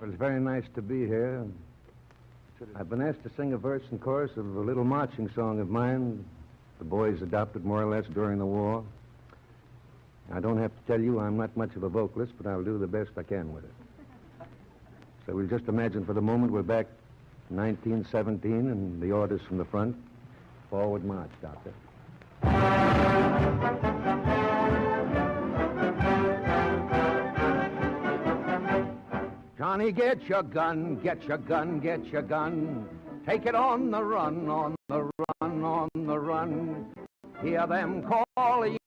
Well, it's very nice to be here. I've been asked to sing a verse and chorus of a little marching song of mine the boys adopted more or less during the war. I don't have to tell you I'm not much of a vocalist, but I'll do the best I can with it. So we'll just imagine for the moment we're back in 1917 and the orders from the front. Forward march, Doctor. Johnny, get your gun, get your gun, get your gun. Take it on the run, on the run, on the run. Hear them calling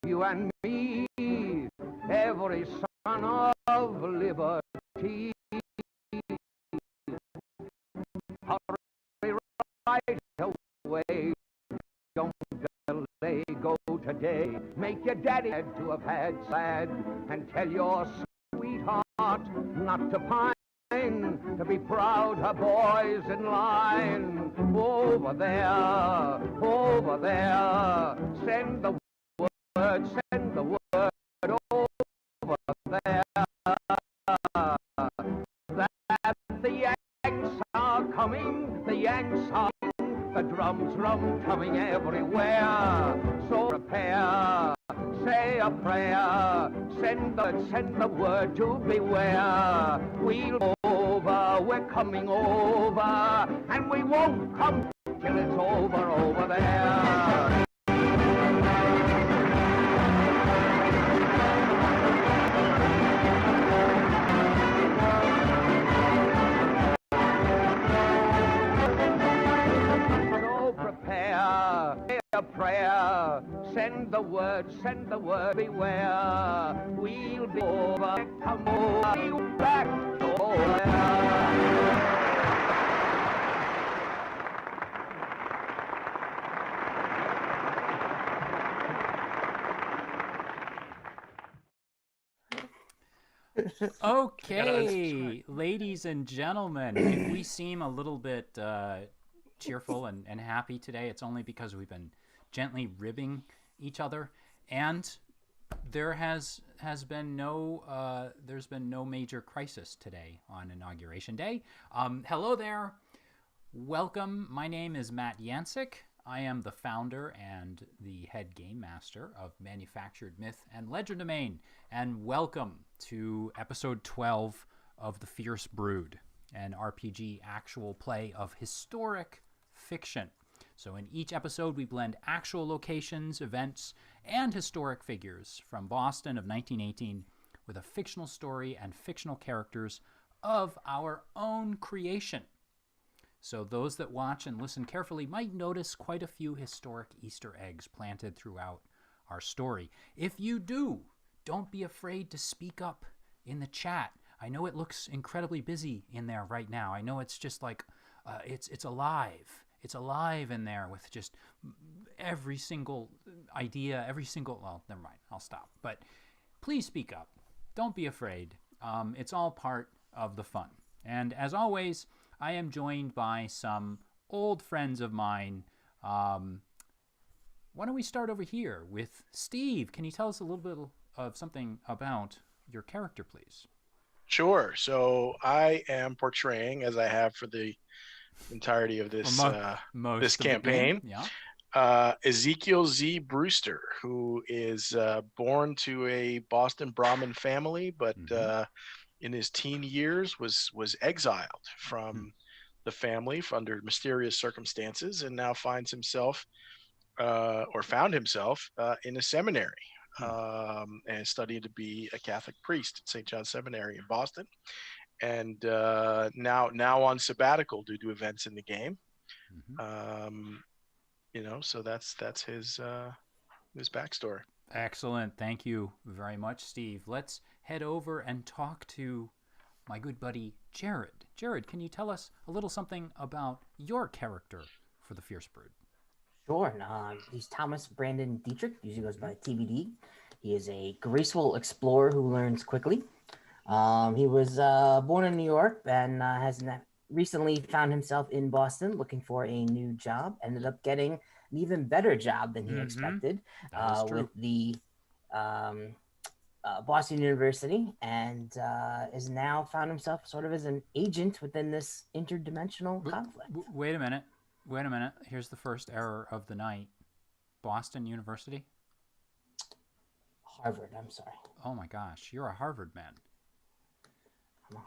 you and me, every son of liberty. Hurry right away, don't delay, go today. Make your daddy had to have had sad, and tell your sweetheart not to pine, to be proud her boys in line. Over there, send the word, send the word over there, that the Yanks are coming, the Yanks are coming, the drums coming everywhere. So prepare, say a prayer, send the word to beware. We'll over, we're coming over, and we won't come till it's over there. So prepare, say a prayer, send the word, beware. We'll be over, come over, back to over. Okay, ladies and gentlemen, if we seem a little bit cheerful and happy today, it's only because we've been gently ribbing each other, and there has been no there's been no major crisis today on Inauguration Day. Hello there, welcome. My name is Matt Yancic. I am the founder and the head game master of Manufactured Myth and Legend Domain, and welcome to episode 12 of the FiERCE BRooD, an RPG actual play of historic fiction. So in each episode, we blend actual locations, events, and historic figures from Boston of 1918 with a fictional story and fictional characters of our own creation. So those that watch and listen carefully might notice quite a few historic Easter eggs planted throughout our story. If you do, don't be afraid to speak up in the chat. I know it looks incredibly busy in there right now. I know it's just like, it's alive. It's alive in there with just every single idea, well, never mind, I'll stop. But please speak up. Don't be afraid. It's all part of the fun. And as always, I am joined by some old friends of mine. Why don't we start over here with Steve? Can you tell us a little bit of something about your character, please? Sure. So I am portraying, as I have for the entirety of this this campaign, Ezekiel Z. Brewster, who is born to a Boston Brahmin family, but in his teen years was exiled from the family under mysterious circumstances, and now finds himself found himself in a seminary and studying to be a Catholic priest at St. John's Seminary in Boston, and now on sabbatical due to events in the game. So that's his backstory. Excellent. Thank you very much, Steve. Let's head over and talk to my good buddy, Jared. Jared, can you tell us a little something about your character for the FiERCE BRooD? Sure. He's Thomas Brandon Dietrich, usually goes by TBD. He is a graceful explorer who learns quickly. He was born in New York and has recently found himself in Boston looking for a new job. Ended up getting an even better job than he expected with the Boston University and is now found himself sort of as an agent within this interdimensional conflict. Wait a minute. Here's the first error of the night. Boston University? Harvard, I'm sorry. Oh my gosh, you're a Harvard man.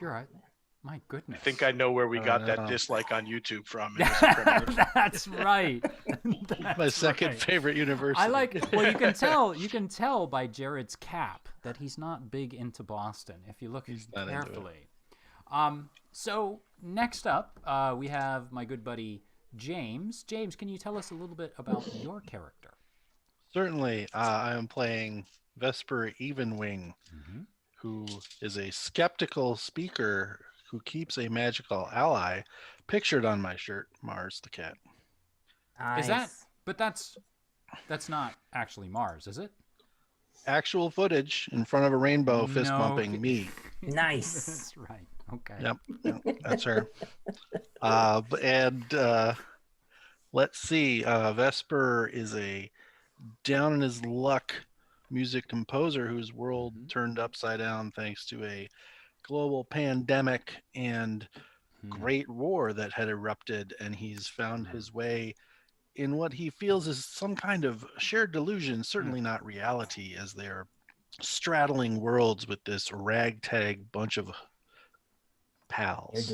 You're right. My goodness. I think I know where we got that dislike on YouTube from. That's right. My second favorite university. I like. Well, you can tell by Jared's cap that he's not big into Boston. If you look carefully. So next up, we have my good buddy James. James, can you tell us a little bit about your character? Certainly. I am playing Vesper Evenwing, who is a skeptical speaker who keeps a magical ally pictured on my shirt, Mars the cat. Nice. Is that? But that's not actually Mars, is it? Actual footage in front of a rainbow fist bumping me. Nice. That's right. Okay. Yep, that's her. Let's see. Vesper is a down in his luck music composer whose world turned upside down thanks to a global pandemic and great war that had erupted, and he's found his way in what he feels is some kind of shared delusion, certainly not reality, as they're straddling worlds with this ragtag bunch of pals.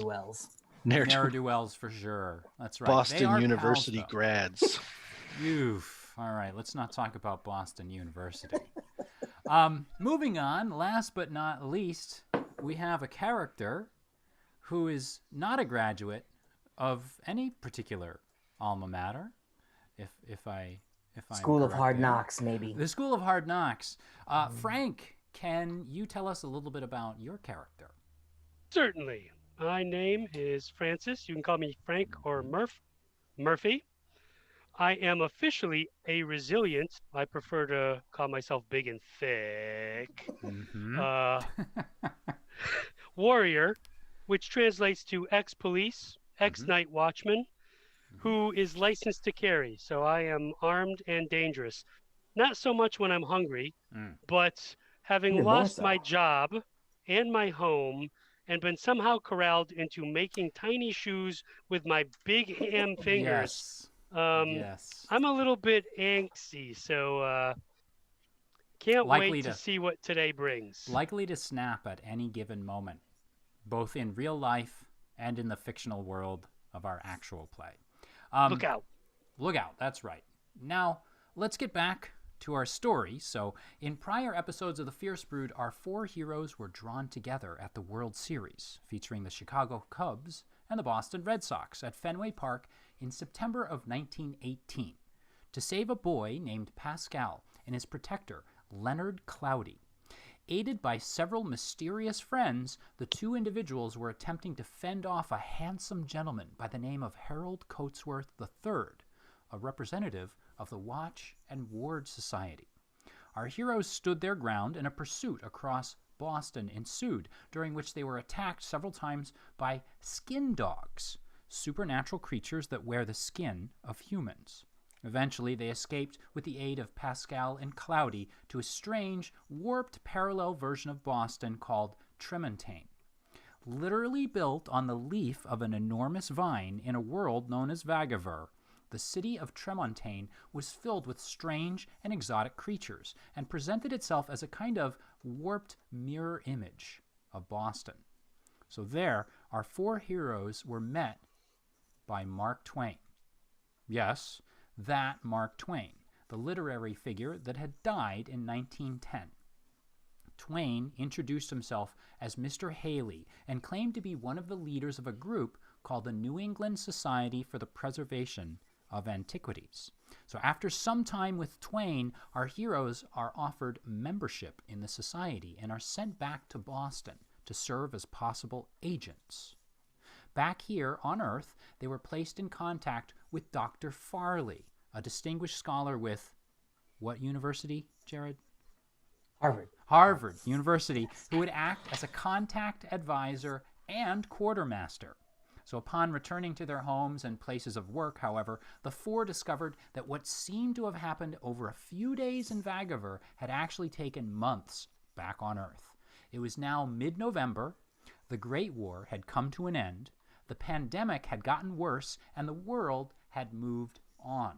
Ne'er-do-wells for sure. That's right. Boston University grads. All right, let's not talk about Boston University. Moving on, last but not least, we have a character who is not a graduate of any particular alma mater, if I School of Hard Knocks, maybe. The School of Hard Knocks. Frank, can you tell us a little bit about your character? Certainly. My name is Francis. You can call me Frank or Murphy. I am officially a resilient. I prefer to call myself big and thick. Warrior, which translates to ex-police, ex-night watchman, who is licensed to carry. So I am armed and dangerous. Not so much when I'm hungry, but having lost my job and my home and been somehow corralled into making tiny shoes with my big ham fingers. I'm a little bit angsty, so can't wait to see what today brings. Likely to snap at any given moment, both in real life and in the fictional world of our actual play. Look out. Look out, that's right. Now, let's get back to our story. So, in prior episodes of the Fierce Brood, our four heroes were drawn together at the World Series, featuring the Chicago Cubs and the Boston Red Sox at Fenway Park in September of 1918, to save a boy named Pascal and his protector, Leonard Cloudy. Aided by several mysterious friends, the two individuals were attempting to fend off a handsome gentleman by the name of Harold Coatsworth III, a representative of the Watch and Ward Society. Our heroes stood their ground, and a pursuit across Boston ensued, during which they were attacked several times by skin dogs, supernatural creatures that wear the skin of humans. Eventually, they escaped with the aid of Pascal and Cloudy to a strange, warped parallel version of Boston called Tremontaine. Literally built on the leaf of an enormous vine in a world known as Vagaver, the city of Tremontaine was filled with strange and exotic creatures and presented itself as a kind of warped mirror image of Boston. So there, our four heroes were met by Mark Twain. Yes, that Mark Twain, the literary figure that had died in 1910. Twain introduced himself as Mr. Haley and claimed to be one of the leaders of a group called the New England Society for the Preservation of Antiquities. So after some time with Twain, our heroes are offered membership in the society and are sent back to Boston to serve as possible agents. Back here on Earth, they were placed in contact with Dr. Farley, a distinguished scholar with what university, Jared? Harvard University, who would act as a contact advisor and quartermaster. So upon returning to their homes and places of work, however, the four discovered that what seemed to have happened over a few days in Vagaver had actually taken months back on Earth. It was now mid-November. The Great War had come to an end. The pandemic had gotten worse, and the world had moved on.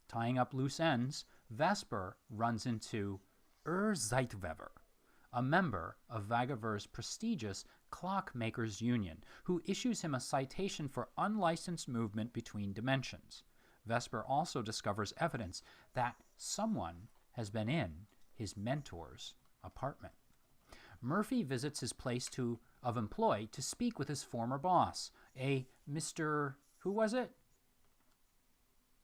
Tying up loose ends, Vesper runs into Zeitweber, a member of Vagaver's prestigious Clockmakers Union, who issues him a citation for unlicensed movement between dimensions. Vesper also discovers evidence that someone has been in his mentor's apartment. Murphy visits his place of employ to speak with his former boss, a Mr. Who was it?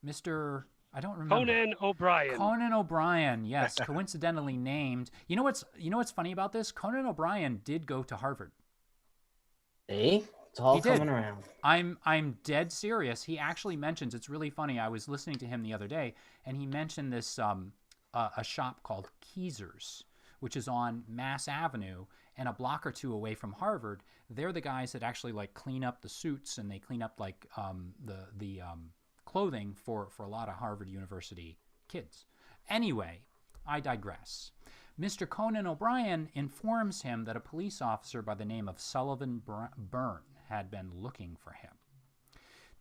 Mr. I don't remember. Conan O'Brien. Conan O'Brien, yes, coincidentally named. You know what's funny about this? Conan O'Brien did go to Harvard. See? It's all coming around. I'm dead serious. He actually mentions, it's really funny. I was listening to him the other day, and he mentioned this a shop called Keezer's, which is on Mass Avenue and a block or two away from Harvard. They're the guys that actually like clean up the suits, and they clean up like the clothing for a lot of Harvard University kids. Anyway, I digress. Mr. Conan O'Brien informs him that a police officer by the name of Sullivan Byrne had been looking for him.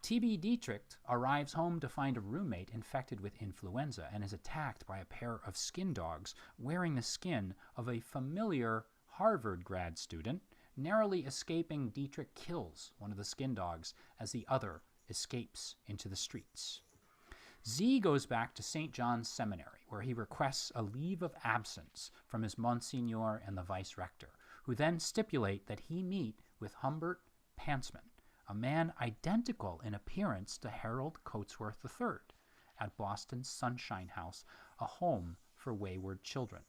T.B. Dietrich arrives home to find a roommate infected with influenza and is attacked by a pair of skin dogs wearing the skin of a familiar Harvard grad student. Narrowly escaping, Dietrich kills one of the skin dogs as the other escapes into the streets. Z goes back to St. John's Seminary, where he requests a leave of absence from his Monsignor and the Vice Rector, who then stipulate that he meet with Humbert Pantsman, a man identical in appearance to Harold Coatsworth III, at Boston's Sunshine House, a home for wayward children.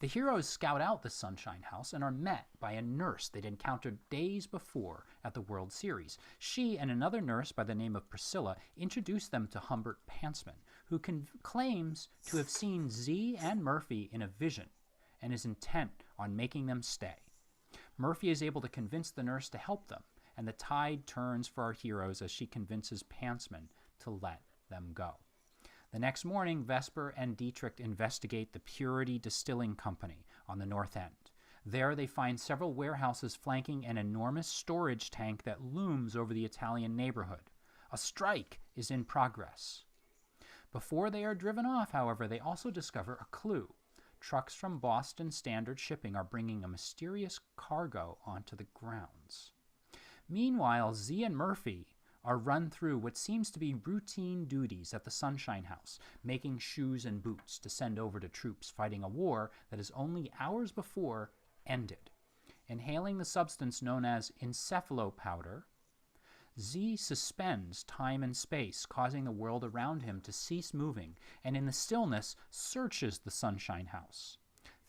The heroes scout out the Sunshine House and are met by a nurse they'd encountered days before at the World Series. She and another nurse by the name of Priscilla introduce them to Humbert Pantsman, who claims to have seen Z and Murphy in a vision and is intent on making them stay. Murphy is able to convince the nurse to help them, and the tide turns for our heroes as she convinces Pantsman to let them go. The next morning, Vesper and Dietrich investigate the Purity Distilling Company on the North End. There they find several warehouses flanking an enormous storage tank that looms over the Italian neighborhood. A strike is in progress. Before they are driven off, however, they also discover a clue. Trucks from Boston Standard Shipping are bringing a mysterious cargo onto the grounds. Meanwhile, Z and Murphy are run through what seems to be routine duties at the Sunshine House, making shoes and boots to send over to troops fighting a war that is only hours before ended. Inhaling the substance known as encephalopowder, Z suspends time and space, causing the world around him to cease moving, and in the stillness searches the Sunshine House.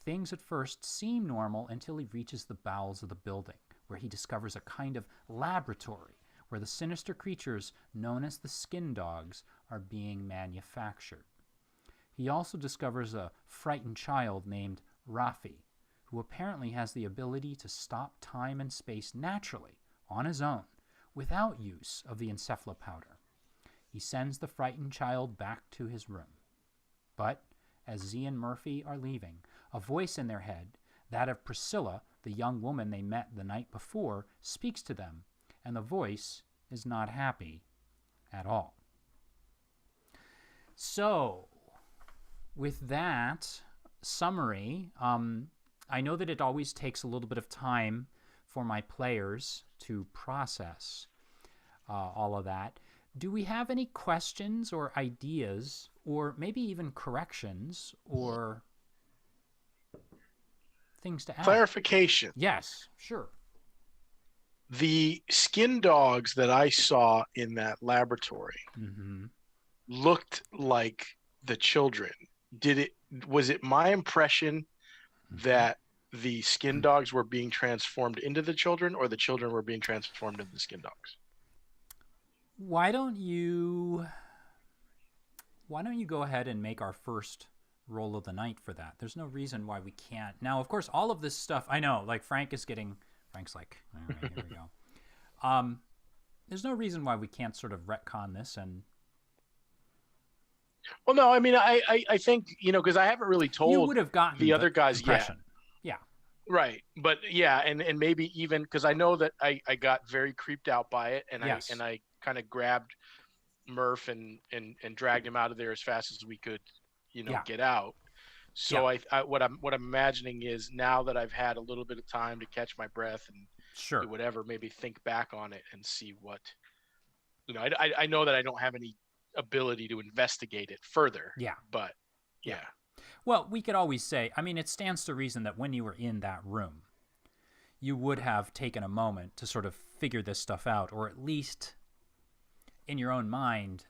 Things at first seem normal until he reaches the bowels of the building, where he discovers a kind of laboratory where the sinister creatures known as the skin dogs are being manufactured. He also discovers a frightened child named Rafi, who apparently has the ability to stop time and space naturally, on his own, without use of the encephalopowder. He sends the frightened child back to his room. But, as Z and Murphy are leaving, a voice in their head, that of Priscilla, the young woman they met the night before, speaks to them, and the voice is not happy at all. So, with that summary, I know that it always takes a little bit of time for my players to process all of that. Do we have any questions or ideas, or maybe even corrections or things to add? Clarification. Yes, sure. The skin dogs that I saw in that laboratory looked like the children. Was it my impression that the skin dogs were being transformed into the children, or the children were being transformed into the skin dogs? Why don't you go ahead and make our first roll of the night for that? There's no reason why we can't. Now, of course, all of this stuff, I know, like Frank's like, all right, here we go. There's no reason why we can't sort of retcon this and... Well, no, I mean, I think, because I haven't really told you would have gotten the other guys impression. yet. Yeah. Right. But yeah, and maybe even because I know that I got very creeped out by it, and Yes. I kind of grabbed Murph and dragged him out of there as fast as we could, get out. So what I'm imagining is, now that I've had a little bit of time to catch my breath and Sure. do whatever, maybe think back on it and see what, I know that I don't have any ability to investigate it further. Yeah. But yeah. Well, we could always say, I mean, it stands to reason that when you were in that room, you would have taken a moment to sort of figure this stuff out, or at least in your own mind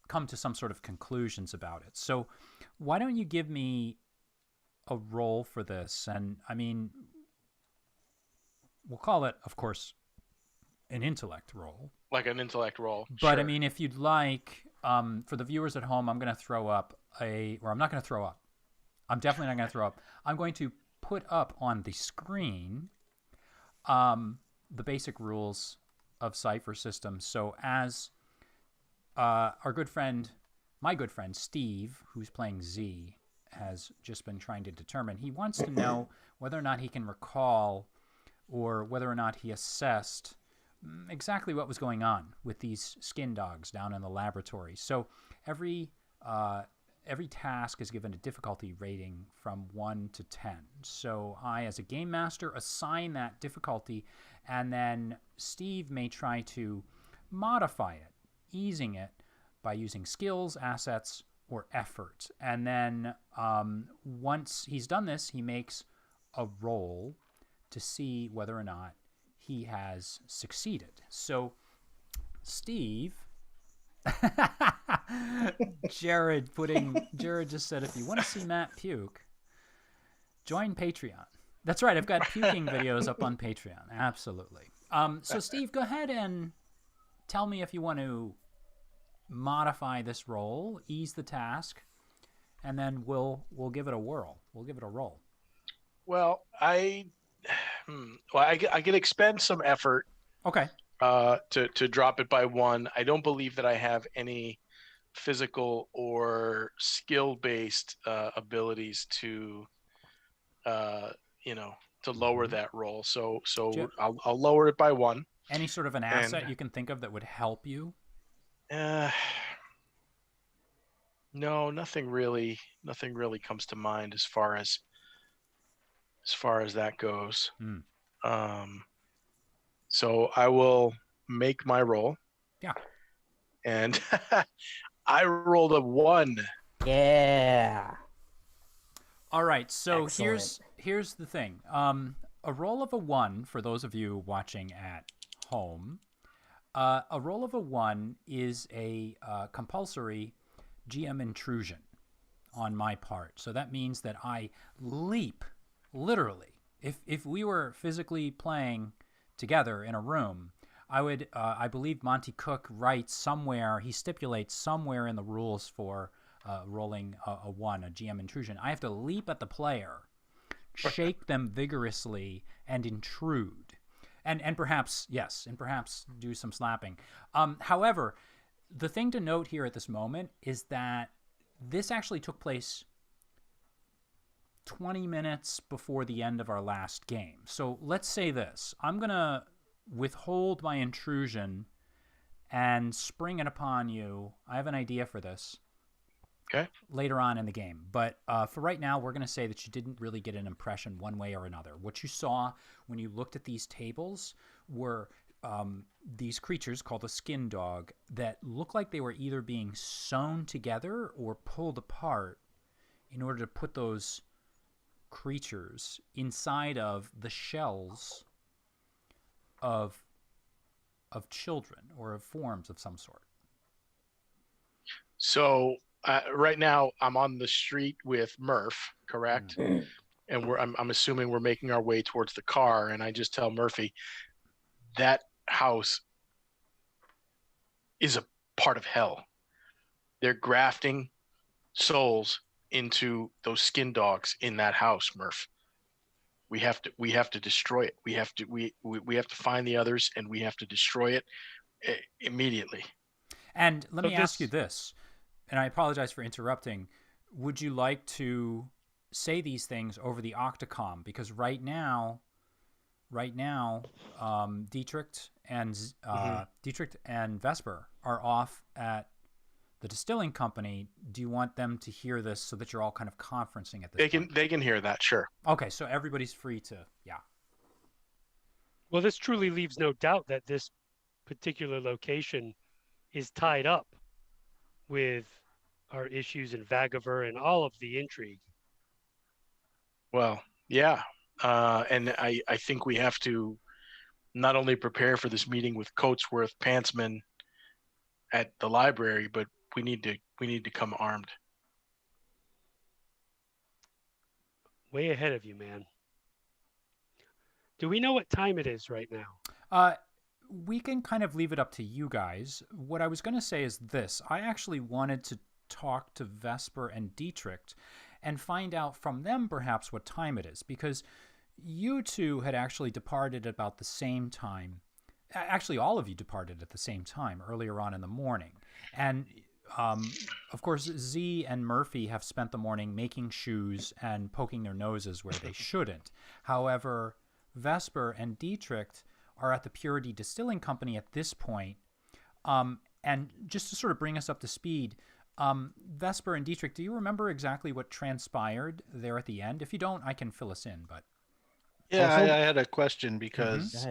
come to some sort of conclusions about it. So why don't you give me a roll for this? And I mean, we'll call it, of course, an intellect roll. Like an intellect roll. But sure. I mean, if you'd like, for the viewers at home, I'm going to throw up or I'm not going to throw up. I'm definitely not going to throw up. I'm going to put up on the screen the basic rules of Cipher systems. So as my good friend Steve, who's playing Z, has just been trying to determine, he wants to know whether or not he can recall, or whether or not he assessed exactly what was going on with these skin dogs down in the laboratory. So every task is given a difficulty rating from 1 to 10. So I, as a game master, assign that difficulty, and then Steve may try to modify it, easing it by using skills, assets, or effort. And then once he's done this, he makes a roll to see whether or not he has succeeded. So Steve, Jared just said, if you want to see Matt puke, join Patreon. That's right, I've got puking videos up on Patreon. Absolutely. So Steve, go ahead and tell me if you want to modify this roll, ease the task, and then we'll give it a whirl. We'll give it a roll. Well, I could expend some effort. Okay. To drop it by 1. I don't believe that I have any physical or skill-based abilities to lower that roll. So I'll lower it by 1. Any sort of an asset you can think of that would help you? No, nothing really comes to mind as far as that goes. So I will make my roll. Yeah. And I rolled a 1. Yeah. All right. So Excellent. here's the thing. A roll of a 1, for those of you watching at home, a roll of a 1 is a compulsory GM intrusion on my part. So that means that I leap, literally. If we were physically playing together in a room, I would, I believe Monty Cook writes somewhere, he stipulates somewhere in the rules for rolling a 1, a GM intrusion. I have to leap at the player, shake them vigorously, and intrude. And perhaps do some slapping. However, the thing to note here at this moment is that this actually took place 20 minutes before the end of our last game. So let's say this. I'm going to withhold my intrusion and spring it upon you. I have an idea for this. Okay. Later on in the game. But for right now, we're going to say that you didn't really get an impression one way or another. What you saw when you looked at these tables were these creatures called a skin dog that looked like they were either being sewn together or pulled apart in order to put those creatures inside of the shells of children or of forms of some sort. So right now I'm on the street with Murph, correct? And I'm assuming we're making our way towards the car, and I just tell Murphy that house is a part of hell. They're grafting souls into those skin dogs in that house, Murph. We have to destroy it. We have to find the others, and we have to destroy it immediately. And let me ask you this. and I apologize for interrupting, would you like to say these things over the Octocom? Because right now, Dietrich and Vesper are off at the distilling company. Do you want them to hear this so that you're all kind of conferencing at this point? They can hear that, sure. Okay, so everybody's free to, yeah. Well, this truly leaves no doubt that this particular location is tied up with our issues in Vagaver and all of the intrigue. Well, yeah. And I think we have to not only prepare for this meeting with Coatsworth, Pantsman at the library, but we need to come armed. Way ahead of you, man. Do we know what time it is right now? We can kind of leave it up to you guys. What I was going to say is this. I actually wanted to talk to Vesper and Dietrich and find out from them perhaps what time it is, because you two had actually departed about the same time. Actually, all of you departed at the same time earlier on in the morning. And of course, Z and Murphy have spent the morning making shoes and poking their noses where they shouldn't. However, Vesper and Dietrich are at the Purity Distilling Company at this point. And just to sort of bring us up to speed, Vesper and Dietrich, do you remember exactly what transpired there at the end? If you don't, I can fill us in. But yeah, I had a question because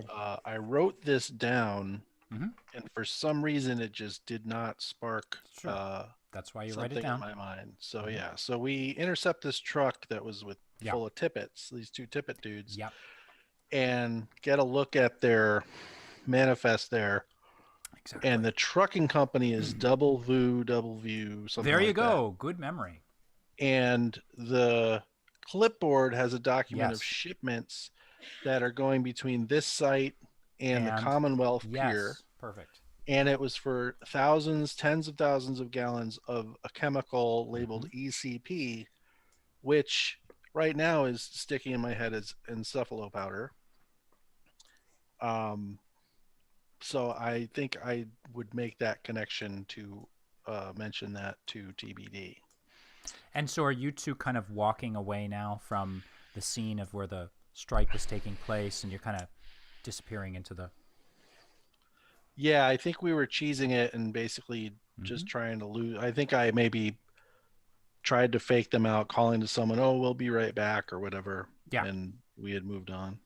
I wrote this down, and for some reason it just did not spark. Sure. That's why you write it down in my mind. So yeah, so we intercept this truck that was full of tippets, these two tippet dudes. Yep. And get a look at their manifest there. Exactly. And the trucking company is Double View, something there you like go. that. Good memory. And the clipboard has a document of shipments that are going between this site and the Commonwealth Pier. Perfect. And it was for thousands, tens of thousands of gallons of a chemical labeled ECP, which right now is sticking in my head as encephalo powder. So I think I would make that connection to mention that to TBD. And so are you two kind of walking away now from the scene of where the strike was taking place, and you're kind of disappearing into the... Yeah, I think we were cheesing it and basically just trying to lose. I think I maybe tried to fake them out, calling to someone, "Oh, we'll be right back," or whatever. Yeah. And we had moved on.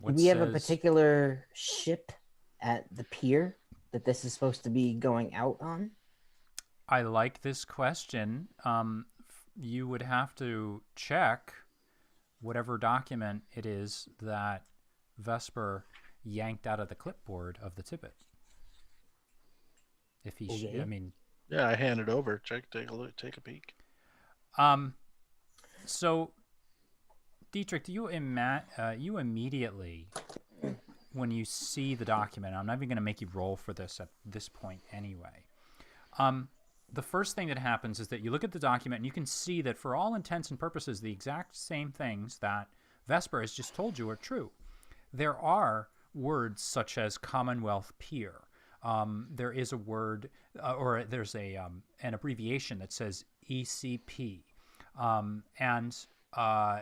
Do we have a particular ship at the pier that this is supposed to be going out on? I like this question. You would have to check whatever document it is that Vesper yanked out of the clipboard of the tippet. If he, I mean, yeah, I hand it over. Take a look. Take a peek. So, Dietrich, you immediately, when you see the document, I'm not even going to make you roll for this at this point anyway. The first thing that happens is that you look at the document and you can see that for all intents and purposes, the exact same things that Vesper has just told you are true. There are words such as Commonwealth Pier. There is a word, or there's an abbreviation that says ECP. And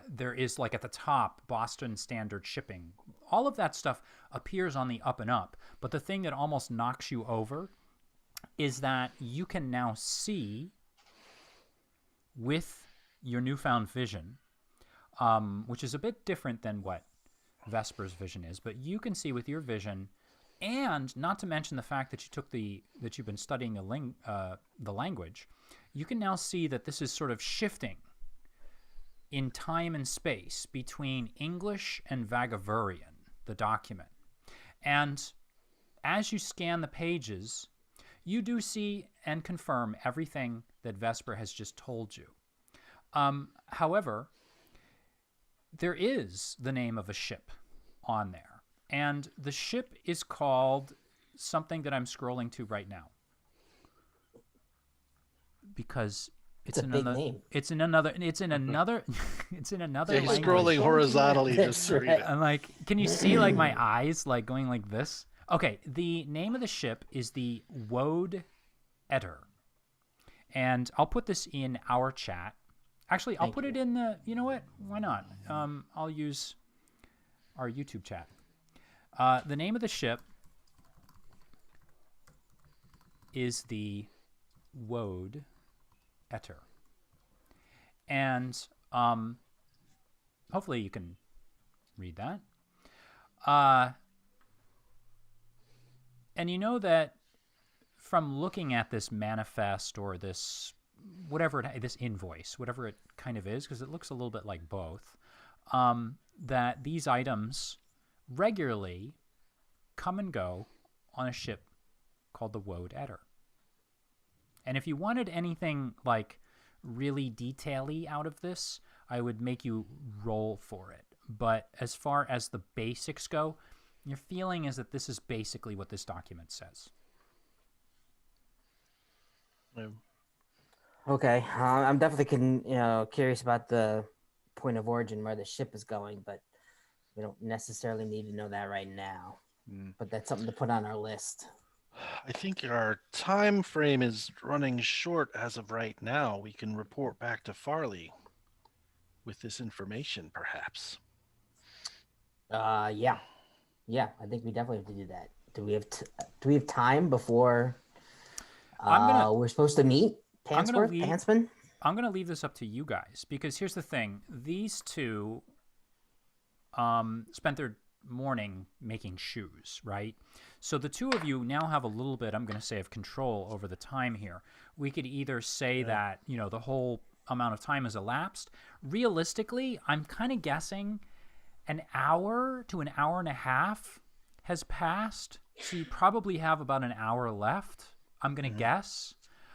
there is, like, at the top, Boston Standard Shipping. All of that stuff appears on the up and up. But the thing that almost knocks you over is that you can now see with your newfound vision, which is a bit different than what Vesper's vision is, but you can see with your vision, and not to mention the fact that you've been studying the language, you can now see that this is sort of shifting in time and space between English and Vagavurian, the document. And as you scan the pages, you do see and confirm everything that Vesper has just told you. However, there is the name of a ship on there, and the ship is called something that I'm scrolling to right now, because it's in another name. It's in another it's in another language. Scrolling horizontally just to read it. I'm like, can you see like my eyes like going like this? Okay, the name of the ship is the BRooD Eder. And I'll put this in our chat. Actually, I'll put it in the, you know what? Why not? I'll use our YouTube chat. The name of the ship is the BRooD Eder. And hopefully you can read that. And you know that from looking at this manifest or this this invoice, whatever it kind of is, because it looks a little bit like both, that these items regularly come and go on a ship called the BRooD Eder. And if you wanted anything like really detail-y out of this, I would make you roll for it. But as far as the basics go, your feeling is that this is basically what this document says. Okay, I'm definitely curious about the point of origin where the ship is going, but we don't necessarily need to know that right now. But that's something to put on our list. I think our time frame is running short as of right now. We can report back to Farley with this information, perhaps. Yeah, I think we definitely have to do that. Do we have time before we're supposed to meet? Pantsman? I'm going to leave this up to you guys, because here's the thing. These two spent their morning making shoes, right? So the two of you now have a little bit, I'm going to say, of control over the time here. We could either say that, the whole amount of time has elapsed. Realistically, I'm kind of guessing an hour to an hour and a half has passed. So you probably have about an hour left, I'm going to guess.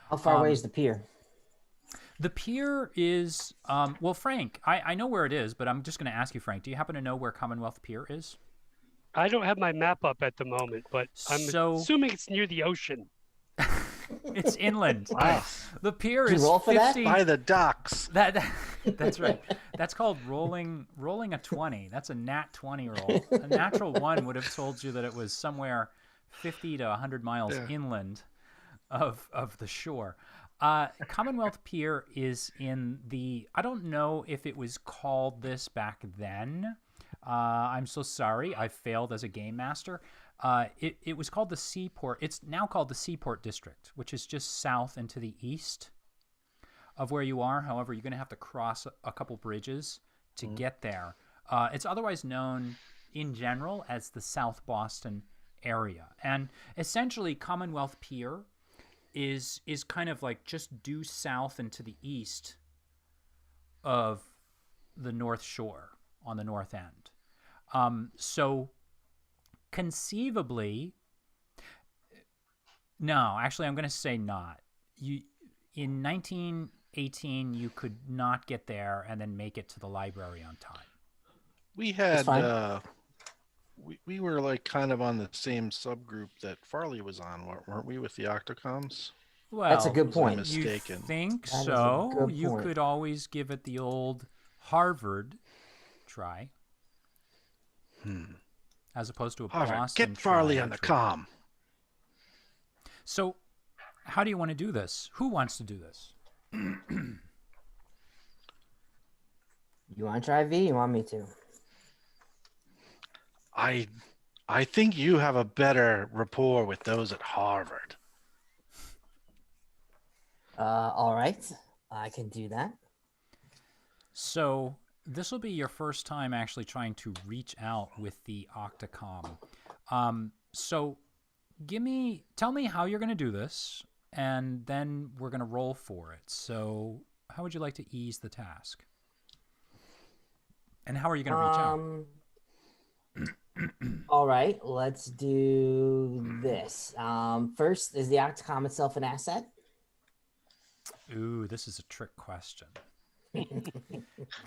How far away is the pier? The pier is, well, Frank, I know where it is, but I'm just going to ask you, Frank, do you happen to know where Commonwealth Pier is? I don't have my map up at the moment, but I'm assuming it's near the ocean. It's inland. Wow. The pier Did you is roll for 50. By the docks. That's right. That's called rolling a 20. That's a nat 20 roll. A natural 1 would have told you that it was somewhere 50 to 100 miles inland of the shore. Commonwealth Pier is in the, I don't know if it was called this back then. I'm so sorry. I failed as a game master. It was called the Seaport. It's now called the Seaport District, which is just south and to the east of where you are. However, you're going to have to cross a couple bridges to get there. It's otherwise known in general as the South Boston area. And essentially, Commonwealth Pier is kind of like just due south and to the east of the North Shore on the north end. So conceivably, no, actually, I'm going to say not. In 1918, you could not get there and then make it to the library on time. We had, we were like kind of on the same subgroup that Farley was on, weren't we, with the Octocoms? Well, that's a good point. You think so? You could always give it the old Harvard try. As opposed to a Harvard, Boston. get Farley on the comm. So, how do you want to do this? Who wants to do this? You want to try V? You want me to? I think you have a better rapport with those at Harvard. All right, I can do that. So this will be your first time actually trying to reach out with the Octocom. So tell me how you're going to do this, and then we're going to roll for it. So how would you like to ease the task? And how are you going to reach out? All right, let's do this. First, is the Octocom itself an asset? Ooh, this is a trick question.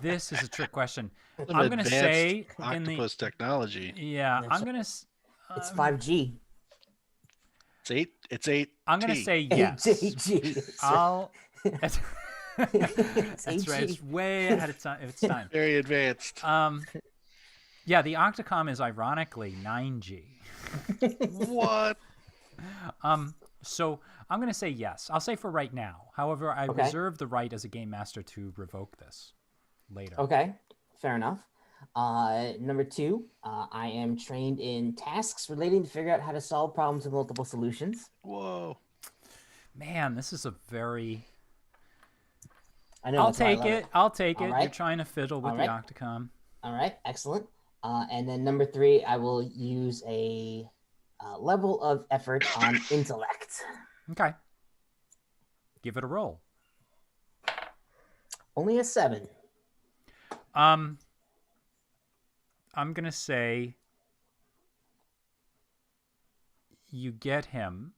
This is a trick question. Some I'm going to say octopus technology. Yeah, I'm going to. It's 5G. It's 8. I'm going to say yes. 8G. That's right. It's way ahead of time. It's time. Very advanced. Yeah, the Octocom is ironically 9G. What? So I'm going to say yes. I'll say for right now. However, I reserve the right as a game master to revoke this later. Okay, fair enough. Number 2, I am trained in tasks relating to figure out how to solve problems with multiple solutions. Whoa. Man, this is a very... I know. I'll take it. I'll take it. Right. You're trying to fiddle with the Octocom. All right, excellent. And then number 3, I will use a level of effort on intellect. Okay. Give it a roll. Only a 7. I'm going to say you get him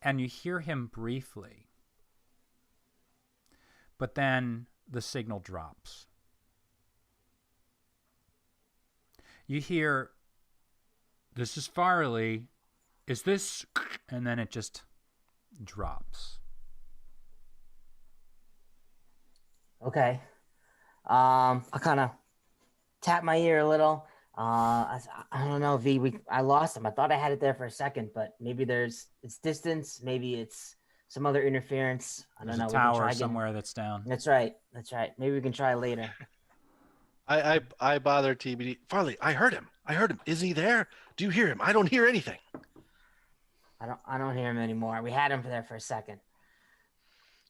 and you hear him briefly, but then the signal drops. You hear, "This is Farley. Is this..." And then it just drops. Okay. I kind of tap my ear a little. I don't know, V. I lost him. I thought I had it there for a second, but maybe it's distance. Maybe it's some other interference. I don't know. There's a tower somewhere that's down. That's right. Maybe we can try later. I bother TBD. Farley, I heard him. Is he there? Do you hear him? I don't hear anything. I don't hear him anymore. We had him there for a second.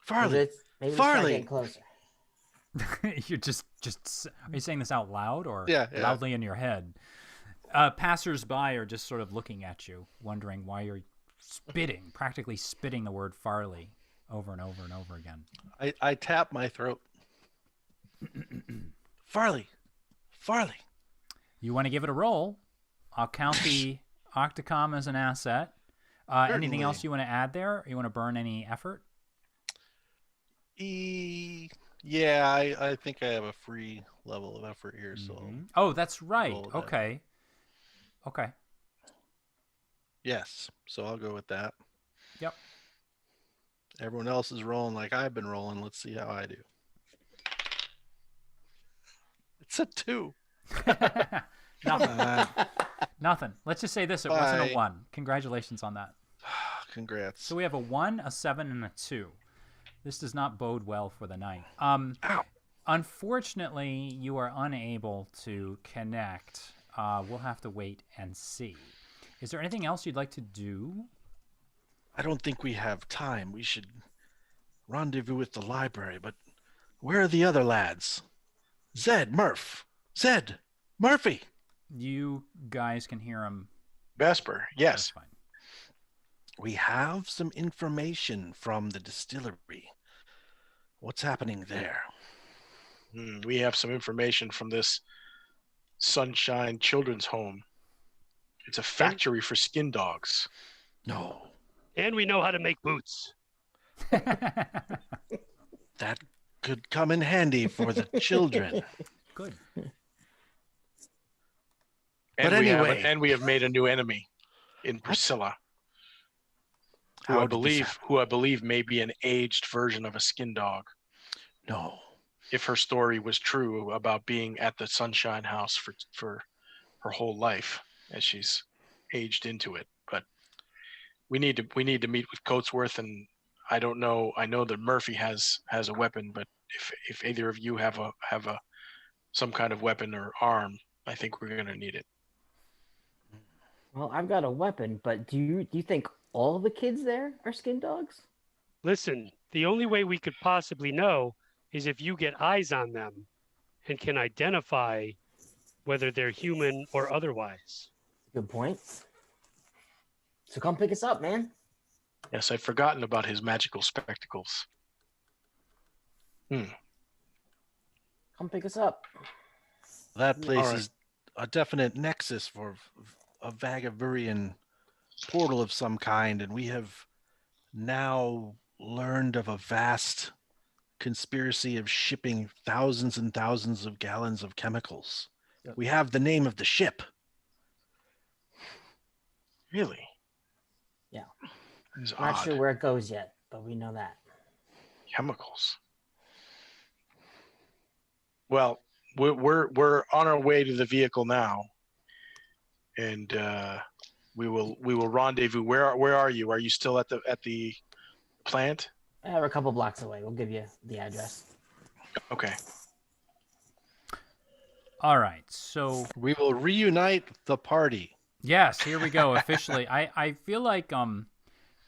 Farley. Maybe Farley. Getting closer. You're just are you saying this out loud or yeah. loudly in your head? Passers-by are just sort of looking at you, wondering why you're practically spitting the word Farley over and over and over again. I tap my throat. Farley. You want to give it a roll? I'll count the Octocom as an asset. Anything else you want to add there? You want to burn any effort? Yeah, I think I have a free level of effort here, so. Oh, that's right. Okay. Yes, so I'll go with that. Yep. Everyone else is rolling like I've been rolling. Let's see how I do. It's a 2. Nothing. Let's just say this: it wasn't a 1. Congratulations on that. Congrats. So we have a 1, a 7, and a 2. This does not bode well for the night. Unfortunately, you are unable to connect. We'll have to wait and see. Is there anything else you'd like to do? I don't think we have time. We should rendezvous at the library, but where are the other lads? Murphy. You guys can hear him. Vesper, yes. That's fine. We have some information from the distillery. What's happening there? We have some information from this Sunshine Children's Home. It's a factory for skin dogs. No. And we know how to make boots. That could come in handy for the children. Good. But anyway. And we have made a new enemy in Priscilla. Who I believe may be an aged version of a skin dog. No. If her story was true about being at the Sunshine House for her whole life as she's aged into it. But we need to meet with Coatsworth, and I don't know. I know that Murphy has a weapon, but if either of you have some kind of weapon or arm, I think we're gonna need it. Well, I've got a weapon, but do you think all the kids there are skin dogs? Listen, the only way we could possibly know is if you get eyes on them and can identify whether they're human or otherwise. Good point. So come pick us up, man. Yes, I'd forgotten about his magical spectacles. Come pick us up. That place is a definite nexus for a Vagavurian portal of some kind, and we have now learned of a vast conspiracy of shipping thousands and thousands of gallons of chemicals. Yep. We have the name of the ship. Really? Yeah. It's not odd. sure where it goes yet, but we know that. Chemicals. Well, we're on our way to the vehicle now, and We will rendezvous. Where are you? Are you still at the plant? We're a couple blocks away. We'll give you the address. Okay. All right. So we will reunite the party. Yes, here we go officially. I feel like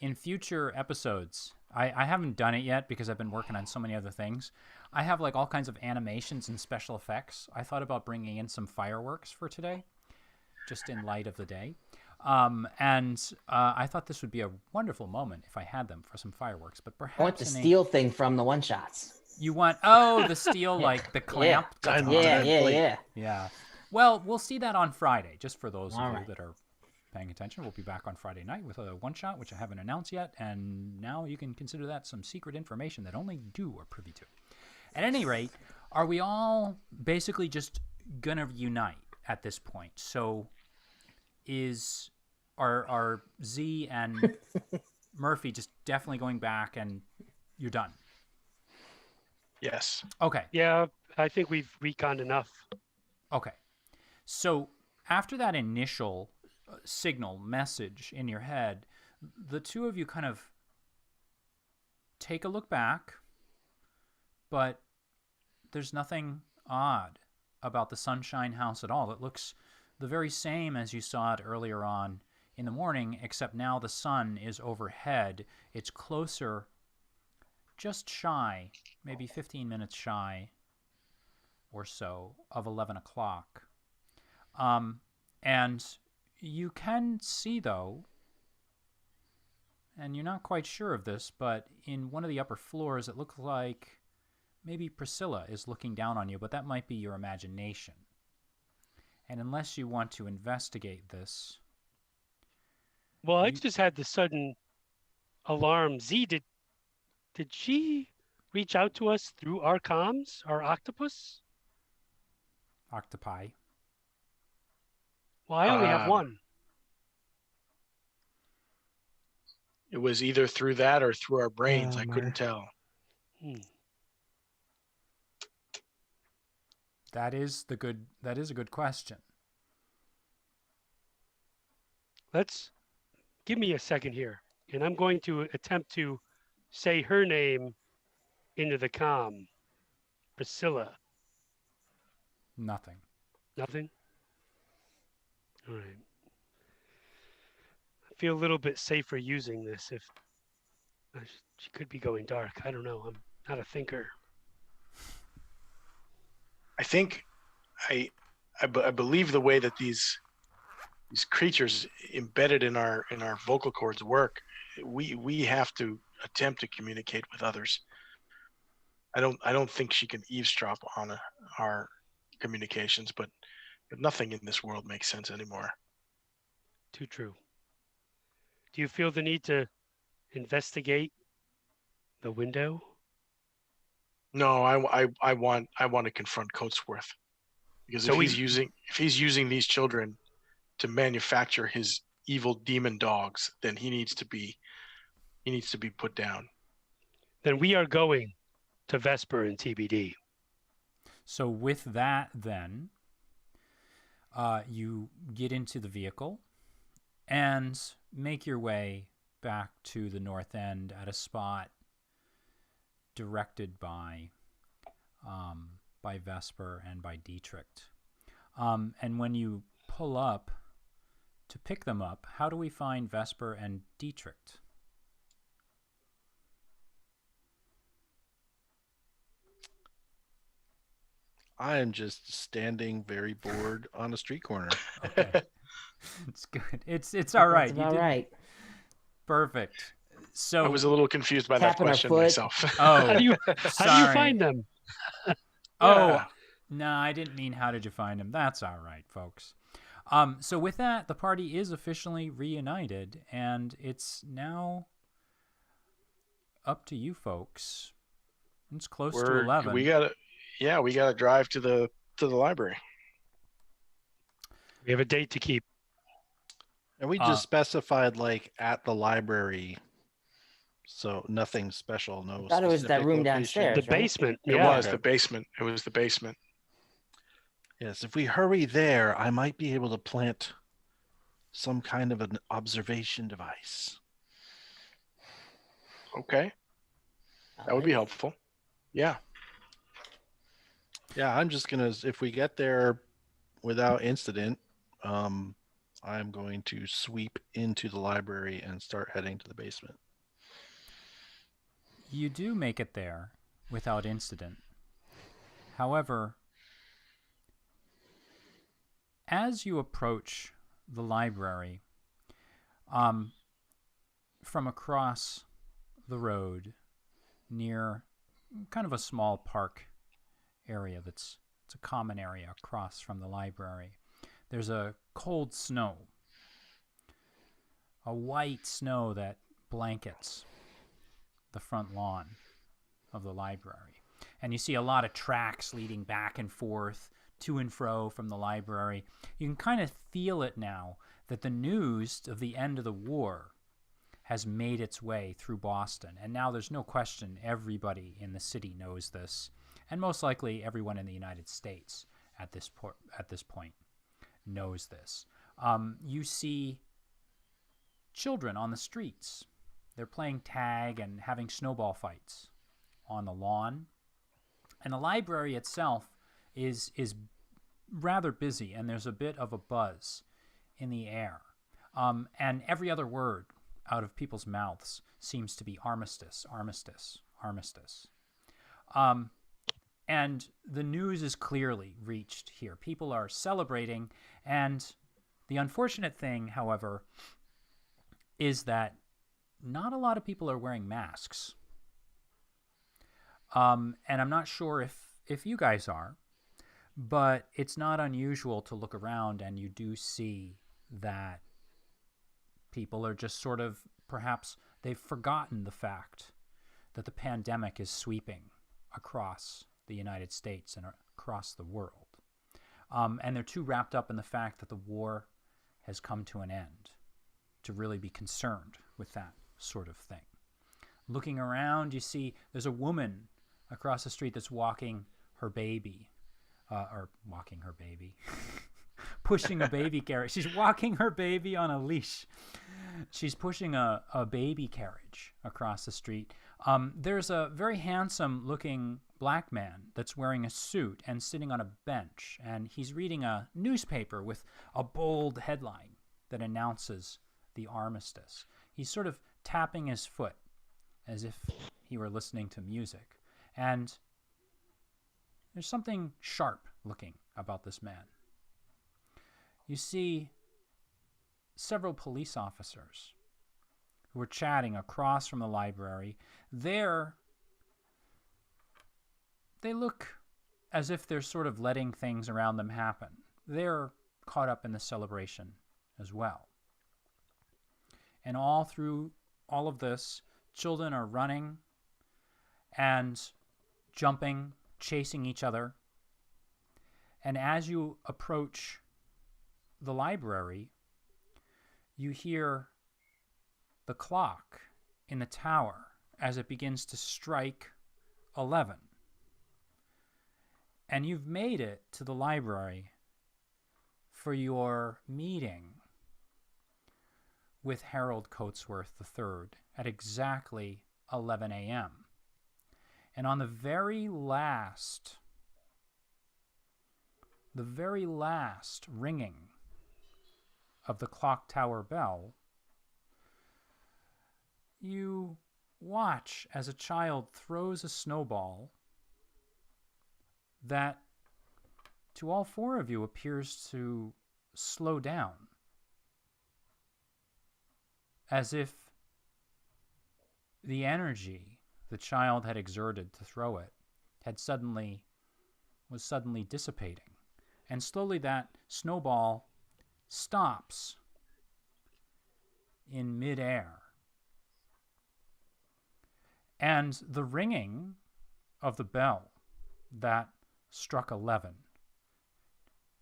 in future episodes, I haven't done it yet because I've been working on so many other things. I have like all kinds of animations and special effects. I thought about bringing in some fireworks for today, just in light of the day. I thought this would be a wonderful moment if I had them for some fireworks. But perhaps I want the steel thing from the one shots. You want the steel like the clamp? Yeah. Well, we'll see that on Friday. Just for those All of right. you that are paying attention, we'll be back on Friday night with a one shot, which I haven't announced yet, and now you can consider that some secret information that only you are privy to. At any rate, are we all basically just gonna unite at this point? So, are Z and Murphy just definitely going back, and you're done? Yes. Okay. Yeah, I think we've reconned enough. Okay. So after that initial signal message in your head, the two of you kind of take a look back, but there's nothing odd about the Sunshine House at all. It looks the very same as you saw it earlier on in the morning, except now the sun is overhead. It's closer, just shy, maybe 15 minutes shy or so of 11 o'clock. And you can see, though, and you're not quite sure of this, but in one of the upper floors, it looks like maybe Priscilla is looking down on you, but that might be your imagination. And unless you want to investigate this... Well, I just had the sudden alarm. Z, did she reach out to us through our comms, our octopus? Octopi. Well, I only have one. It was either through that or through our brains. I couldn't tell. That is a good question. Give me a second here, and I'm going to attempt to say her name into the comm. Priscilla. Nothing. Nothing? All right. I feel a little bit safer using this if she could be going dark. I don't know. I'm not a thinker. I think I believe the way that these creatures embedded in our vocal cords work, we have to attempt to communicate with others. I don't think she can eavesdrop on our communications, but nothing in this world makes sense anymore. Too true. Do you feel the need to investigate the window? No, I want to confront Coatsworth, because if he's using these children to manufacture his evil demon dogs, then he needs to be put down. Then we are going to Vesper and TBD. So with that, then you get into the vehicle and make your way back to the north end at a spot directed by Vesper and by Dietrich. And when you pull up to pick them up, how do we find Vesper and Dietrich? I am just standing very bored on a street corner. Okay. It's good. It's all right. That's all right. Perfect. So I was a little confused by that question myself. Oh, how do you find them? Oh, no, I didn't mean how did you find them. That's all right, folks. So with that, the party is officially reunited, and it's now up to you folks. It's close to 11. We gotta drive to the library. We have a date to keep. And we just specified like at the library, so nothing special. No. I thought it was that room location. downstairs. The right? basement. It Yeah. was the basement. It was the basement. Yes, if we hurry there, I might be able to plant some kind of an observation device. Okay. That would be helpful. Yeah. Yeah, I'm just gonna, if we get there without incident, I'm going to sweep into the library and start heading to the basement. You do make it there without incident. However, as you approach the library, from across the road near kind of a small park area it's a common area across from the library, there's a cold snow, a white snow that blankets the front lawn of the library. And you see a lot of tracks leading back and forth, to and fro from the library. You can kind of feel it now that the news of the end of the war has made its way through Boston. And now there's no question everybody in the city knows this, and most likely everyone in the United States at this point knows this. You see children on the streets. They're playing tag and having snowball fights on the lawn. And the library itself is rather busy, and there's a bit of a buzz in the air. And every other word out of people's mouths seems to be armistice, armistice, armistice. And the news is clearly reached here. People are celebrating, and the unfortunate thing, however, is that not a lot of people are wearing masks. And I'm not sure if you guys are, but it's not unusual to look around and you do see that people are just sort of, perhaps they've forgotten the fact that the pandemic is sweeping across the United States and across the world. And they're too wrapped up in the fact that the war has come to an end to really be concerned with that sort of thing. Looking around, you see there's a woman across the street that's walking her baby, pushing a baby carriage. She's walking her baby on a leash. She's pushing a baby carriage across the street. There's a very handsome looking black man that's wearing a suit and sitting on a bench, and he's reading a newspaper with a bold headline that announces the armistice. He's sort of tapping his foot as if he were listening to music. And there's something sharp looking about this man. You see several police officers who are chatting across from the library. They look as if they're sort of letting things around them happen. They're caught up in the celebration as well. And all through all of this, children are running and jumping, chasing each other. And as you approach the library, you hear the clock in the tower as it begins to strike 11. And you've made it to the library for your meeting with Harold Coatsworth III at exactly 11 a.m. And on the very last ringing of the clock tower bell, you watch as a child throws a snowball that to all four of you appears to slow down, as if the energy the child had exerted to throw it was suddenly dissipating. And slowly that snowball stops in midair. And the ringing of the bell that struck 11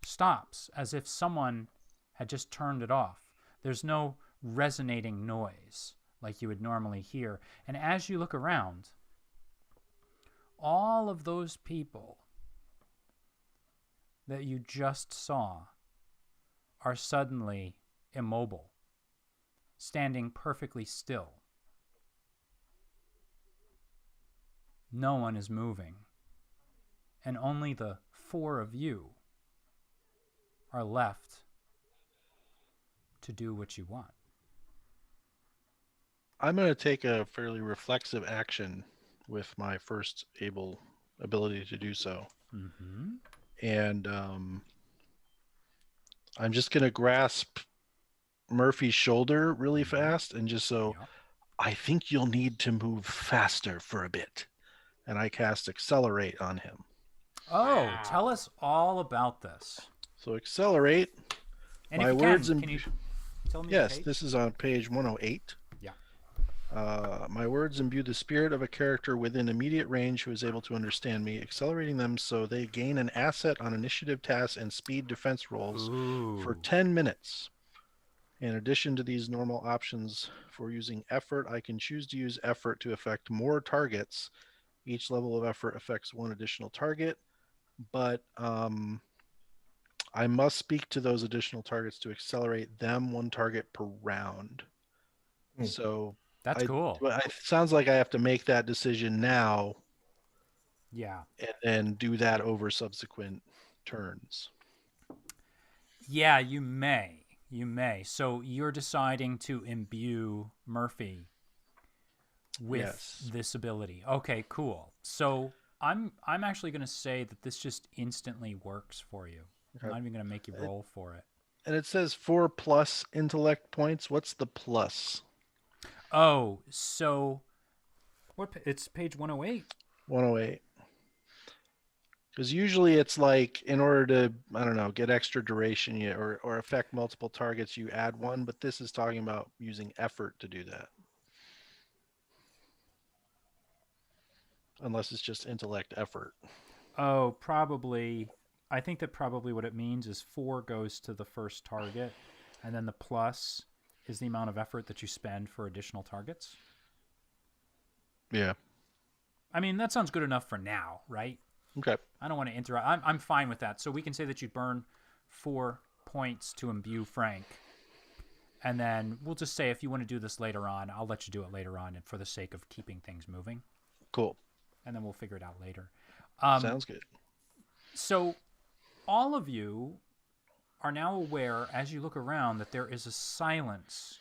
stops as if someone had just turned it off. There's no resonating noise like you would normally hear. And as you look around, all of those people that you just saw are suddenly immobile, standing perfectly still. No one is moving, and only the 4 of you are left to do what you want. I'm going to take a fairly reflexive action with my first ability to do so. Mm-hmm. And I'm just going to grasp Murphy's shoulder really fast and just so, I think you'll need to move faster for a bit. And I cast Accelerate on him. Oh, wow. Tell us all about this. So Accelerate. And my words can you tell me? Yes, this is on page 108. Yeah. My words imbue the spirit of a character within immediate range who is able to understand me, accelerating them so they gain an asset on initiative tasks and speed defense rolls for 10 minutes. In addition to these normal options for using effort, I can choose to use effort to affect more targets. Each level of effort affects 1 additional target, but I must speak to those additional targets to accelerate them 1 target per round. So that's cool. It sounds like I have to make that decision now. Yeah. And then do that over subsequent turns. Yeah, you may. You may. So you're deciding to imbue Murphy with this ability. Okay, cool. So I'm actually going to say that this just instantly works for you. Okay. I'm not even going to make you roll for it. And it says 4+ intellect points. What's the plus? Oh, so it's page 108. 108. Because usually it's like in order to, I don't know, get extra duration or affect multiple targets, you add 1. But this is talking about using effort to do that. Unless it's just intellect effort. Oh, probably. I think that probably what it means is 4 goes to the first target, and then the plus is the amount of effort that you spend for additional targets. Yeah. I mean, that sounds good enough for now, right? Okay. I don't want to interrupt. I'm fine with that. So we can say that you burn 4 points to imbue Frank. And then we'll just say if you want to do this later on, I'll let you do it later on and for the sake of keeping things moving. Cool. And then we'll figure it out later. Sounds good. So all of you are now aware as you look around that there is a silence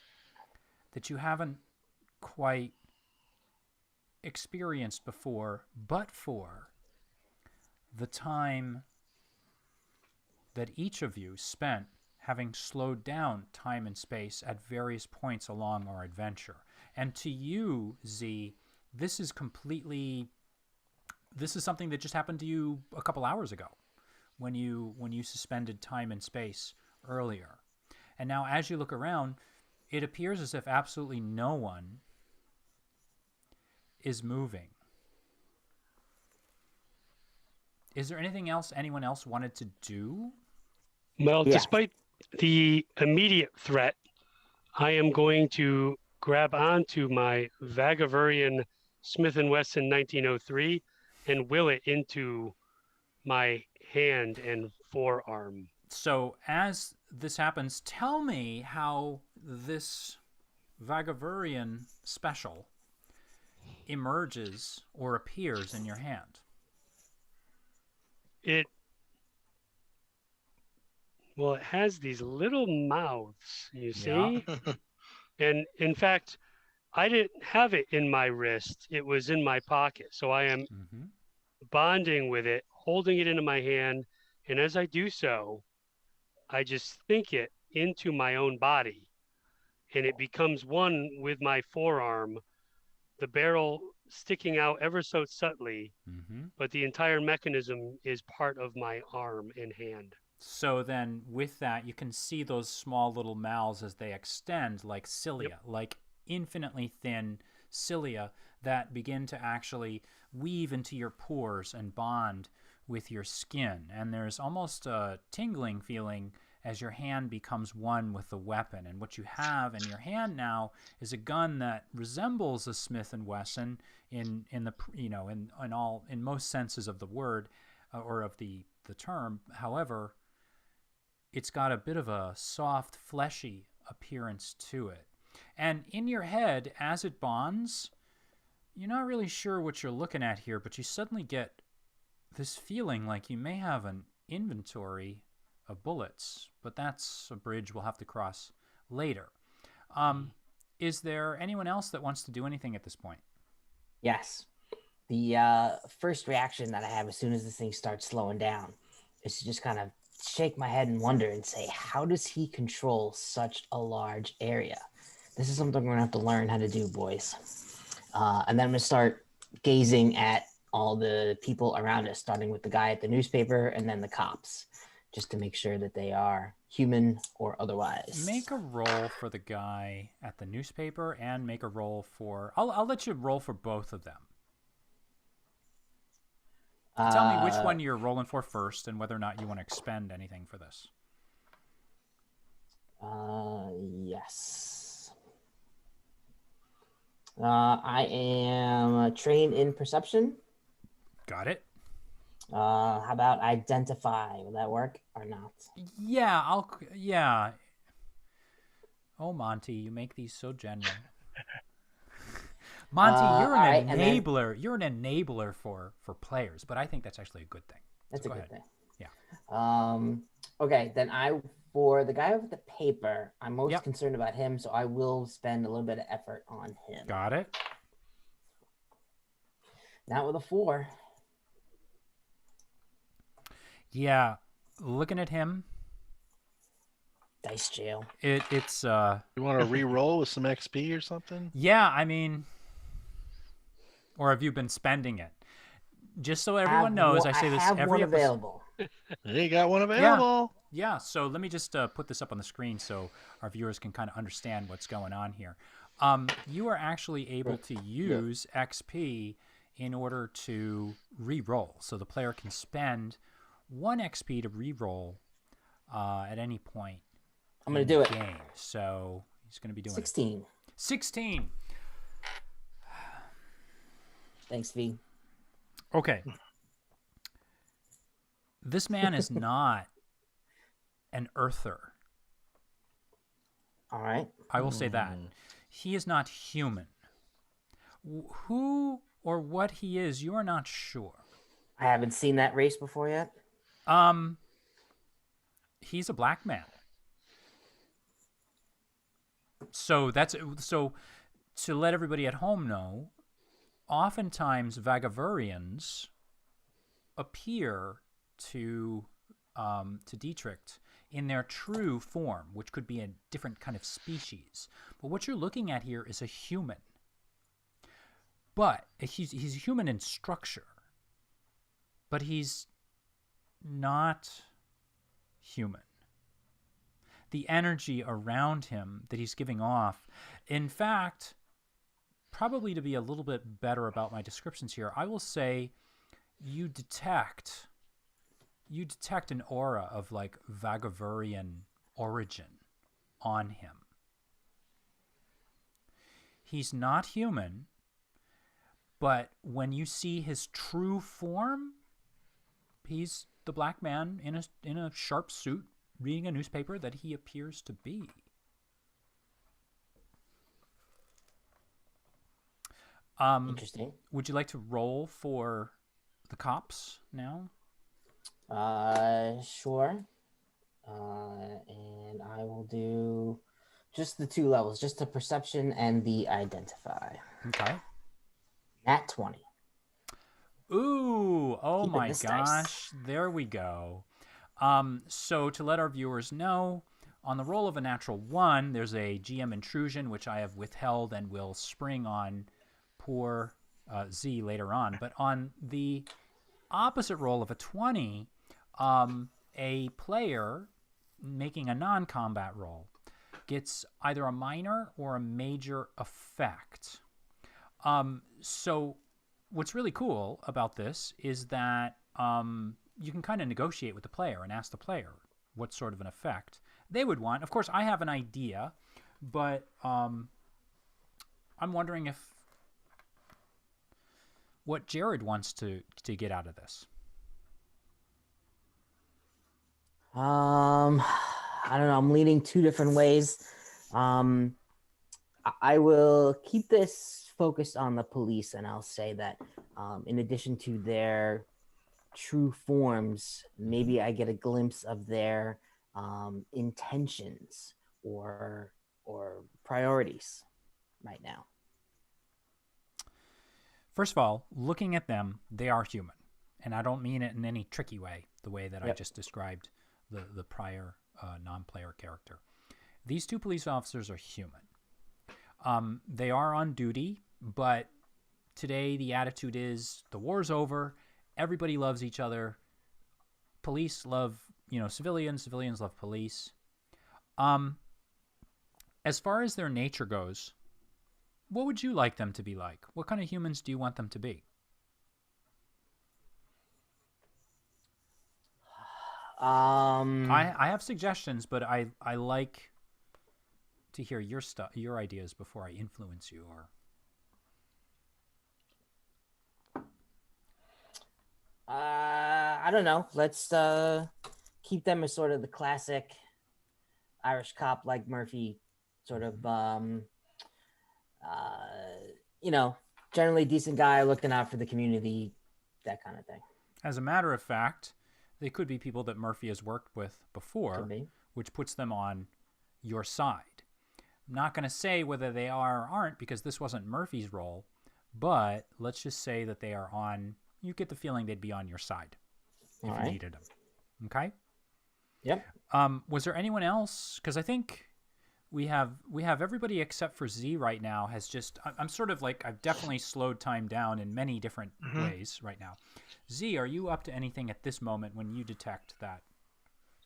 that you haven't quite experienced before, but for the time that each of you spent having slowed down time and space at various points along our adventure. And to you, Z, this is something that just happened to you a couple hours ago when you suspended time and space earlier. And now as you look around, it appears as if absolutely no one is moving. Is there anything else anyone else wanted to do? Well, despite the immediate threat, I am going to grab onto my Vagavurian Smith & Wesson 1903 and will it into my hand and forearm. So as this happens, tell me how this Vagavurian special emerges or appears in your hand. It has these little mouths, you see? Yeah. And in fact, I didn't have it in my wrist. It was in my pocket. So I am bonding with it, holding it into my hand. And as I do so, I just think it into my own body. And it becomes one with my forearm, the barrel sticking out ever so subtly, but the entire mechanism is part of my arm and hand. So then with that, you can see those small little mouths as they extend like cilia, like infinitely thin cilia that begin to actually weave into your pores and bond with your skin. And there's almost a tingling feeling as your hand becomes one with the weapon. And what you have in your hand now is a gun that resembles a Smith & Wesson in most senses of the word or of the term. However, it's got a bit of a soft, fleshy appearance to it. And in your head, as it bonds, you're not really sure what you're looking at here, but you suddenly get this feeling like you may have an inventory of bullets, but that's a bridge we'll have to cross later. Is there anyone else that wants to do anything at this point? Yes. The first reaction that I have as soon as this thing starts slowing down is to just kind of shake my head and wonder and say, how does he control such a large area? This is something we're going to have to learn how to do, boys. And then I'm going to start gazing at all the people around us, starting with the guy at the newspaper and then the cops, just to make sure that they are human or otherwise. Make a roll for the guy at the newspaper and make a roll for... I'll let you roll for both of them. Tell me which one you're rolling for first and whether or not you want to expend anything for this. Yes. I am trained in perception. Got it. How about identify? Will that work or not? Yeah, yeah. Oh, Monty, you make these so general. Monty, you're an enabler. You're an enabler for players, but I think that's actually a good thing. That's so a good thing. Yeah. Okay, then for the guy with the paper, I'm most concerned about him, so I will spend a little bit of effort on him. Got it. Not with a 4. Yeah, looking at him. Dice jail. It's You want to re-roll with some XP or something? Yeah, I mean, or have you been spending it? Just so everyone knows, I say this every one episode. Available. You got one available. Yeah. So let me just put this up on the screen so our viewers can kind of understand what's going on here. You are actually able to use XP in order to re-roll, so the player can spend 1 XP to re-roll at any point. I'm going to do it. Game. So he's going to be doing 16. It. 16. Thanks, V. Okay. This man is not an earther. All right. I will say that. He is not human. Who or what he is, you are not sure. I haven't seen that race before yet. He's a black man. So to let everybody at home know, oftentimes Vagavurians appear to Dietrich in their true form, which could be a different kind of species. But what you're looking at here is a human. But he's a human in structure. But he's not human. The energy around him that he's giving off, in fact, probably to be a little bit better about my descriptions here, I will say you detect an aura of like Vagavurian origin on him. He's not human, but when you see his true form, he's the black man in a sharp suit reading a newspaper that he appears to be. Interesting. Would you like to roll for the cops now? Sure. And I will do just the 2 levels, just the perception and the identify. Okay. Nat 20. Ooh, oh Keep my this gosh. dice. There we go. So to let our viewers know, on the roll of a natural 1, there's a GM intrusion, which I have withheld and will spring on poor Z later on. But on the opposite roll of a 20, a player making a non-combat roll gets either a minor or a major effect. So what's really cool about this is that you can kind of negotiate with the player and ask the player what sort of an effect they would want. Of course, I have an idea, but I'm wondering if what Jared wants to get out of this. I don't know. I'm leaning 2 different ways. I will keep this focused on the police, and I'll say that in addition to their true forms, maybe I get a glimpse of their intentions or priorities right now. First of all, looking at them, they are human. And I don't mean it in any tricky way, the way that I just described the prior non-player character. These two police officers are human. They are on duty, but today the attitude is the war's over, everybody loves each other, police love, civilians love police. As far as their nature goes, what would you like them to be like? What kind of humans do you want them to be? I have suggestions, but I like to hear your ideas before I influence you. Or I don't know. Let's keep them as sort of the classic Irish cop like Murphy, sort of generally decent guy looking out for the community, that kind of thing. As a matter of fact, they could be people that Murphy has worked with before, which puts them on your side. I'm not going to say whether they are or aren't because this wasn't Murphy's role, but let's just say that they are on. You get the feeling they'd be on your side if you needed them. Okay? Yep. Was there anyone else? Because I think we have everybody except for Z right now has just. I'm sort of like I've definitely slowed time down in many different ways right now. Z, are you up to anything at this moment when you detect that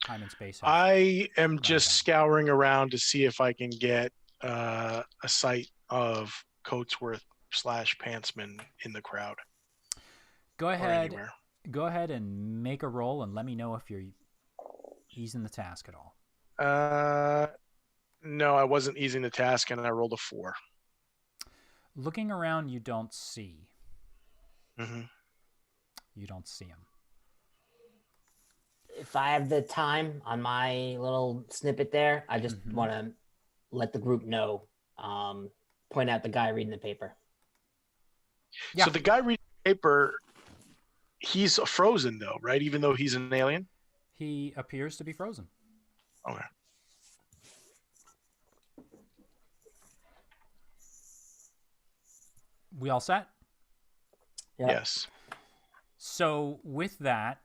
time and space? I am just scouring around to see if I can get a sight of Coatsworth / Pantsman in the crowd. Go ahead and make a roll and let me know if you're easing the task at all. No, I wasn't easing the task, and I rolled a 4. Looking around, you don't see. Mm-hmm. You don't see him. If I have the time on my little snippet there, I just want to let the group know, point out the guy reading the paper. Yeah. So the guy reading the paper, he's frozen though, right? Even though he's an alien? He appears to be frozen. Okay. We all set? Yep. Yes. So with that,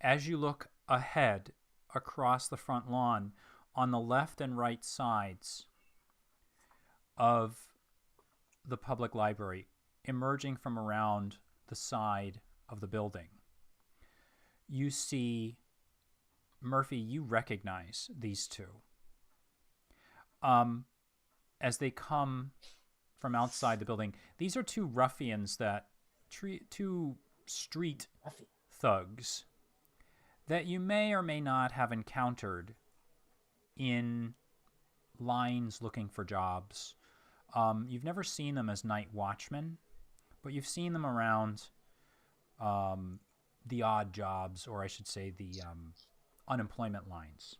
as you look ahead across the front lawn, on the left and right sides of the public library, emerging from around the side of the building, you see Murphy. You recognize these two as they come from outside the building. These are two ruffians two street thugs that you may or may not have encountered in lines looking for jobs. You've never seen them as night watchmen, but you've seen them around the odd jobs, or I should say the unemployment lines.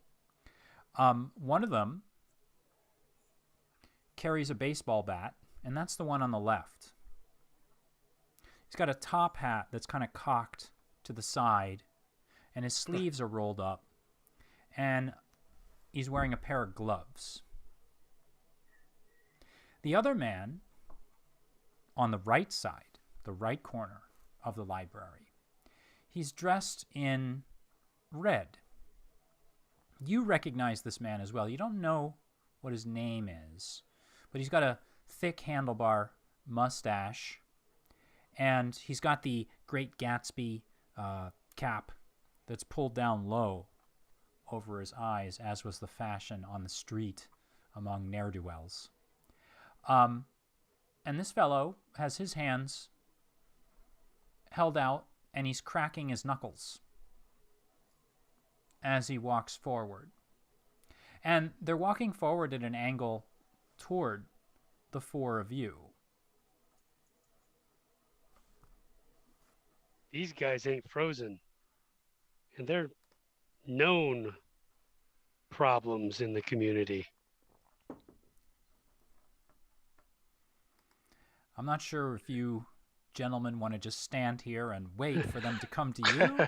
One of them carries a baseball bat, and that's the one on the left. He's got a top hat that's kind of cocked to the side, and his sleeves are rolled up, and he's wearing a pair of gloves. The other man on the right side, the right corner of the library, he's dressed in red. You recognize this man as well. You don't know what his name is, but he's got a thick handlebar mustache, and he's got the Great Gatsby cap that's pulled down low over his eyes, as was the fashion on the street among ne'er-do-wells. And this fellow has his hands held out, and he's cracking his knuckles as he walks forward. And they're walking forward at an angle toward the four of you. These guys ain't frozen. And they're known problems in the community. I'm not sure if you gentlemen want to just stand here and wait for them to come to you,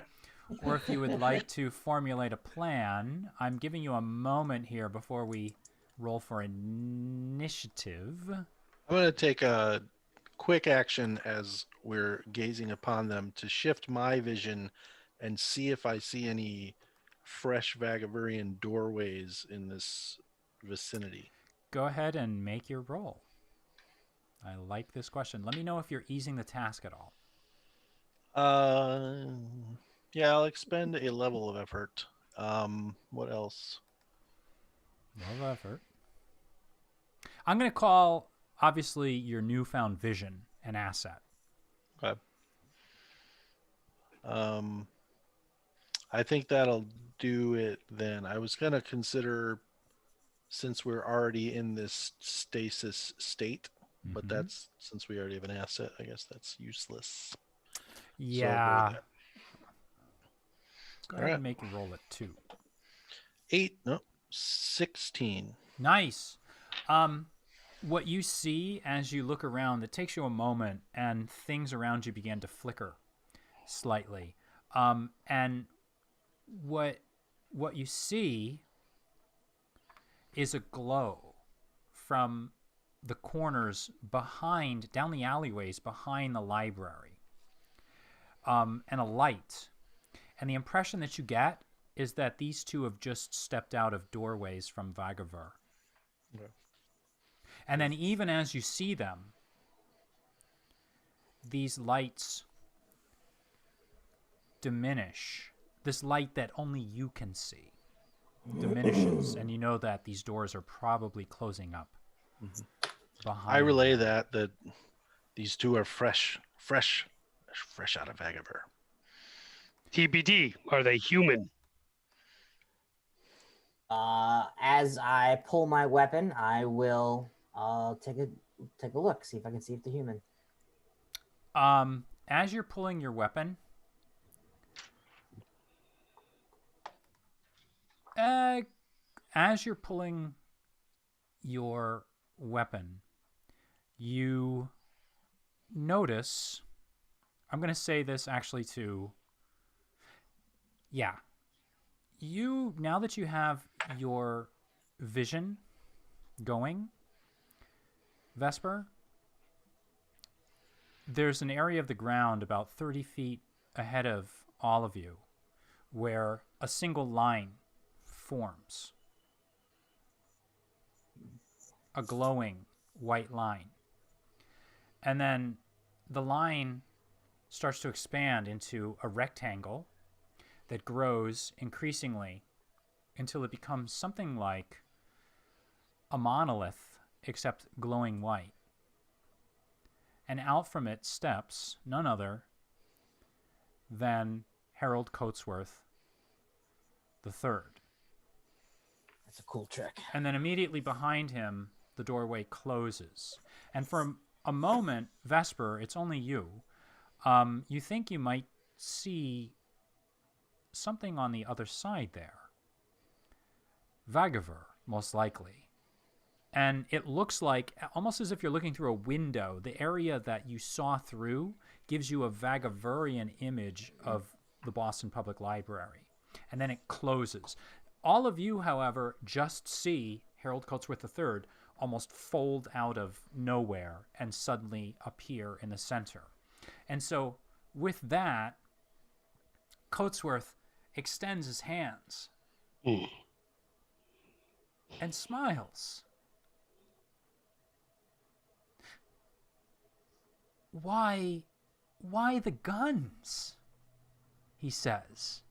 or if you would like to formulate a plan. I'm giving you a moment here before we roll for initiative. I'm going to take a quick action as we're gazing upon them to shift my vision and see if I see any fresh Vagavurian doorways in this vicinity. Go ahead and make your roll. I like this question. Let me know if you're easing the task at all. Yeah, I'll expend a level of effort. What else? Level of effort. I'm going to call, obviously, your newfound vision an asset. Okay. I think that'll do it then. I was going to consider, since we're already in this stasis state, but that's, since we already have an asset, I guess that's useless. Yeah. So go ahead and make a roll at 2. 16. Nice. What you see as you look around, it takes you a moment, and things around you begin to flicker slightly. And what you see is a glow from the corners behind, down the alleyways behind the library, and a light. And the impression that you get is that these two have just stepped out of doorways from Vagavur. Okay. And then even as you see them, these lights diminish. This light that only you can see diminishes, and you know that these doors are probably closing up. Behind I relay that these two are fresh out of Vagavur. TBD, are they human? As I pull my weapon, I will take a look, see if I can see if they're human. As you're pulling your weapon, you notice, I'm going to say this actually to, now that you have your vision going, Vesper, there's an area of the ground about 30 feet ahead of all of you where a single line forms. A glowing white line. And then the line starts to expand into a rectangle that grows increasingly until it becomes something like a monolith, except glowing white. And out from it steps none other than Harold Coatsworth III. That's a cool trick. And then immediately behind him, the doorway closes. And for a moment, Vesper, it's only you. You think you might see something on the other side there. Vagavur, most likely. And it looks like, almost as if you're looking through a window, the area that you saw through gives you a Vagavurian image of the Boston Public Library. And then it closes. All of you, however, just see Harold Coatsworth III almost fold out of nowhere and suddenly appear in the center. And so with that, Coatsworth extends his hands and smiles. Why the guns? He says.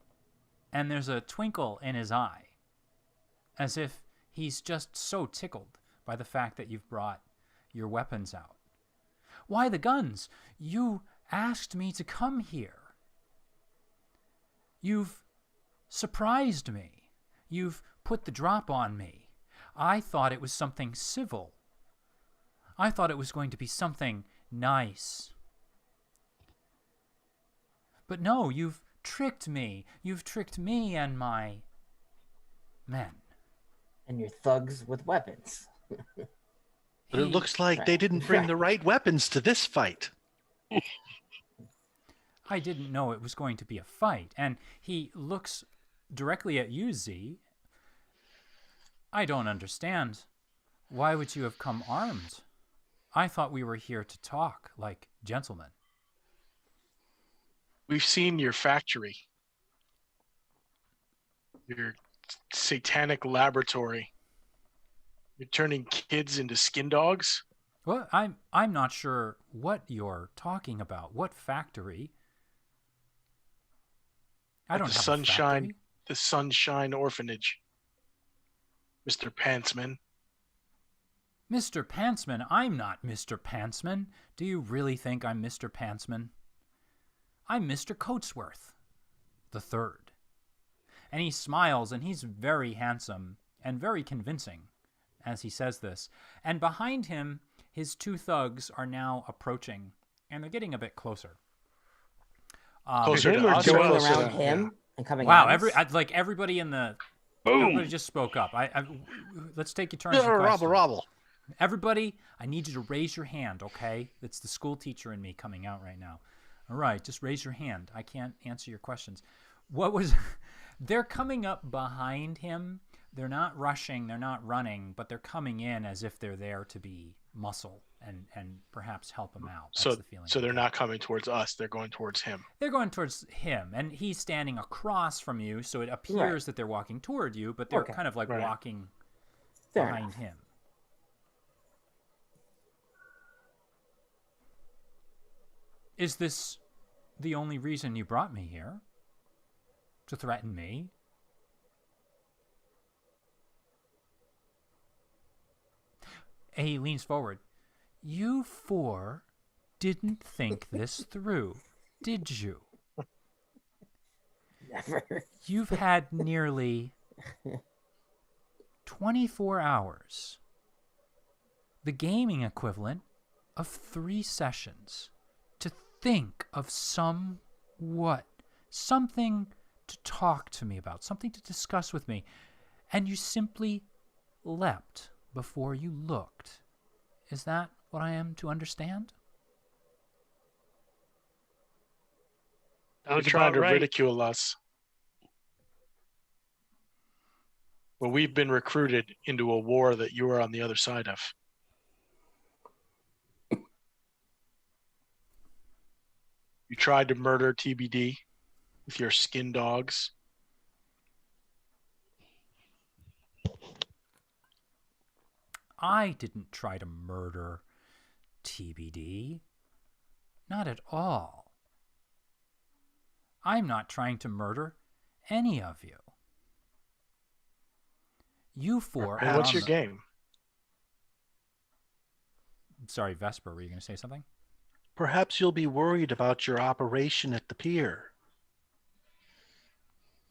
And there's a twinkle in his eye, as if he's just so tickled by the fact that you've brought your weapons out. Why the guns? You asked me to come here. You've surprised me. You've put the drop on me. I thought it was something civil. I thought it was going to be something nice. But no, you've tricked me. You've tricked me and my men. And your thugs with weapons. But it looks like they didn't bring the right weapons to this fight. I didn't know it was going to be a fight. And he looks directly at you, Z. I don't understand. Why would you have come armed? I thought we were here to talk like gentlemen. We've seen your factory. Your satanic laboratory. You're turning kids into skin dogs? Well, I'm not sure what you're talking about. What factory? I don't have a factory. The Sunshine Orphanage. Mr. Pantsman. Mr. Pantsman? I'm not Mr. Pantsman. Do you really think I'm Mr. Pantsman? I'm Mr. Coatsworth, the third. And he smiles, and he's very handsome and very convincing as he says this. And behind him, his two thugs are now approaching, and they're getting a bit closer. Closer to us. Going around him and coming wow, at us. everybody in the... Boom. Everybody just spoke up. Let's take your turns. Robble. Everybody, I need you to raise your hand, okay? It's the school teacher in me coming out right now. All right, just raise your hand. I can't answer your questions. What was... They're coming up behind him. They're not rushing. They're not running, but they're coming in as if they're there to be muscle and perhaps help him out. That's the feeling. So they're not coming towards us. They're going towards him. They're going towards him, and he's standing across from you, so it appears that they're walking toward you, but they're kind of like walking behind him. Is this the only reason you brought me here? To threaten me? And he leans forward. You four didn't think this through, did you? Never. You've had nearly 24 hours, the gaming equivalent of 3 sessions, to think of something to talk to me about, something to discuss with me, and you simply leapt before you looked. Is that what I am to understand? You're trying to ridicule us. Well, we've been recruited into a war that you are on the other side of. You tried to murder TBD with your skin dogs. I didn't try to murder TBD. Not at all. I'm not trying to murder any of you. You four... Well, what's your game? Sorry, Vesper, were you going to say something? Perhaps you'll be worried about your operation at the pier.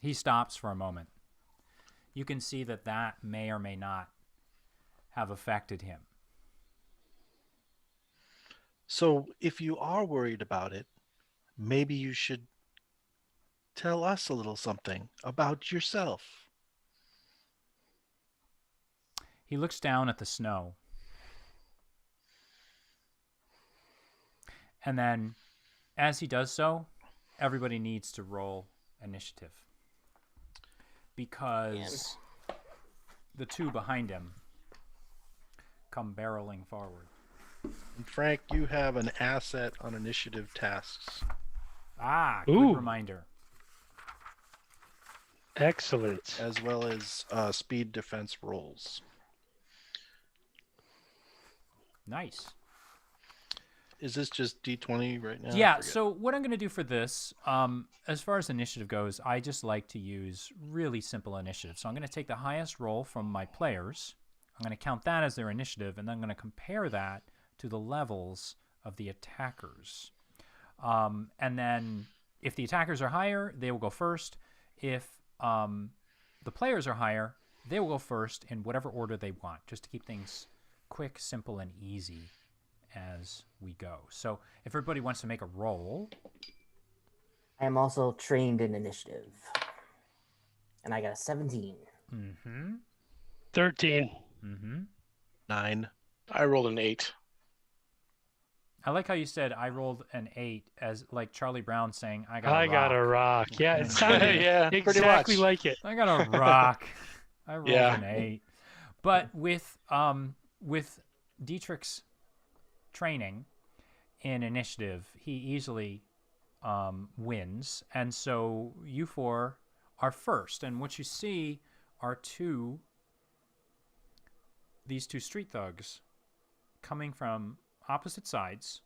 He stops for a moment. You can see that may or may not have affected him. So if you are worried about it, maybe you should tell us a little something about yourself. He looks down at the snow. And then, as he does so, everybody needs to roll initiative. Because the two behind him come barreling forward. And Frank, you have an asset on initiative tasks. Ah, good reminder. Excellent. As well as speed defense rolls. Nice. Is this just D20 right now? Yeah, so what I'm going to do for this, as far as initiative goes, I just like to use really simple initiative. So I'm going to take the highest roll from my players. I'm going to count that as their initiative, and then I'm going to compare that to the levels of the attackers. And then if the attackers are higher, they will go first. If the players are higher, they will go first in whatever order they want, just to keep things quick, simple, and easy as we go. So if everybody wants to make a roll. I am also trained in initiative. And I got a 17. 13. 9. I rolled an 8. I like how you said I rolled an 8 as like Charlie Brown saying I got a rock. Yeah, it sounded Yeah, pretty exactly much. like it. I got a rock. I rolled Yeah. an 8. But with Dietrich's training in initiative, he easily wins, and so you four are first. And what you see are these two street thugs coming from opposite sides,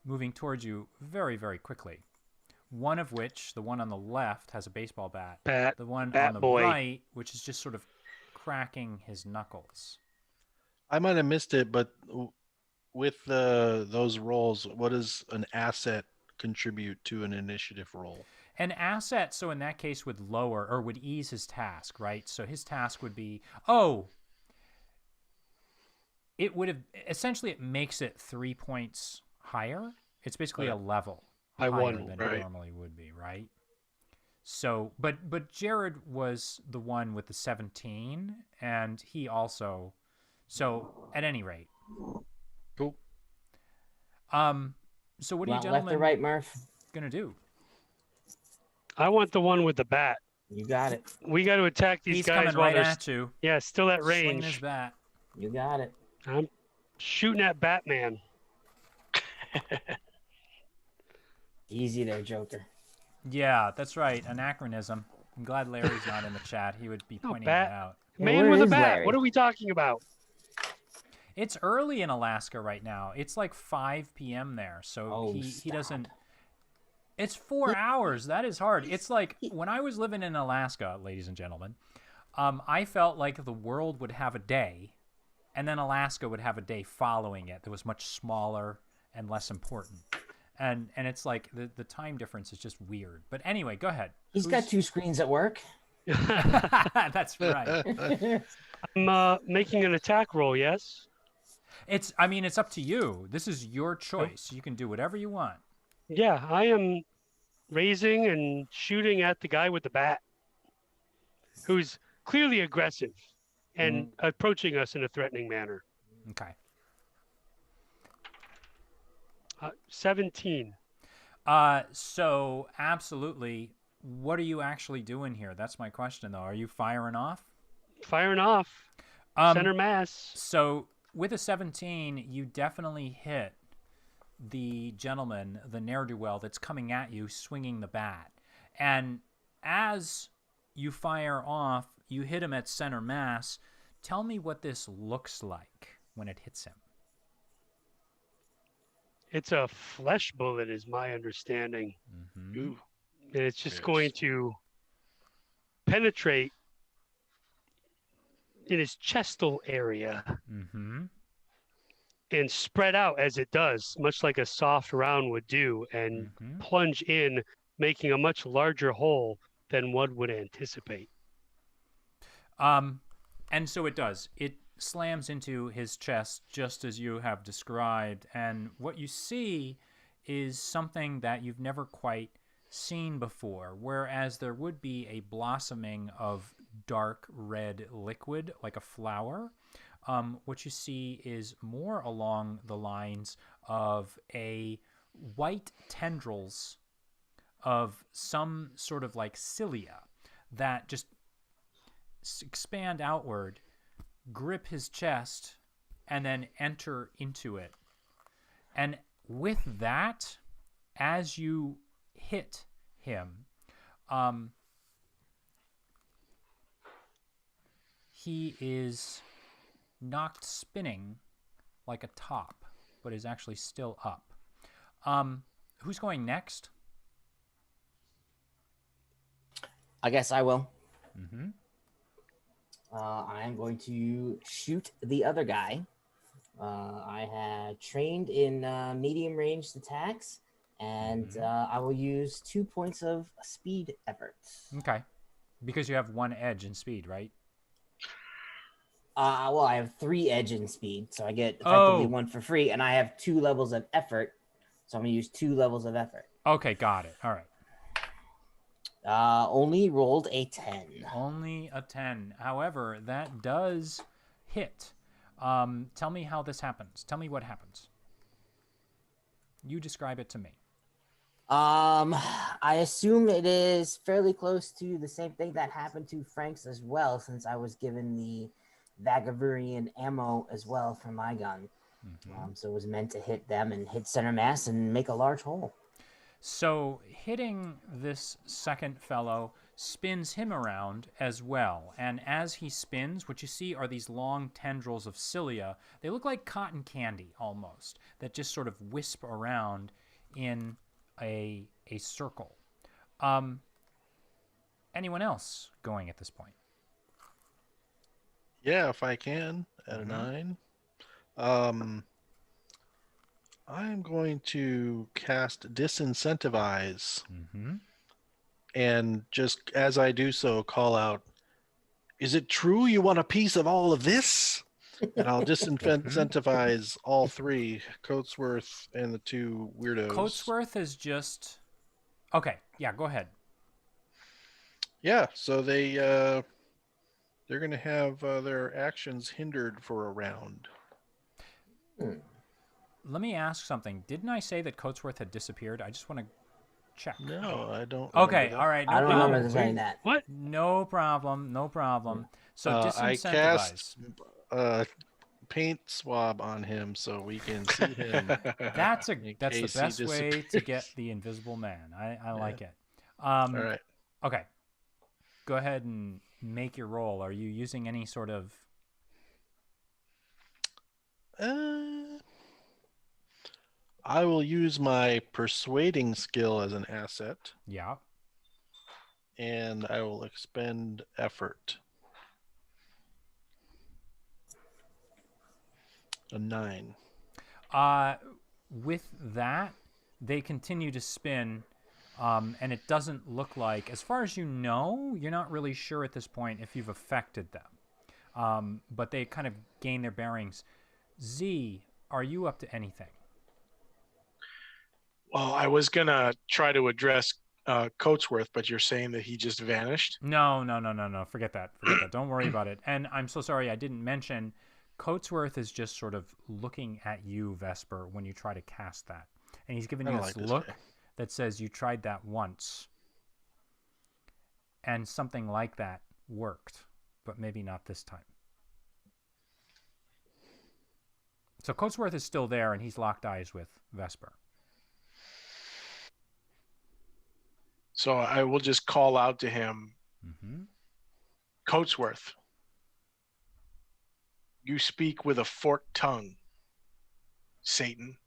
moving towards you very, very quickly. One of which, the one on the left, has a baseball bat. The one on the right, which is just sort of cracking his knuckles. I might have missed it, but with those rolls, what does an asset contribute to an initiative roll? An asset, so in that case, would lower or would ease his task, right? So his task would be, it would have essentially, it makes it 3 points higher. It's basically a level higher than it normally would be, right? So, but Jared was the one with the 17, and he also. So at any rate, cool. So what are you gentlemen left or right, Murph? Gonna do? I want the one with the bat. You got it. We got to attack these He's guys coming right at you. Yeah, still at Swinging range. his bat. You got it. I'm shooting at Batman. Easy there, Joker. Yeah, that's right. Anachronism. I'm glad Larry's not in the chat. He would be pointing that out. Man with a bat. Larry? What are we talking about? It's early in Alaska right now. It's like 5 p.m. there, so he doesn't. It's 4 hours. That is hard. It's like when I was living in Alaska, ladies and gentlemen, I felt like the world would have a day, and then Alaska would have a day following it that was much smaller and less important. And it's like the time difference is just weird. But anyway, go ahead. He's got 2 screens at work. That's right. I'm making an attack roll, yes? It's up to you. This is your choice. You can do whatever you want. Yeah, I am raising and shooting at the guy with the bat, who's clearly aggressive and approaching us in a threatening manner. Okay. 17. So absolutely, what are you actually doing here? That's my question, though. Are you firing off? Firing off. Center mass. So with a 17, you definitely hit the gentleman, the ne'er-do-well that's coming at you, swinging the bat. And as you fire off, you hit him at center mass. Tell me what this looks like when it hits him. It's a flesh bullet, is my understanding. Mm-hmm. Ooh. And it's just going to penetrate in his chestal area and spread out as it does, much like a soft round would do, and plunge in, making a much larger hole than one would anticipate. And so it does. It slams into his chest just as you have described, and what you see is something that you've never quite seen before, whereas there would be a blossoming of dark red liquid like a flower. What you see is more along the lines of a white tendrils of some sort of like cilia that just expand outward, grip his chest, and then enter into it. And with that, as you hit him, he is knocked spinning like a top, but is actually still up. Who's going next? I guess I will. Mm-hmm. I'm going to shoot the other guy. I had trained in medium ranged attacks, and I will use 2 points of speed effort. Okay. Because you have 1 edge in speed, right? Well, I have 3 edge in speed, so I get effectively 1 for free, and I have 2 levels of effort, so I'm going to use 2 levels of effort. Okay, got it. All right. Only rolled a 10. Only a 10. However, that does hit. Tell me how this happens. Tell me what happens. You describe it to me. I assume it is fairly close to the same thing that happened to Frank's as well, since I was given the Vagavurian ammo as well for my gun. So it was meant to hit them and hit center mass and make a large hole. So hitting this second fellow spins him around as well. And as he spins, what you see are these long tendrils of cilia. They look like cotton candy almost, that just sort of wisp around in a circle. Anyone else going at this point? Yeah, if I can, at a 9. I'm going to cast Disincentivize. And just as I do so, call out, "Is it true you want a piece of all of this?" And I'll disincentivize all 3, Coatsworth and the 2 weirdos. Coatsworth is just... Okay, yeah, go ahead. Yeah, so they're going to have their actions hindered for a round. Let me ask something. Didn't I say that Coatsworth had disappeared? I just want to check. No, I don't. Okay, all right. No I don't problem. remember saying that. What? No problem. No problem. So disincentivize. I cast paint swab on him so we can see him. That's the best way to get the invisible man. I like it. All right. Okay. Go ahead and make your roll. Are you using any sort of... I will use my persuading skill as an asset. Yeah. And I will expend effort. A 9. With that, they continue to spin, and it doesn't look like, as far as you know, you're not really sure at this point if you've affected them. But they kind of gain their bearings. Z, are you up to anything? Well, I was going to try to address Coatsworth, but you're saying that he just vanished? No. Forget that. Don't worry about it. And I'm so sorry I didn't mention, Coatsworth is just sort of looking at you, Vesper, when you try to cast that. And he's giving you this look that says you tried that once. And something like that worked, but maybe not this time. So Coatsworth is still there, and he's locked eyes with Vesper. So I will just call out to him, Coatsworth, you speak with a forked tongue, Satan.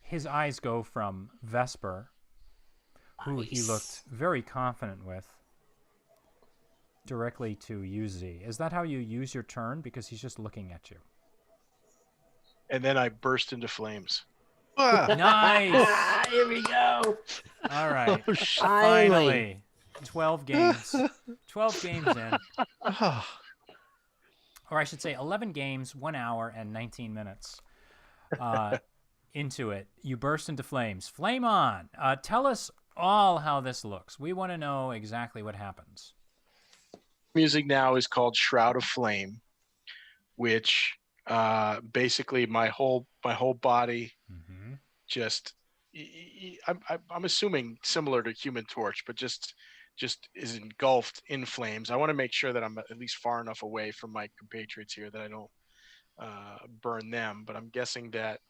His eyes go from Vesper, who he looked very confident with, directly to Yuzi. Is that how you use your turn? Because he's just looking at you. And then I burst into flames. Nice. Here we go. All right. Finally. 12 games. 12 games in. Or I should say 11 games, 1 hour and 19 minutes into it. You burst into flames. Flame on. Tell us all how this looks. We want to know exactly what happens. Music now is called Shroud of Flame, which basically my whole body just I'm assuming similar to Human Torch, but just is engulfed in flames. I want to make sure that I'm at least far enough away from my compatriots here that I don't burn them, but I'm guessing that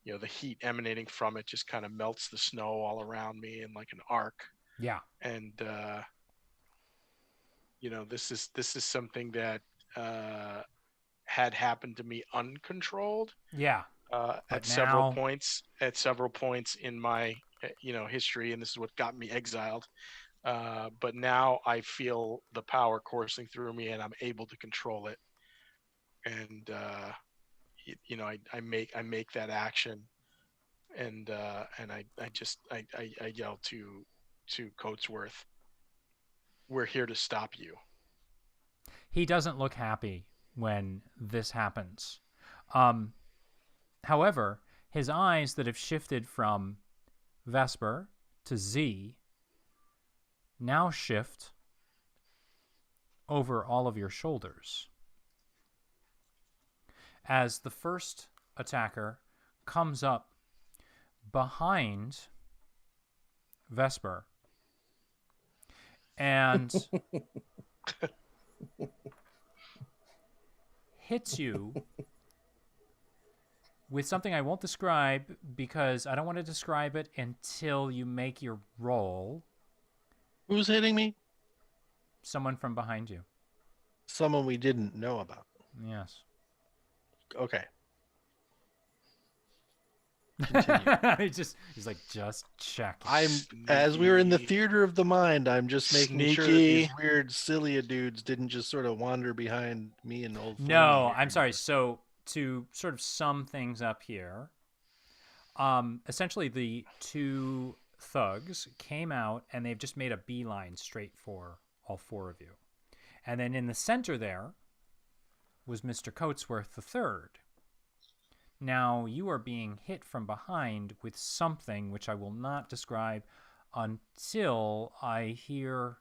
the heat emanating from it just kind of melts the snow all around me in like an arc. Yeah. And this is something that had happened to me uncontrolled. Yeah. At several points in my history, and this is what got me exiled. But now I feel the power coursing through me, and I'm able to control it. And I make that action, and I yell to Coatsworth, "We're here to stop you." He doesn't look happy when this happens. However, his eyes that have shifted from Vesper to Z now shift over all of your shoulders. as the first attacker comes up behind Vesper and hits you with something I won't describe because I don't want to describe it until you make your roll. Who's hitting me? Someone from behind you. Someone we didn't know about. Yes. Okay. He's like, just check. As we were in the theater of the mind, I'm just making sure that these weird Cilia dudes didn't just sort of wander behind me and old. No, I'm sorry. So to sort of sum things up here, essentially the two thugs came out and they've just made a beeline straight for all four of you. And then in the center there was Mr. Coatsworth the third. Now you are being hit from behind with something which I will not describe until I hear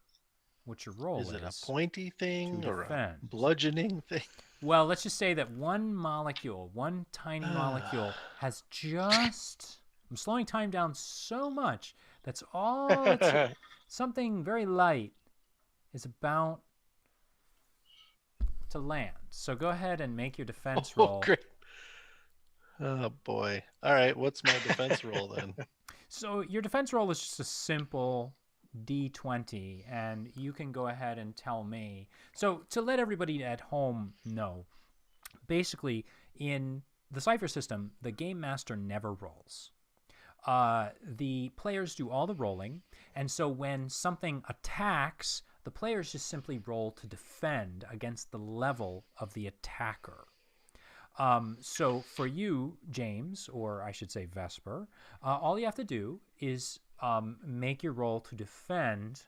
what your role is. Is it a pointy thing or defend. A bludgeoning thing? Well, let's just say that one tiny molecule has just... I'm slowing time down so much. That's all. Something very light is about to land. So go ahead and make your defense roll. Great. Oh, boy. All right. What's my defense roll then? So your defense roll is just a simple D20, and you can go ahead and tell me. So to let everybody at home know, basically in the Cipher system, the game master never rolls. The players do all the rolling, and so when something attacks, the players just simply roll to defend against the level of the attacker. So for you, James, or I should say Vesper, all you have to do is make your roll to defend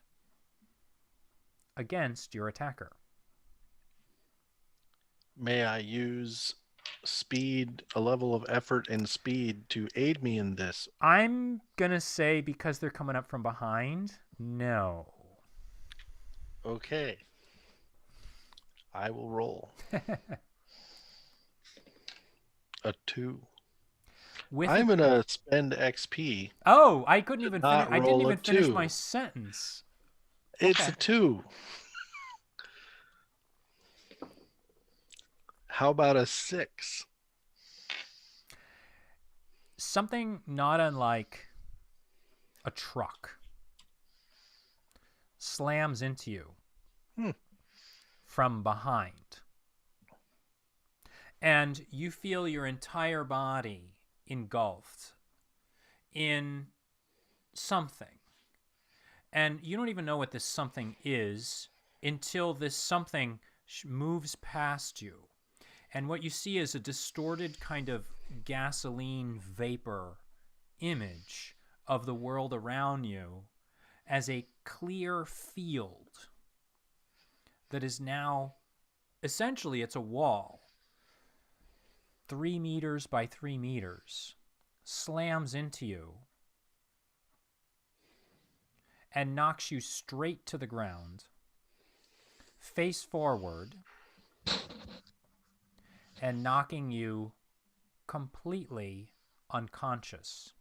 against your attacker. May I use speed, a level of effort and speed to aid me in this? I'm going to say because they're coming up from behind, no. Okay. I will roll. A 2. I'm going to spend XP. Oh, I couldn't even finish. I didn't even finish my sentence. It's a 2. How about a 6? Something not unlike a truck slams into you from behind. And you feel your entire body engulfed in something. And you don't even know what this something is until this something moves past you. And what you see is a distorted kind of gasoline vapor image of the world around you as a clear field that is now, essentially, it's a wall. 3 meters by 3 meters, slams into you and knocks you straight to the ground, face forward, and knocking you completely unconscious.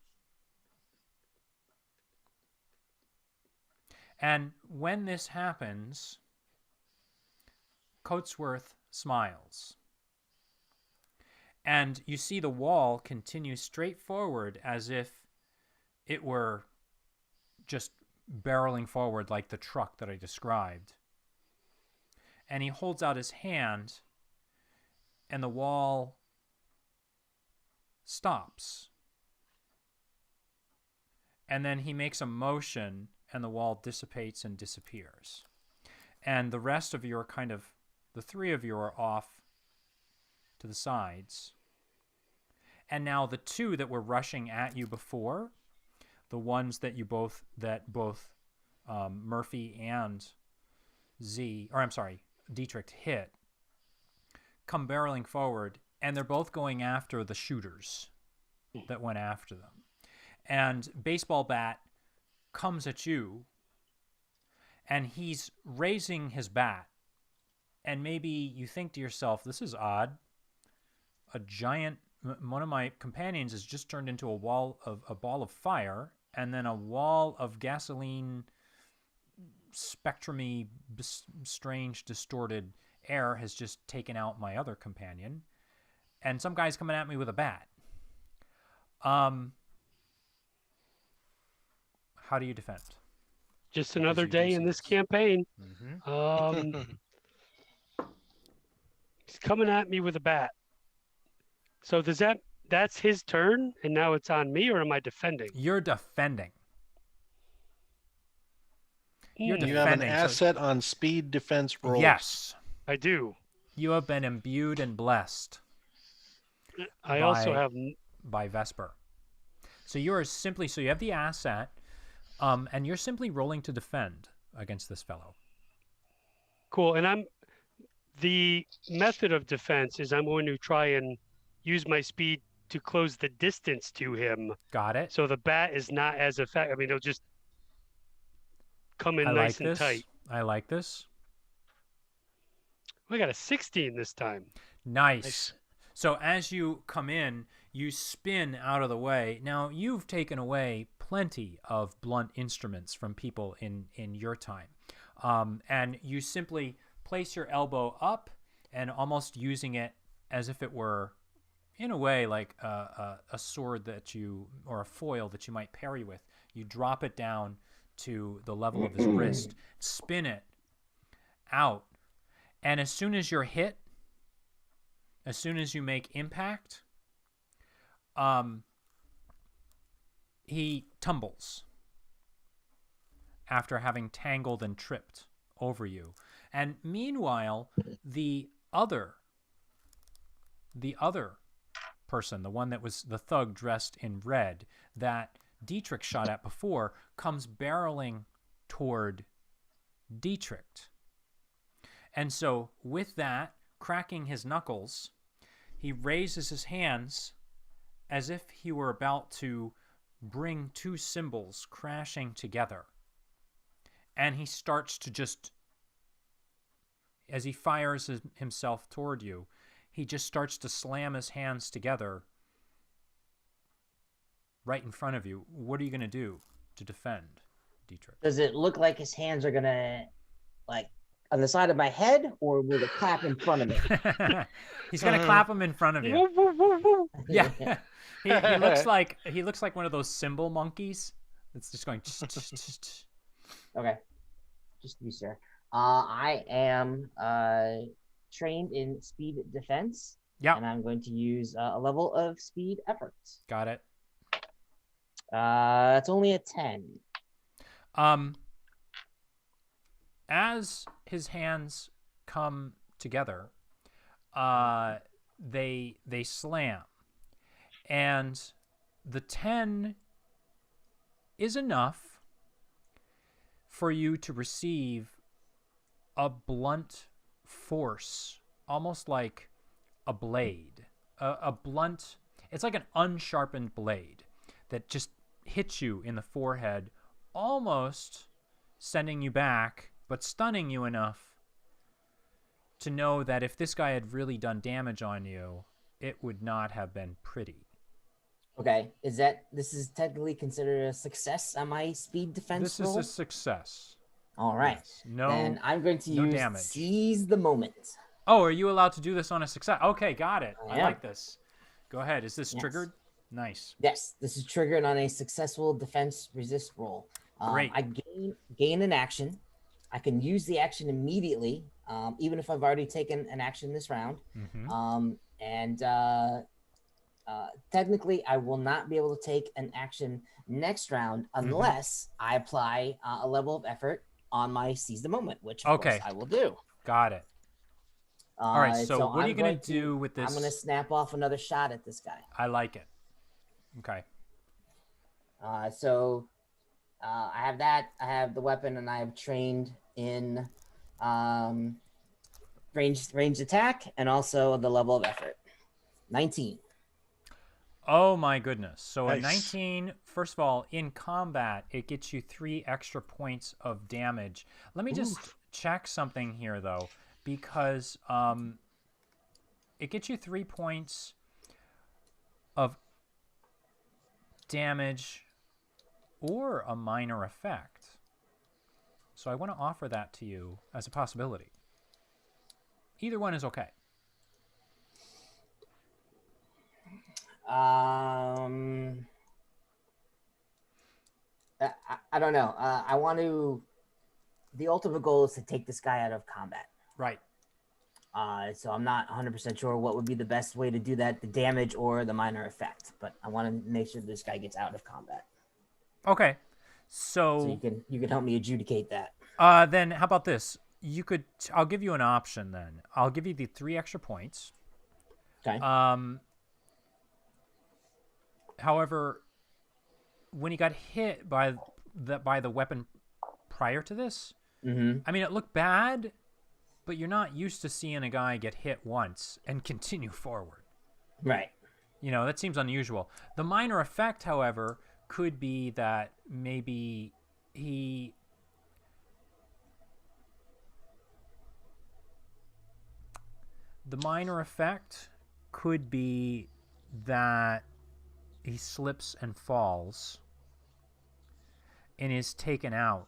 And when this happens, Coatsworth smiles. And you see the wall continue straight forward as if it were just barreling forward like the truck that I described. And he holds out his hand, and the wall stops. And then he makes a motion, and the wall dissipates and disappears. And the rest of you are kind of, the three of you are off to the sides. And now the two that were rushing at you before, the ones that both Murphy and Dietrich hit, come barreling forward, and they're both going after the shooters that went after them. And Baseball Bat comes at you, and he's raising his bat. And maybe you think to yourself, this is odd. a giant. One of my companions has just turned into a ball of fire, and then a wall of gasoline, spectrumy, strange, distorted air has just taken out my other companion, and some guy's coming at me with a bat. How do you defend? Just another day in this campaign. He's coming at me with a bat. So that's his turn, and now it's on me, or am I defending? You're defending. You're defending. You have an asset on speed defense rolls. Yes. I do. You have been imbued and blessed. I also have by Vesper. So you are simply you have the asset, and you're simply rolling to defend against this fellow. Cool. And the method of defense is I'm going to try and use my speed to close the distance to him. Got it. So the bat is not as effective. I mean, it'll just come in nice and tight. I like this. I got a 16 this time. Nice. So as you come in, you spin out of the way. Now, you've taken away plenty of blunt instruments from people in your time. And you simply place your elbow up and almost using it as if it were, in a way, like a sword or a foil that you might parry with. You drop it down to the level of his wrist, spin it out, and as soon as you're hit, as soon as you make impact, he tumbles after having tangled and tripped over you. And meanwhile, the other person, the one that was the thug dressed in red that Dietrich shot at before, comes barreling toward Dietrich. And so with that, cracking his knuckles, he raises his hands as if he were about to bring two cymbals crashing together. And he starts to just, as he fires himself toward you, he just starts to slam his hands together right in front of you. What are you going to do to defend, Dietrich? Does it look like his hands are going to, like, on the side of my head, or will it clap in front of me? He's going to clap him in front of you. Yeah. he looks like one of those cymbal monkeys. It's just going. Okay. Just to be sure. I am trained in speed defense. Yeah. And I'm going to use a level of speed efforts. Got it. It's only a 10. As his hands come together, they slam, and the 10 is enough for you to receive a blunt force, almost like a blade, a blunt. It's like an unsharpened blade that just hits you in the forehead, almost sending you back, but stunning you enough to know that if this guy had really done damage on you, it would not have been pretty. Okay, this is technically considered a success on my speed defense roll? This is a success. All right. Yes. No, and I'm going to use damage. Seize the Moment. Oh, are you allowed to do this on a success? Okay, got it. I am. like this. Go ahead. Is this triggered? Nice. Yes, this is triggered on a successful defense resist roll. Great. I gain an action. I can use the action immediately, even if I've already taken an action this round. Mm-hmm. Technically, I will not be able to take an action next round unless I apply a level of effort on my Seize the Moment, which of course I will do. Got it. All right, so what are you going to do with this? I'm going to snap off another shot at this guy. I like it. Okay. So I have that. I have the weapon, and I have trained in ranged attack and also the level of effort. 19. Oh my goodness. So Nice. a 19, first of all, in combat, it gets you 3 extra points of damage. Let me just check something here, though, because it gets you 3 points of damage or a minor effect. So I want to offer that to you as a possibility. Either one is okay. I don't know. I want to. The ultimate goal is to take this guy out of combat. Right. So I'm not 100% sure what would be the best way to do that, the damage or the minor effect. But I want to make sure this guy gets out of combat. Okay. So you can help me adjudicate that. Then how about this? I'll give you an option then. I'll give you the 3 extra points. Okay. However, when he got hit by the weapon prior to this, I mean, it looked bad, but you're not used to seeing a guy get hit once and continue forward. Right. You know, that seems unusual. The minor effect, however, could be that maybe the minor effect could be that he slips and falls and is taken out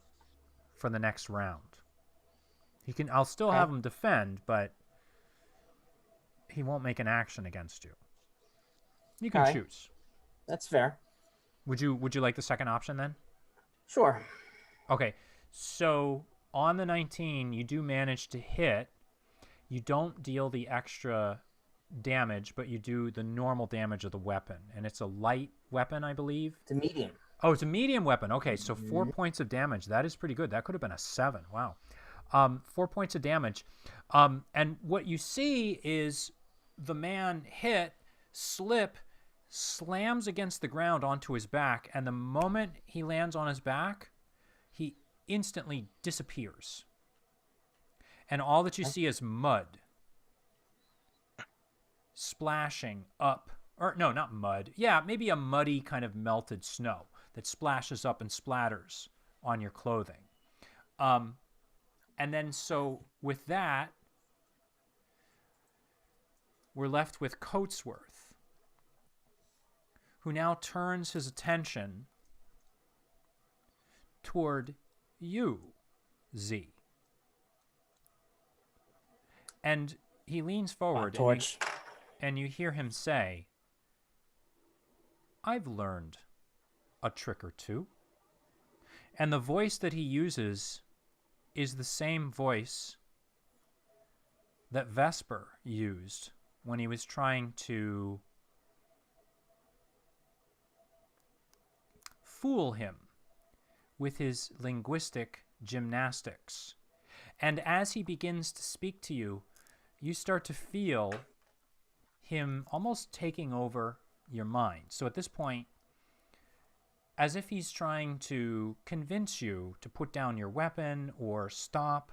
for the next round. I'll still have him defend, but he won't make an action against you. You can choose. That's fair. Would you like the second option then? Sure. Okay. So on the 19, you do manage to hit. You don't deal the extra damage, but you do the normal damage of the weapon. And it's a light weapon, I believe. It's a medium. Oh, it's a medium weapon. Okay, so 4 points of damage. That is pretty good. That could have been a 7. Wow. 4 points of damage. And what you see is the man hit, slams against the ground onto his back, and the moment he lands on his back, he instantly disappears. And all that you see is mud splashing up. Or no, not mud. Yeah, maybe a muddy kind of melted snow that splashes up and splatters on your clothing. And then so with that, we're left with Coatsworth, who now turns his attention toward you, Z. And he leans forward and you hear him say, "I've learned a trick or two." And the voice that he uses is the same voice that Vesper used when he was trying to fool him with his linguistic gymnastics. And as he begins to speak to you, you start to feel him almost taking over your mind. So at this point, as if he's trying to convince you to put down your weapon or stop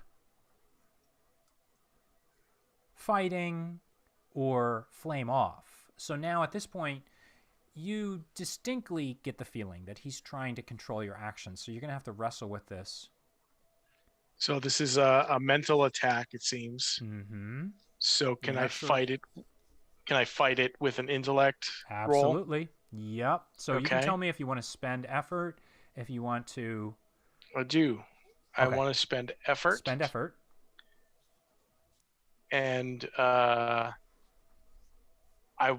fighting or flame off. So now at this point, you distinctly get the feeling that he's trying to control your actions. So you're going to have to wrestle with this. So this is a mental attack, it seems. Mm-hmm. So can I fight it? Can I fight it with an intellect roll? Absolutely. Yep. So you can tell me if you want to spend effort, if you want to... I do. I want to spend effort. Spend effort. And I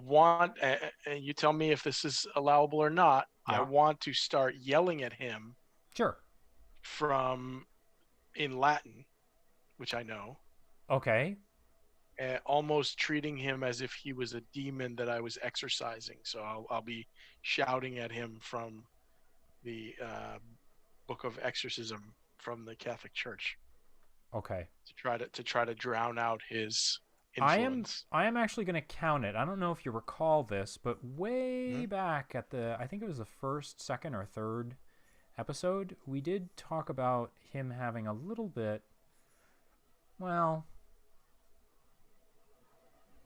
want, you tell me if this is allowable or not, I want to start yelling at him. Sure. In Latin, which I know. Okay. Almost treating him as if he was a demon that I was exorcising. So I'll be shouting at him from the Book of Exorcism from the Catholic Church. Okay. To try to drown out his influence. I am actually going to count it. I don't know if you recall this, but way back at I think it was the first, second, or third episode, we did talk about him having a little bit, well,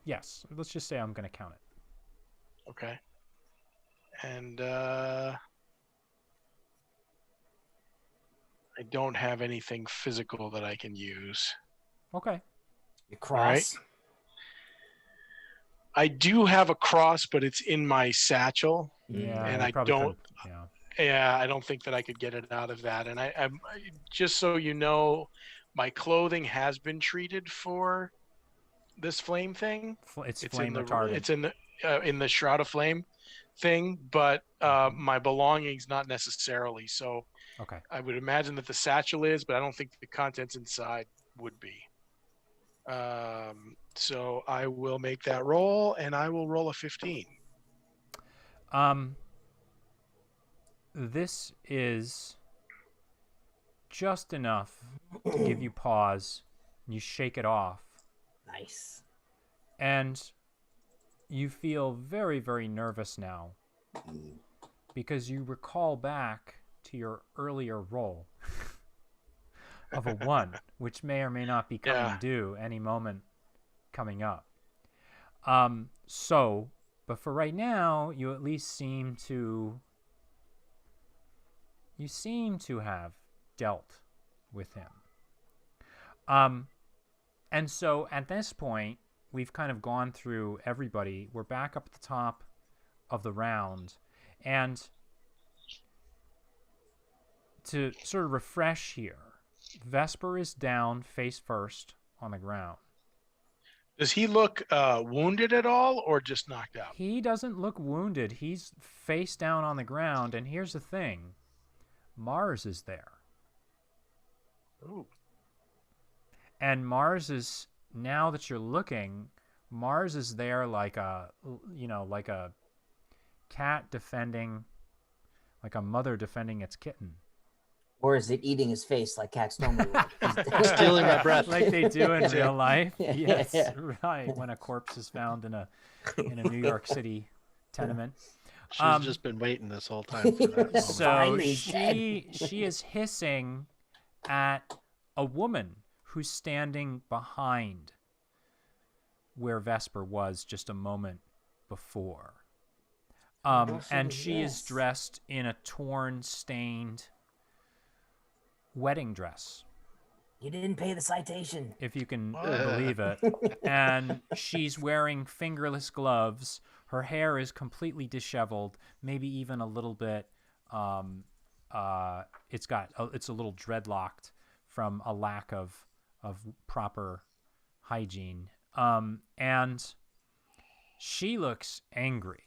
yes, let's just say I'm going to count it. Okay. And I don't have anything physical that I can use. Okay. Your cross. I do have a cross, but it's in my satchel, Yeah, and I don't. Yeah, I don't think that I could get it out of that. And I'm just so you know, my clothing has been treated for this flame thing. It's flame retardant. It's in the Shroud of Flame thing, but my belongings not necessarily. So okay, I would imagine that the satchel is, but I don't think the contents inside would be. So I will make that roll, and I will roll a 15. This is just enough to give you pause. You shake it off. Nice. And you feel very, very nervous now because you recall back to your earlier roll of a 1, which may or may not be coming due any moment coming up. But for right now, you at least seem to have dealt with him. And so at this point, we've kind of gone through everybody. We're back up at the top of the round. And to sort of refresh here, Vesper is down face first on the ground. Does he look wounded at all or just knocked out? He doesn't look wounded. He's face down on the ground. And here's the thing. Mars is there. Ooh. And Mars is, now that you're looking, Mars is there like a cat defending, like a mother defending its kitten. Or is it eating his face like cats normally would? Stealing my breath. Like they do in real life. Yeah, Yes, yeah. right. When a corpse is found in a New York City tenement. She's just been waiting this whole time for that moment. So she is hissing at a woman who's standing behind where Vesper was just a moment before. And she is dressed in a torn, stained wedding dress. You didn't pay the citation. If you can believe it. And she's wearing fingerless gloves. Her hair is completely disheveled, maybe even a little bit, it's a little dreadlocked from a lack of proper hygiene. And she looks angry.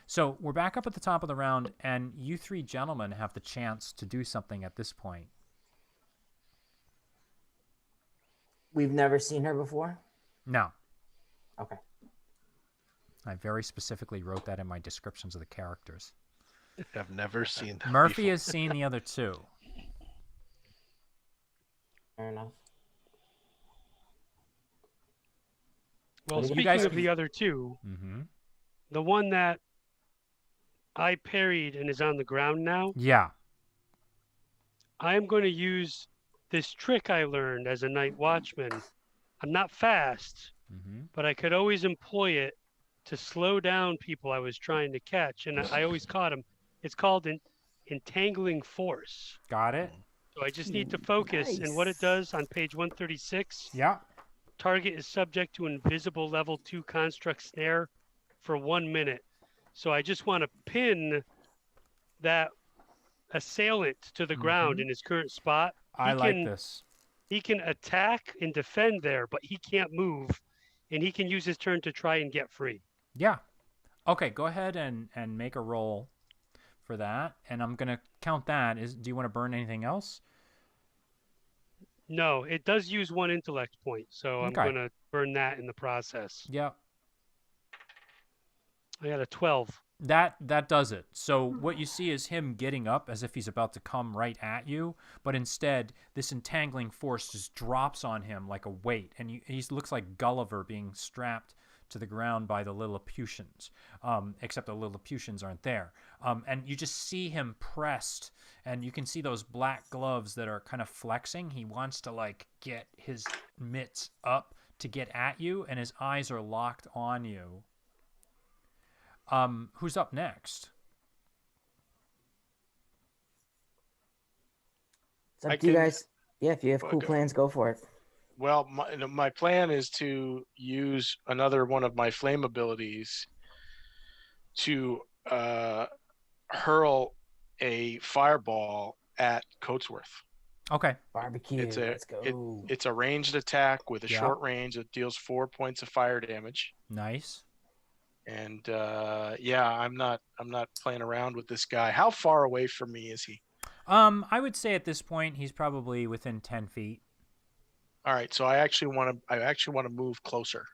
So we're back up at the top of the round, and you three gentlemen have the chance to do something at this point. We've never seen her before? No. Okay. I very specifically wrote that in my descriptions of the characters. I've never seen that Murphy before. has seen the other two. Fair enough. Well, You speaking guys of can- the other two, the one that I parried and is on the ground now, Yeah. I'm going to use this trick I learned as a night watchman. I'm not fast, but I could always employ it to slow down people I was trying to catch, and I always caught them. It's called an entangling force. Got it? So I just need to focus, and what it does on page 136, Yeah. target is subject to invisible level 2 construct snare for 1 minute. So I just want to pin that assailant to the ground in his current spot. I like this. He can attack and defend there, but he can't move, and he can use his turn to try and get free. Yeah. Okay, go ahead and make a roll for that, and I'm going to count that. Do you want to burn anything else? No, it does use 1 intellect point, so I'm Okay. going to burn that in the process. Yeah. I got a 12. That does it. So what you see is him getting up as if he's about to come right at you, but instead this entangling force just drops on him like a weight, and he looks like Gulliver being strapped to the ground by the Lilliputians, except the Lilliputians aren't there. And you just see him pressed, and you can see those black gloves that are kind of flexing. He wants to like get his mitts up to get at you, and his eyes are locked on you. Who's up next? It's up to you guys. Yeah, if you have cool plans, go for it. Well, my plan is to use another one of my flame abilities to hurl a fireball at Coatsworth. Okay. Barbecue. Let's go. It's a ranged attack with a Yeah. short range that deals 4 points of fire damage. Nice. And yeah, I'm not playing around with this guy. How far away from me is he? I would say at this point he's probably within 10 feet. All right, so I actually want to move closer.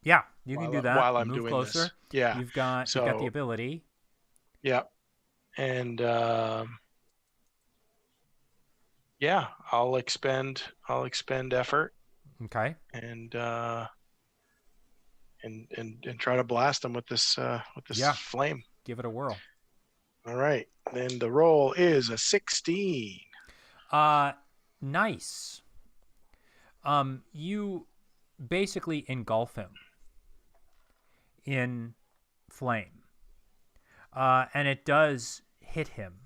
Yeah, you can do that while I'm move doing closer. this. Yeah, you've got the ability. Yeah, and yeah, I'll expend effort. Okay. And try to blast him with this flame. Give it a whirl. All right, then the roll is a 16. Nice. You basically engulf him in flame. And it does hit him.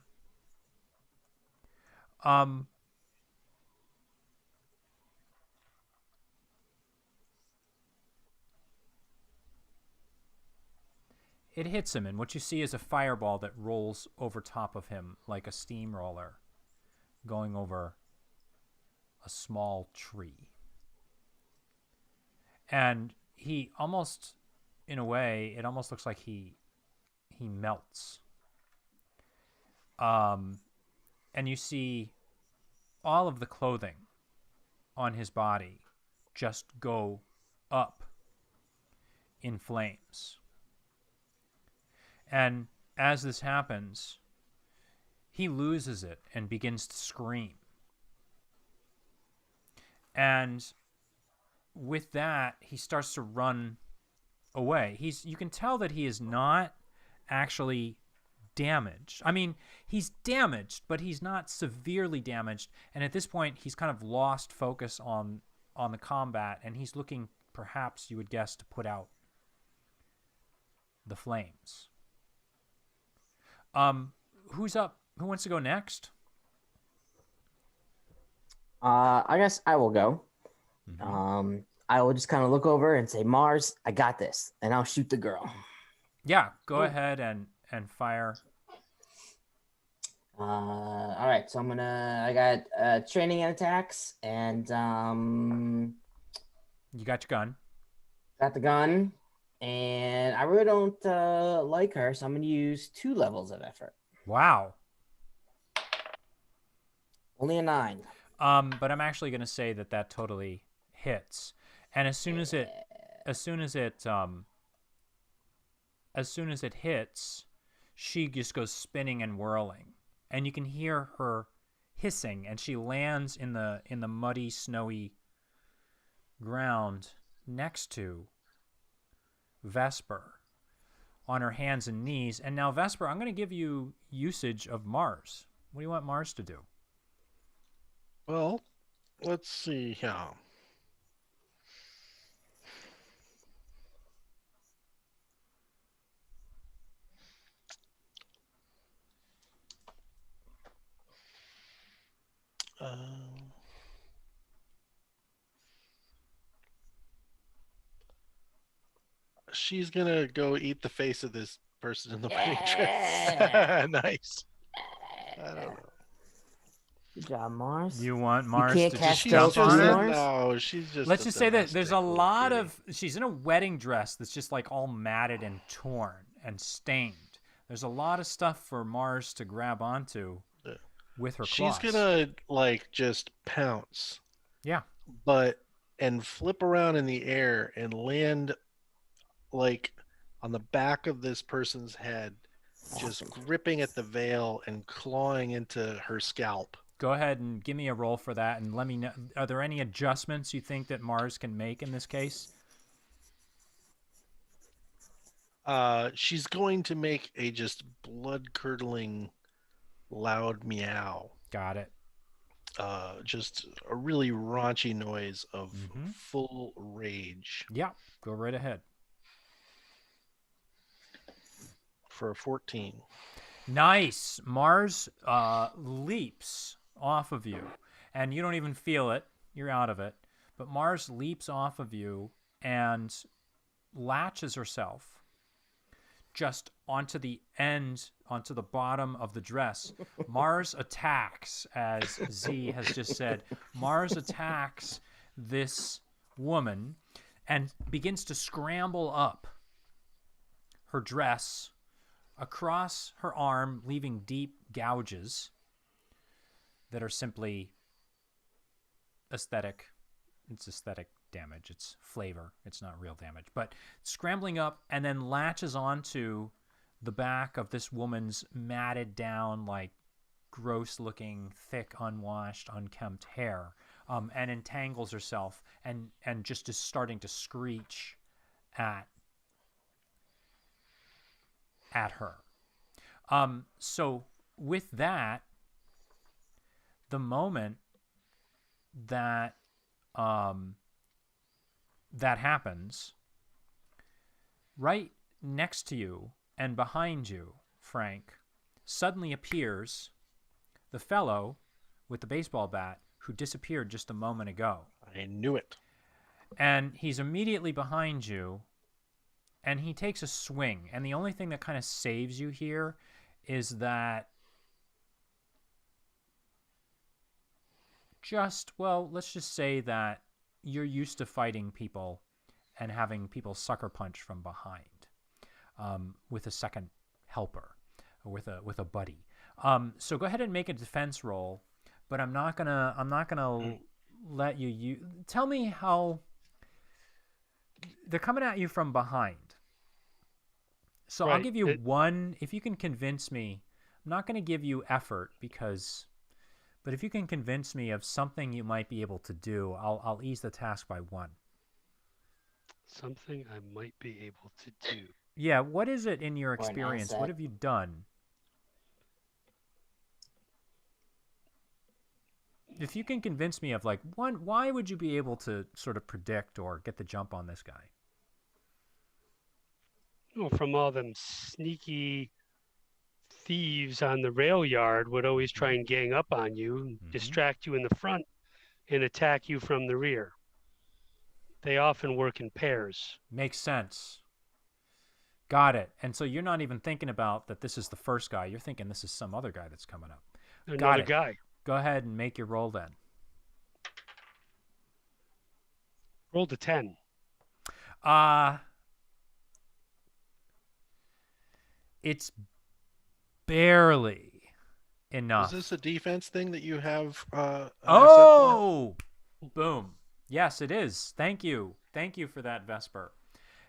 It hits him, and what you see is a fireball that rolls over top of him like a steamroller going over a small tree. And he almost, in a way, it almost looks like he melts. And you see all of the clothing on his body just go up in flames. And as this happens, he loses it and begins to scream. And with that, he starts to run away. You can tell that he is not actually damaged. I mean, he's damaged, but he's not severely damaged. And at this point, he's kind of lost focus on the combat, and he's looking, perhaps you would guess, to put out the flames. Who's up? Who wants to go next? I guess I will go. Mm-hmm. I will just kind of look over and say, Mars, I got this, and I'll shoot the girl. Yeah, go ahead and fire. All right, so I got training and attacks, and you got your gun. Got the gun, and I really don't like her, so I'm gonna use 2 levels of effort. Wow. Only a 9. But I'm actually gonna say that totally hits, and as soon as it hits, she just goes spinning and whirling, and you can hear her hissing, and she lands in the muddy, snowy ground next to Vesper on her hands and knees. And now, Vesper, I'm going to give you usage of Mars. What do you want Mars to do? Well, let's see here. She's gonna go eat the face of this person in the wedding dress. Nice. I don't know. Good job, Mars. You want Mars to just jump on her? No, she's just. Let's just say that there's a lot of. She's in a wedding dress that's just like all matted and torn and stained. There's a lot of stuff for Mars to grab onto with her claws. She's gonna just pounce. Yeah. And flip around in the air and land on the back of this person's head, just gripping at the veil and clawing into her scalp. Go ahead and give me a roll for that, and let me know. Are there any adjustments you think that Mars can make in this case? She's going to make a just blood-curdling, loud meow. Got it. Just a really raunchy noise of full rage. Yeah, go right ahead. For a 14. Nice. Mars leaps off of you, and you don't even feel it. You're out of it. but Mars leaps off of you and latches herself just onto the bottom of the dress. Mars attacks, as Z has just said. Mars attacks this woman and begins to scramble up her dress across her arm, leaving deep gouges that are simply aesthetic. It's aesthetic damage. It's flavor. It's not real damage. But scrambling up and then latches onto the back of this woman's matted down, like gross-looking, thick, unwashed, unkempt hair, and entangles herself and just is starting to screech at her. So with that, the moment that that happens, right next to you and behind you, Frank, suddenly appears the fellow with the baseball bat who disappeared just a moment ago. I knew it. And he's immediately behind you, and he takes a swing. And the only thing that kind of saves you here is that let's just say that you're used to fighting people and having people sucker punch from behind with a second helper or with a buddy. So go ahead and make a defense roll, but I'm not gonna let you tell me how they're coming at you from behind. So right. I'll give you one if you can convince me. I'm not going to give you effort but if you can convince me of something you might be able to do, I'll ease the task by 1. Something I might be able to do. Yeah, what is it in your experience? What have you done? If you can convince me of why would you be able to sort of predict or get the jump on this guy? Well, from all them sneaky thieves on the rail yard would always try and gang up on you, distract you in the front, and attack you from the rear. They often work in pairs. Makes sense. Got it. And so you're not even thinking about that this is the first guy. You're thinking this is some other guy that's coming up. Another guy. Go ahead and make your roll then. Rolled a 10. It's barely enough. Is this a defense thing that you have? Boom. Yes, it is. Thank you for that, Vesper.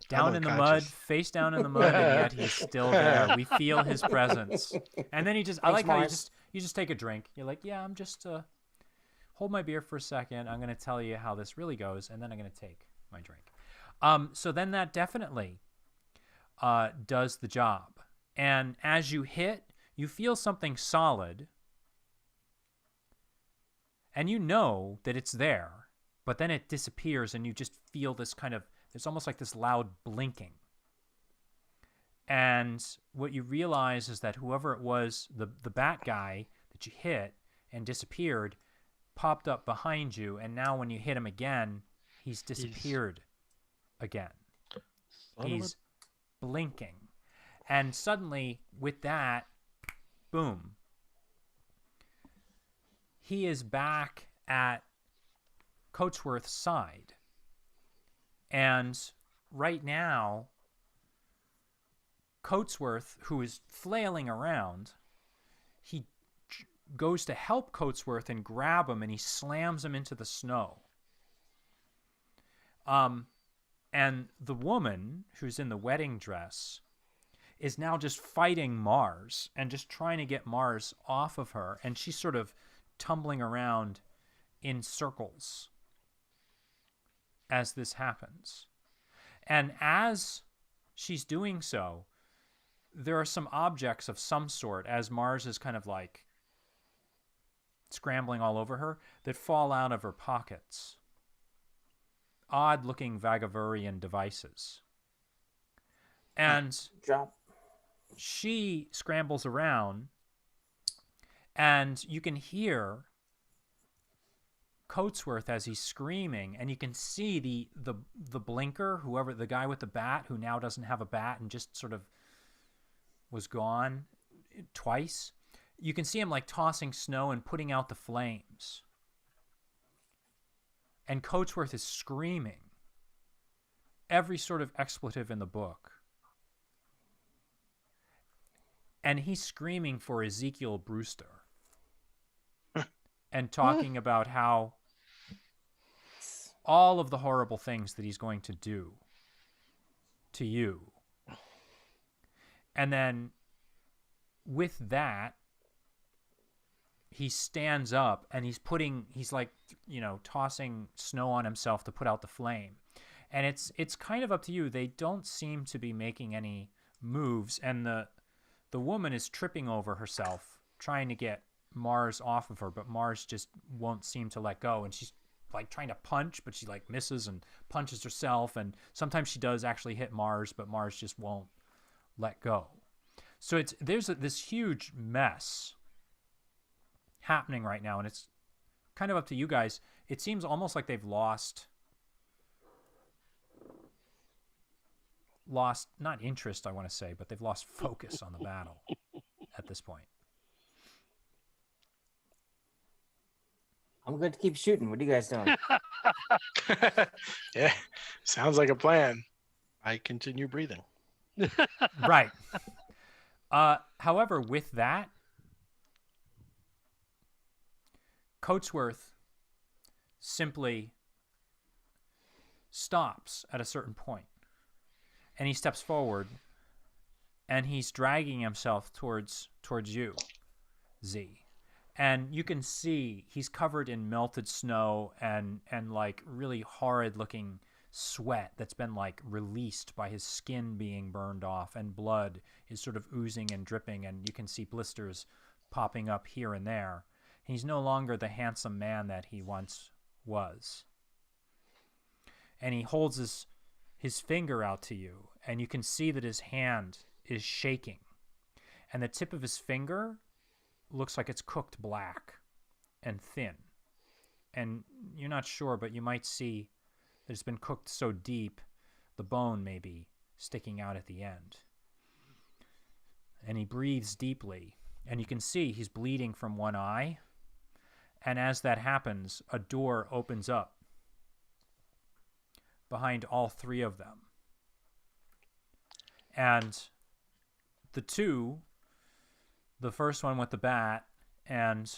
Down in the mud, face down in the mud, and yet he's still there. We feel his presence. And then I like how you just take a drink. You're like, yeah, I'm just hold my beer for a second. I'm going to tell you how this really goes, and then I'm going to take my drink. So then that definitely does the job. And as you hit, you feel something solid, and you know that it's there, but then it disappears, and you just feel this kind of, it's almost like this loud blinking. And what you realize is that whoever it was, the bat guy that you hit and disappeared, popped up behind you, and now when you hit him again, he's disappeared again. He's blinking. And suddenly, with that, boom, he is back at Coatsworth's side. And right now, Coatsworth, who is flailing around, he goes to help Coatsworth and grab him, and he slams him into the snow. And the woman, who's in the wedding dress, is now just fighting Mars and just trying to get Mars off of her. And she's sort of tumbling around in circles as this happens. And as she's doing so, there are some objects of some sort, as Mars is kind of like scrambling all over her, that fall out of her pockets. Odd-looking Vagavurian devices. And she scrambles around, and you can hear Coatsworth as he's screaming, and you can see the blinker, whoever, the guy with the bat who now doesn't have a bat and just sort of was gone twice. You can see him like tossing snow and putting out the flames. And Coatsworth is screaming every sort of expletive in the book. And he's screaming for Ezekiel Brewster and talking about how all of the horrible things that he's going to do to you. And then with that, he stands up and he's like, you know, tossing snow on himself to put out the flame. And it's kind of up to you. They don't seem to be making any moves, and the woman is tripping over herself, trying to get Mars off of her, but Mars just won't seem to let go. And she's like trying to punch, but she like misses and punches herself. And sometimes she does actually hit Mars, but Mars just won't let go. So there's this huge mess happening right now, and it's kind of up to you guys. It seems almost like they've lost not interest, I want to say, but they've lost focus on the battle at this point. I'm good to keep shooting. What are you guys doing? Yeah, sounds like a plan. I continue breathing. Right. However, with that, Coatsworth simply stops at a certain point, and he steps forward, and he's dragging himself towards you, Z. And you can see he's covered in melted snow and like really horrid looking sweat that's been like released by his skin being burned off, and blood is sort of oozing and dripping, and you can see blisters popping up here and there. He's no longer the handsome man that he once was. And he holds his finger out to you, and you can see that his hand is shaking. And the tip of his finger looks like it's cooked black and thin. And you're not sure, but you might see that it's been cooked so deep, the bone may be sticking out at the end. And he breathes deeply, and you can see he's bleeding from one eye. And as that happens, a door opens up behind all three of them. And the first one with the bat and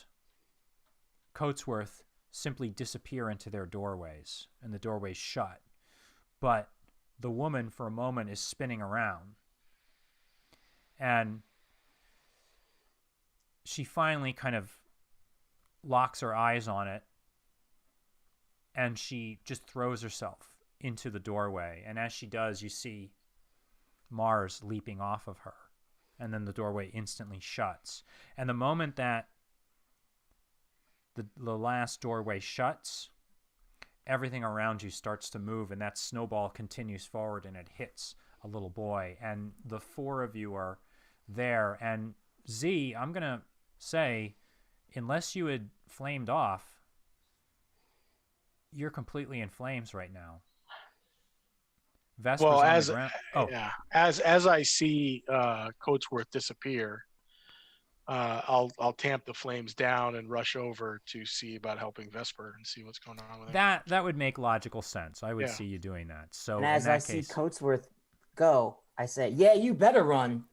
Coatsworth, simply disappear into their doorways, and the doorways shut. But the woman, for a moment, is spinning around. And she finally kind of locks her eyes on it, and she just throws herself into the doorway. And as she does, you see Mars leaping off of her, and then the doorway instantly shuts. And the moment that the last doorway shuts, everything around you starts to move, and that snowball continues forward, and it hits a little boy. And the four of you are there. And Z, I'm going to say, unless you had flamed off, you're completely in flames right now. Vesper's Well, as I see Coatsworth disappear, I'll tamp the flames down and rush over to see about helping Vesper and see what's going on with it. That would make logical sense. I would see you doing that. So and as I see Coatsworth go, I say, "Yeah, you better run."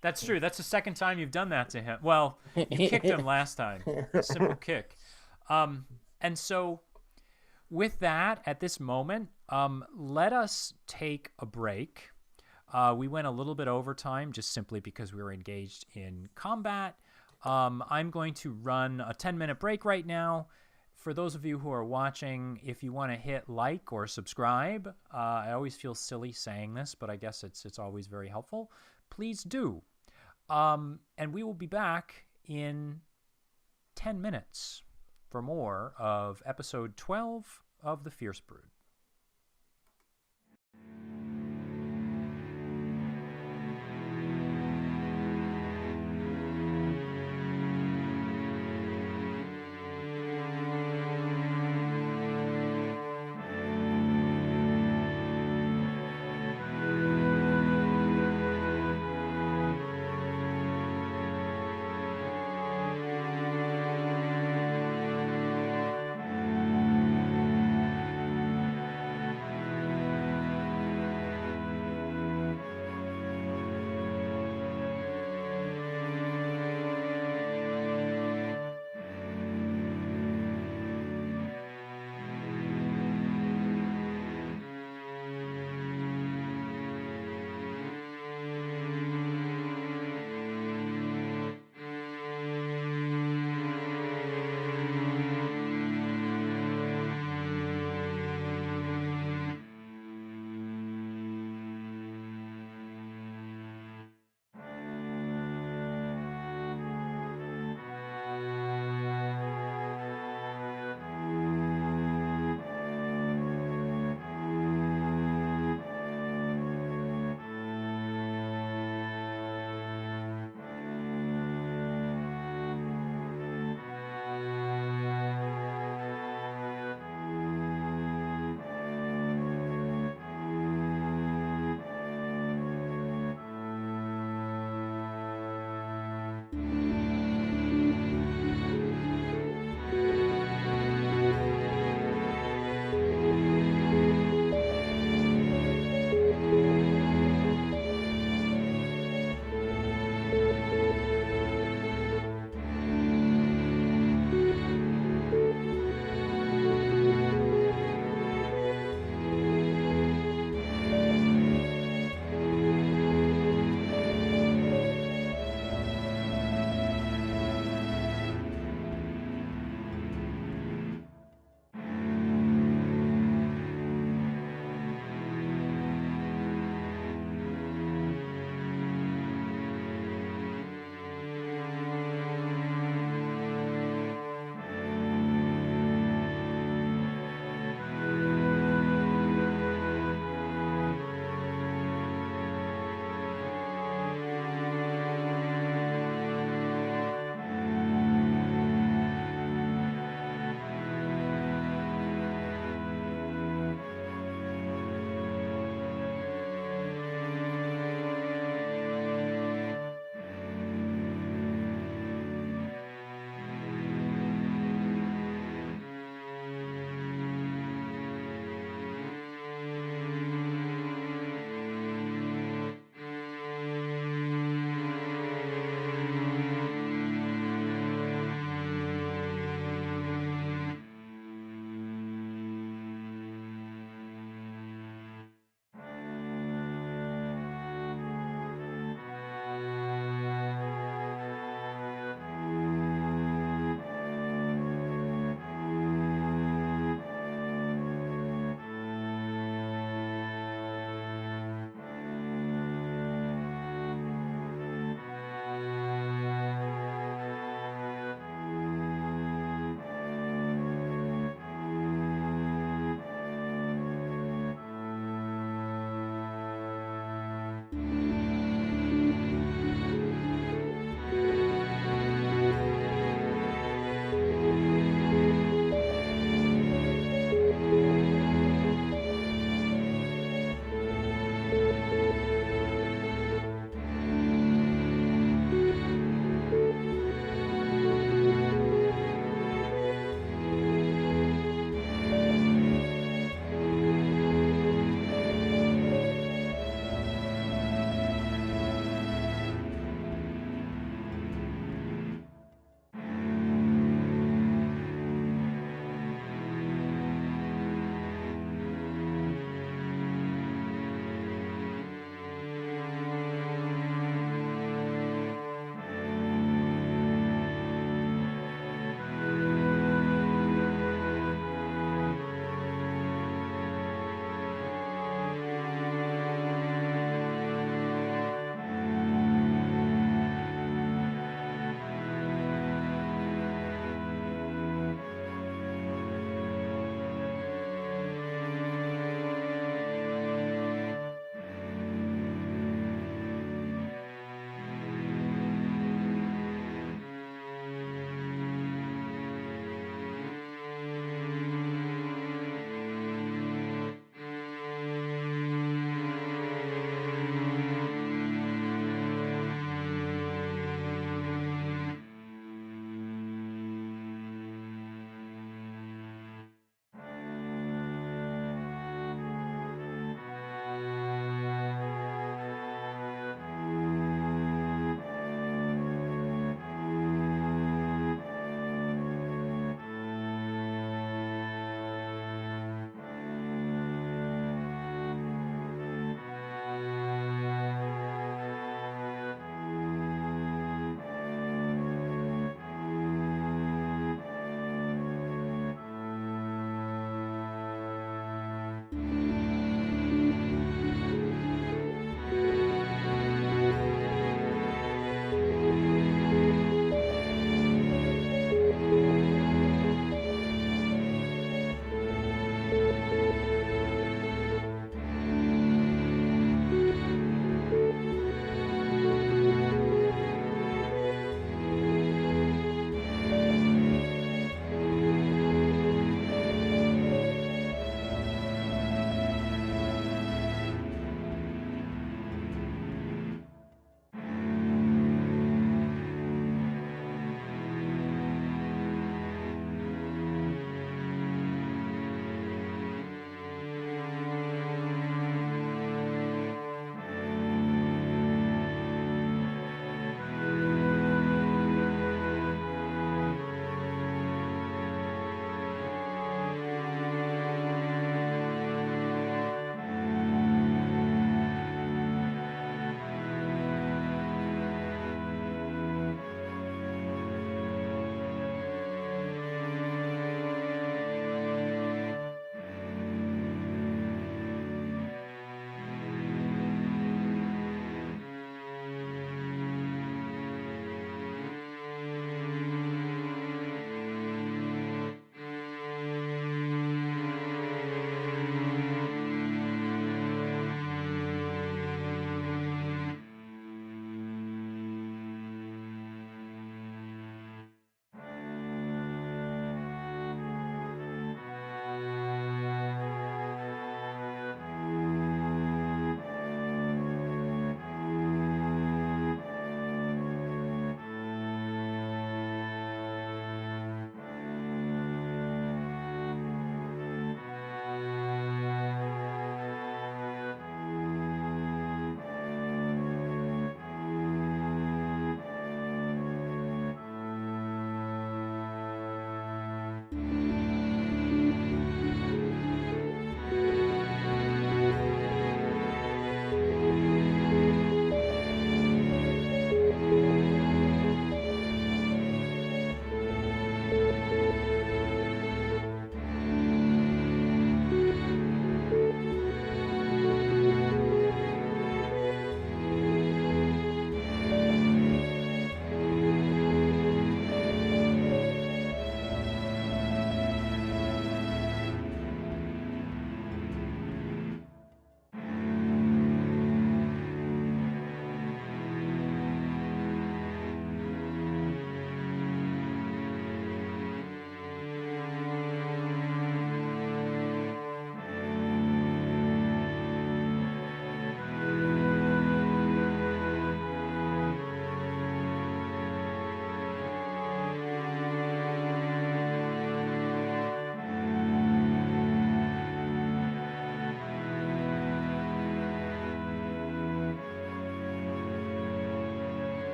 That's true. That's the second time you've done that to him. Well, you kicked him last time. A simple kick. And so with that, at this moment, let us take a break. We went a little bit over time just simply because we were engaged in combat. I'm going to run a 10-minute break right now. For those of you who are watching, if you want to hit like or subscribe, I always feel silly saying this, but I guess it's always very helpful. Please do. And we will be back in 10 minutes for more of episode 12 of the FiERCE BRooD.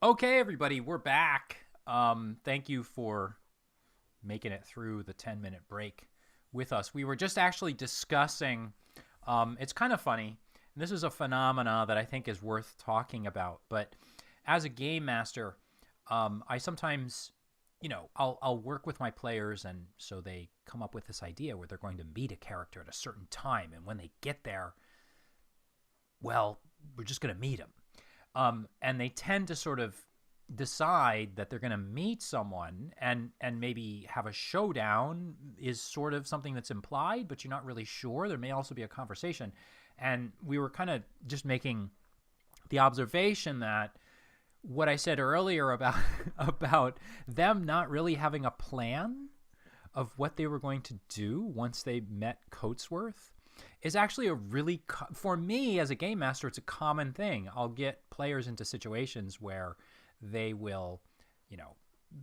Okay, everybody, we're back. Thank you for making it through the 10-minute break with us. We were just actually discussing, it's kind of funny, and this is a phenomena that I think is worth talking about, but as a game master, I sometimes, I'll work with my players, and so they come up with this idea where they're going to meet a character at a certain time, and when they get there, well, we're just going to meet him. And they tend to sort of decide that they're going to meet someone and maybe have a showdown is sort of something that's implied, but you're not really sure. There may also be a conversation. And we were kind of just making the observation that what I said earlier about them not really having a plan of what they were going to do once they met Coatsworth is actually a really, for me as a game master, it's a common thing. I'll get players into situations where they will,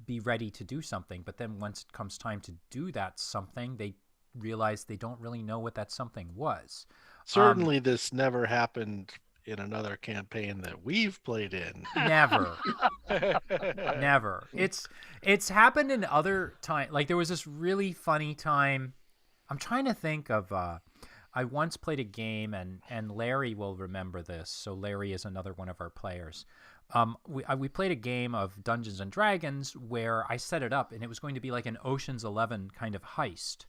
be ready to do something, but then once it comes time to do that something, they realize they don't really know what that something was. Certainly this never happened in another campaign that we've played in. Never. Never. It's happened in other times. Like there was this really funny time. I'm trying to think of I once played a game, and Larry will remember this. So Larry is another one of our players. We played a game of Dungeons and Dragons where I set it up, and it was going to be like an Ocean's 11 kind of heist.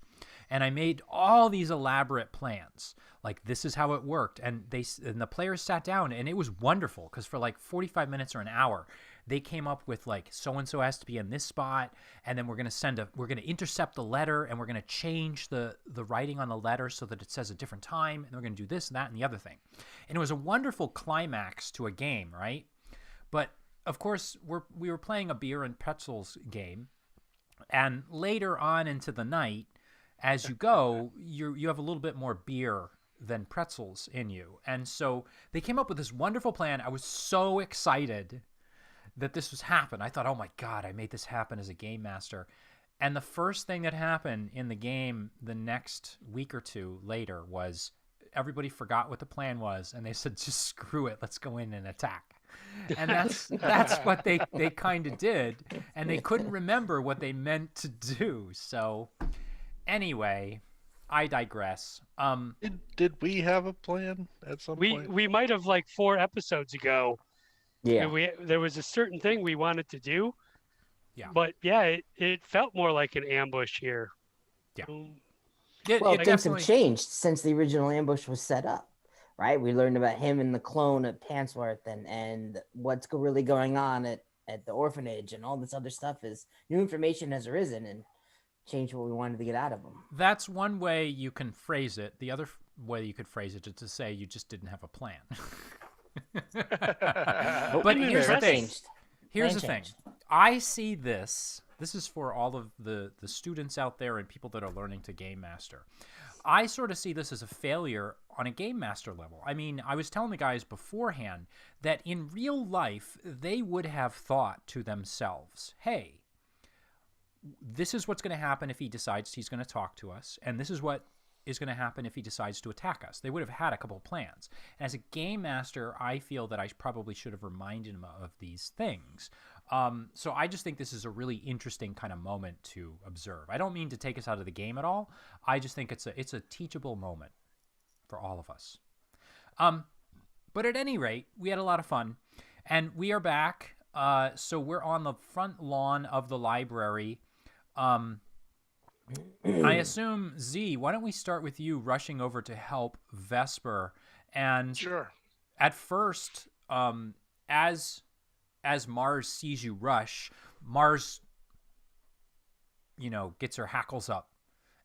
And I made all these elaborate plans. Like, this is how it worked. And the players sat down, and it was wonderful because for like 45 minutes or an hour, they came up with like, so-and-so has to be in this spot. And then we're going to intercept the letter, and we're going to change the writing on the letter so that it says a different time. And we're going to do this and that and the other thing. And it was a wonderful climax to a game, right? But of course, we were playing a beer and pretzels game. And later on into the night, as you go, you have a little bit more beer than pretzels in you. And so they came up with this wonderful plan. I was so excited that this was happening. I thought, oh my God, I made this happen as a game master. And the first thing that happened in the game the next week or two later was everybody forgot what the plan was. And they said, just screw it. Let's go in and attack. And that's what they kind of did. And they couldn't remember what they meant to do. So anyway, I digress. Did we have a plan at some point? We might have, like 4 episodes ago. Yeah. There was a certain thing we wanted to do. Yeah. But yeah, it felt more like an ambush here. Yeah. Things have changed since the original ambush was set up, right? We learned about him and the clone at Pansworth and what's really going on at the orphanage, and all this other stuff. Is new information has arisen and changed what we wanted to get out of them. That's one way you can phrase it. The other way you could phrase it is to say you just didn't have a plan. But here's the thing. Here's the thing. I see this. This is for all of the students out there and people that are learning to game master. I sort of see this as a failure on a game master level. I mean, I was telling the guys beforehand that in real life, they would have thought to themselves, hey, this is what's going to happen if he decides he's going to talk to us, and this is what is going to happen if he decides to attack us. They would have had a couple of plans. And as a game master, I feel that I probably should have reminded him of these things. So I just think this is a really interesting kind of moment to observe. I don't mean to take us out of the game at all. I just think it's a teachable moment for all of us. But at any rate, we had a lot of fun, and we are back. So we're on the front lawn of the library. I assume, Z, why don't we start with you rushing over to help Vesper? And sure. At first, as Mars sees you rush, Mars, gets her hackles up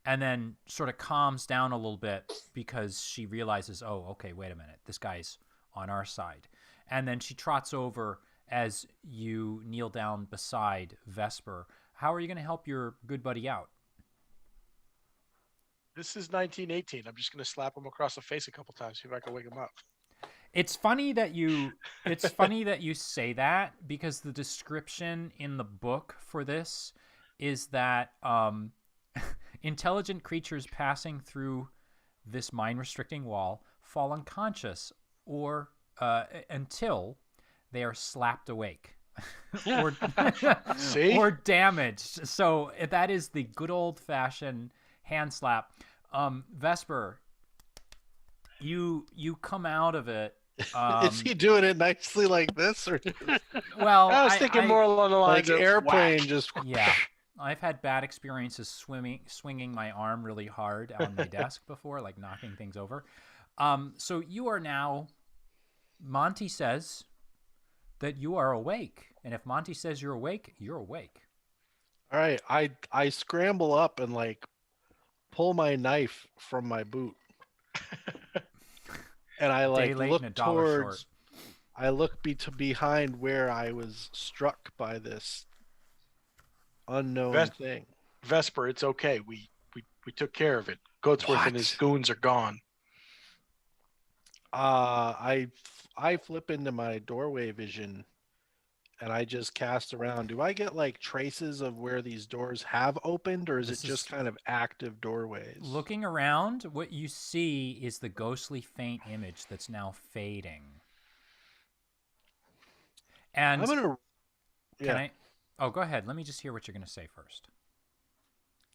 and then sort of calms down a little bit because she realizes, oh, okay, wait a minute, this guy's on our side. And then she trots over as you kneel down beside Vesper. How are you going to help your good buddy out? This is 1918. I'm just going to slap him across the face a couple times, see if I can wake him up. It's funny that you say that, because the description in the book for this is that intelligent creatures passing through this mine restricting wall fall unconscious or until they are slapped awake or See? or damaged. So that is the good old-fashioned hand slap. Vesper, you come out of it. Is he doing it nicely like this, or Well, I was thinking more along the lines like of airplane? whack. Just yeah. I've had bad experiences swinging my arm really hard on my desk before, like knocking things over. So you are now. Monty says that you are awake, and if Monty says you're awake, you're awake. All right, I scramble up and like pull my knife from my boot, and I like look towards. I look behind where I was struck by this unknown thing. Vesper, it's okay. We took care of it. Goatsworth and his goons are gone. I flip into my doorway vision, and I just cast around. Do I get like traces of where these doors have opened, or is it just kind of active doorways? Looking around, what you see is the ghostly faint image that's now fading. And I'm gonna. Can I? Oh, go ahead. Let me just hear what you're going to say first.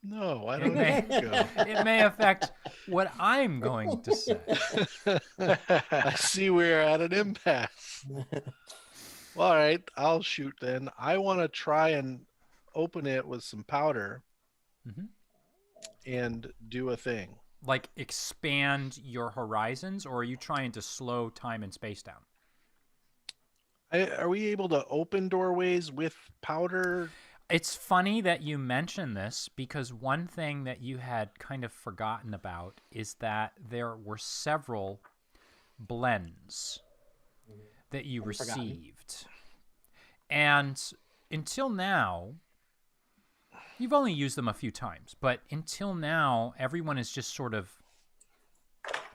No, I don't know. It may affect what I'm going to say. I see we're at an impasse. Well, all right, I'll shoot then. I want to try and open it with some powder and do a thing. Like expand your horizons, or are you trying to slow time and space down? Are we able to open doorways with powder? It's funny that you mention this, because one thing that you had kind of forgotten about is that there were several blends that you received. And until now, you've only used them a few times, but until now, everyone is just sort of,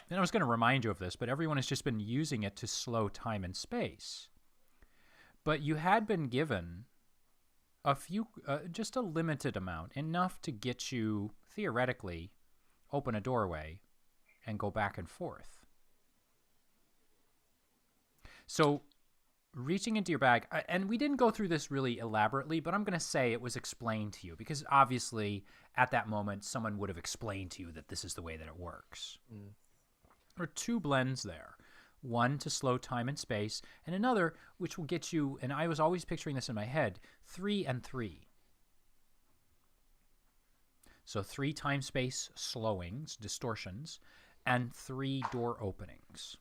and I was going to remind you of this, but everyone has just been using it to slow time and space. But you had been given a few, just a limited amount, enough to get you, theoretically, open a doorway and go back and forth. So, reaching into your bag, and we didn't go through this really elaborately, but I'm going to say it was explained to you, because obviously, at that moment, someone would have explained to you that this is the way that it works. There are two blends there. One to slow time and space, and another which will get you, and I was always picturing this in my head, 3 and 3. So 3 time space slowings, distortions, and 3 door openings.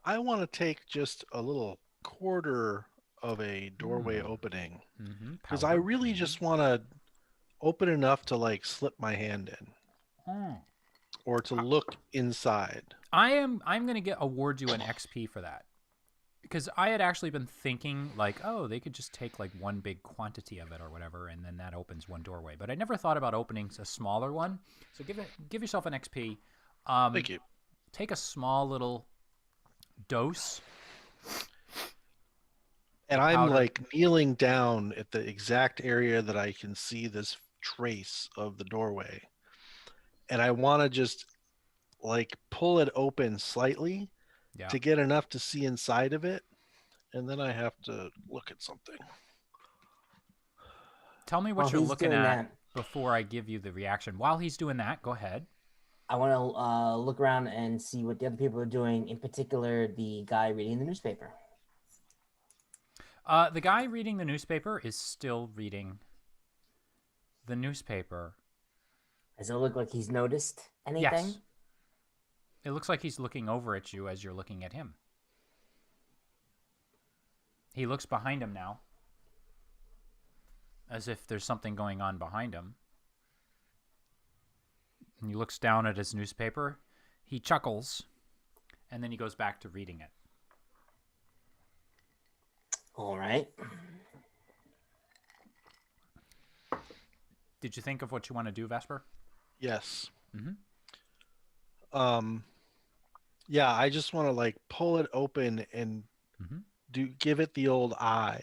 I want to take just a little quarter of a doorway opening, because I really just want to open enough to like slip my hand in. Or to look inside. I'm going to award you an XP for that, because I had actually been thinking like, oh, they could just take like one big quantity of it or whatever, and then that opens one doorway. But I never thought about opening a smaller one. So give yourself an XP. Thank you. Take a small little dose. And I'm like kneeling down at the exact area that I can see this trace of the doorway. And I want to just like pull it open slightly to get enough to see inside of it. And then I have to look at something. Tell me what you're looking at before I give you the reaction. While he's doing that, go ahead. I want to look around and see what the other people are doing, in particular, the guy reading the newspaper. The guy reading the newspaper is still reading the newspaper. Does it look like he's noticed anything? Yes. It looks like he's looking over at you as you're looking at him. He looks behind him now, as if there's something going on behind him. And he looks down at his newspaper. He chuckles, and then he goes back to reading it. All right. Did you think of what you want to do, Vesper? Yes. Yeah, I just want to like pull it open and give it the old eye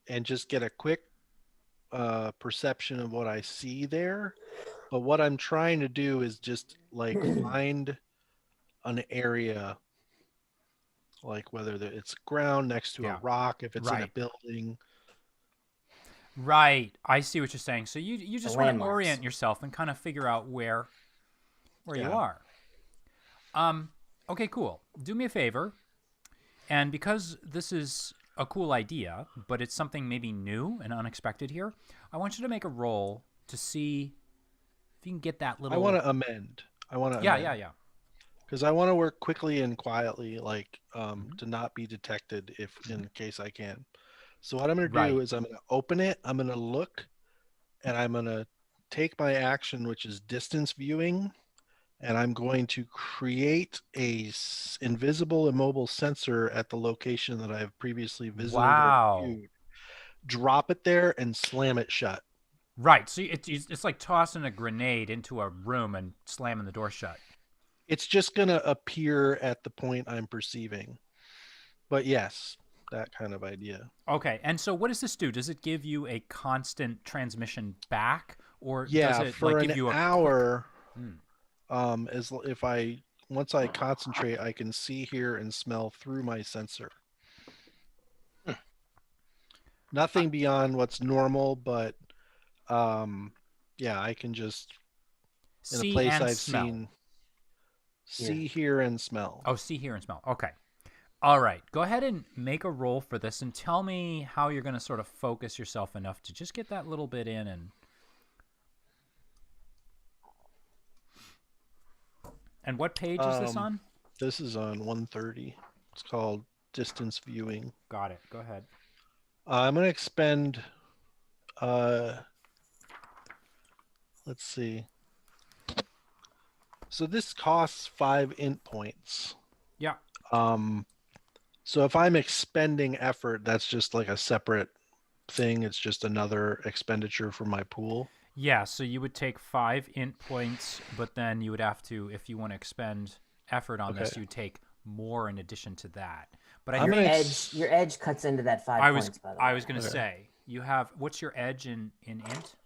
and just get a quick perception of what I see there. But what I'm trying to do is just like find an area like whether it's ground next to a rock, if it's in a building. Right. I see what you're saying. So you just want to orient yourself and kind of figure out where you are. Okay, cool. Do me a favor. And because this is a cool idea, but it's something maybe new and unexpected here, I want you to make a roll to see if you can get that little... I want to amend. Yeah. Because I want to work quickly and quietly, like to not be detected in case I can. So what I'm going to do is I'm going to open it, I'm going to look, and I'm going to take my action, which is distance viewing, and I'm going to create a invisible immobile sensor at the location that I have previously visited or viewed. Drop it there and slam it shut. Right. So it's like tossing a grenade into a room and slamming the door shut. It's just going to appear at the point I'm perceiving. But yes, that kind of idea. Okay. And so what does this do? Does it give you a constant transmission back, or does it for like give you an hour? Once I concentrate, I can see, hear, and smell through my sensor. Nothing beyond what's normal, but I can just in a place I've seen see, hear, and smell. Oh, see, hear, and smell. Okay. All right. Go ahead and make a roll for this and tell me how you're going to sort of focus yourself enough to just get that little bit in. And what page is this on? This is on 130. It's called distance viewing. Got it. Go ahead. I'm going to expend, let's see. So this costs 5 int points. Yeah. So if I'm expending effort, that's just like a separate thing. It's just another expenditure for my pool. Yeah, so you would take 5 int points, but then you would have to, if you want to expend effort on this, you'd take more in addition to that. But your edge cuts into that 5 points, by the way. I was going to say, you have, what's your edge in int?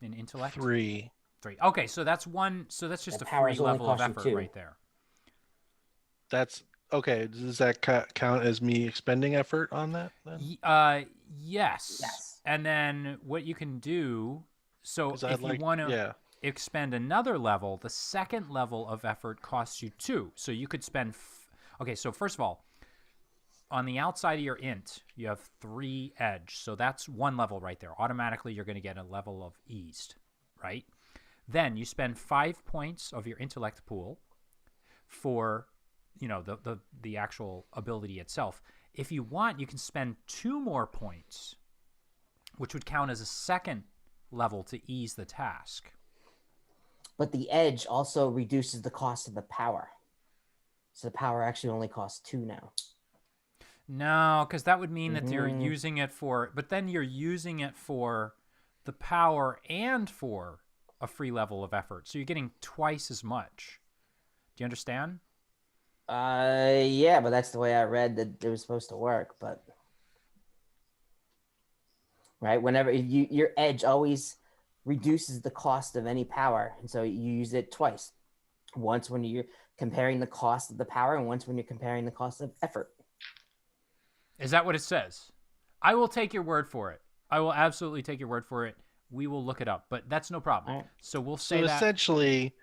In intellect? 3. Okay, so that's one, so that's just a free level of effort right there. That's, okay, does that count as me expending effort on that then? Yes. And then what you can do... So if you want to expend another level, the second level of effort costs you 2. So you could spend... Okay, so first of all, on the outside of your int, you have 3 edge. So that's 1 level right there. Automatically, you're going to get a level of eased, right? Then you spend 5 points of your intellect pool for, the actual ability itself. If you want, you can spend 2 more points, which would count as a second level to ease the task. But the edge also reduces the cost of the power. So the power actually only costs 2 now. No, because that would mean that you're using it for... But then you're using it for the power and for a free level of effort. So you're getting twice as much. Do you understand? Yeah, but that's the way I read that it was supposed to work, but... Right, whenever your edge always reduces the cost of any power, and so you use it twice. Once when you're comparing the cost of the power, and once when you're comparing the cost of effort. Is that what it says? I will take your word for it. I will absolutely take your word for it. We will look it up, but that's no problem. Right. So we'll say that. Essentially,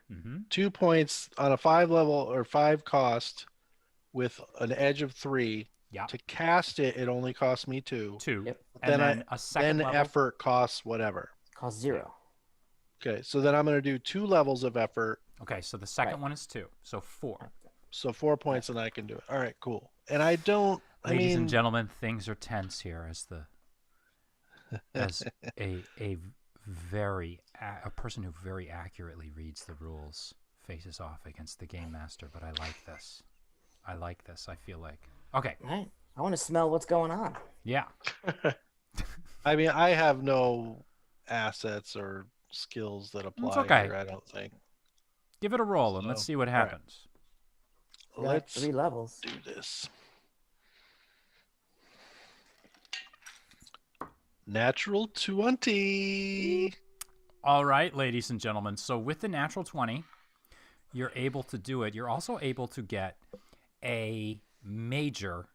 2 points on a 5 level or 5 cost with an edge of 3. Yeah. To cast it, it only costs me 2. 2. Yep. And then a second level? Effort costs whatever. Costs 0. Okay, so then I'm going to do 2 levels of effort. Okay, so the second one is 2. So 4. So 4 points and I can do it. All right, cool. And I don't... Ladies and gentlemen, things are tense here as a person who very accurately reads the rules faces off against the game master, but I like this. I feel like... Okay. All right. I want to smell what's going on. Yeah. I have no assets or skills that apply here, I don't think. Give it a roll and let's see what happens. Right. Let's 3 levels. Do this. Natural 20. All right, ladies and gentlemen. So with the natural 20, you're able to do it. You're also able to get a major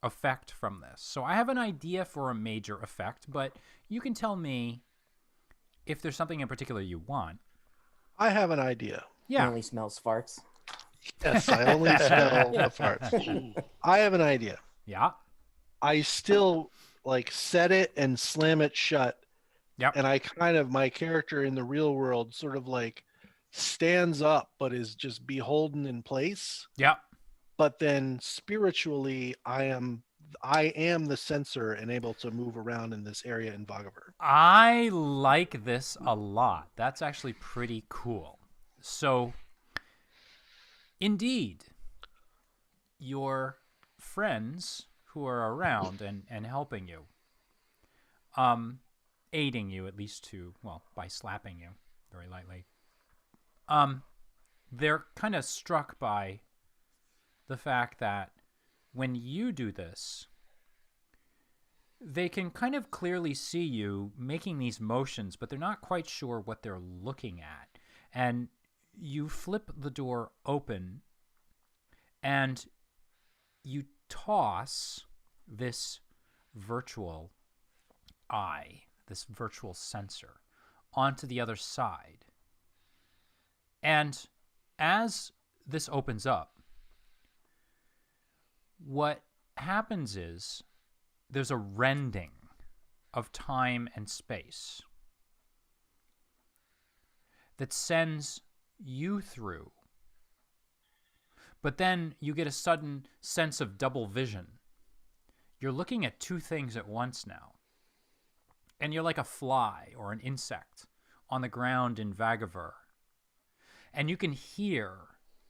effect from this. So I have an idea for a major effect, but you can tell me if there's something in particular you want. I have an idea. Yeah. He only smells farts. Yes, I only smell the farts. I have an idea. Yeah. I still like set it and slam it shut. Yep. And I kind of, my character in the real world sort of like stands up, but is just beholden in place. Yep. But then spiritually, I am the sensor and able to move around in this area in Vagaver. I like this a lot. That's actually pretty cool. So, indeed, your friends who are around and helping you, aiding you at least by slapping you very lightly, they're kind of struck by the fact that when you do this, they can kind of clearly see you making these motions, but they're not quite sure what they're looking at. And you flip the door open and you toss this virtual eye, this virtual sensor, onto the other side. And as this opens up, what happens is there's a rending of time and space that sends you through. But then you get a sudden sense of double vision. You're looking at two things at once now. And you're like a fly or an insect on the ground in Vagaver. And you can hear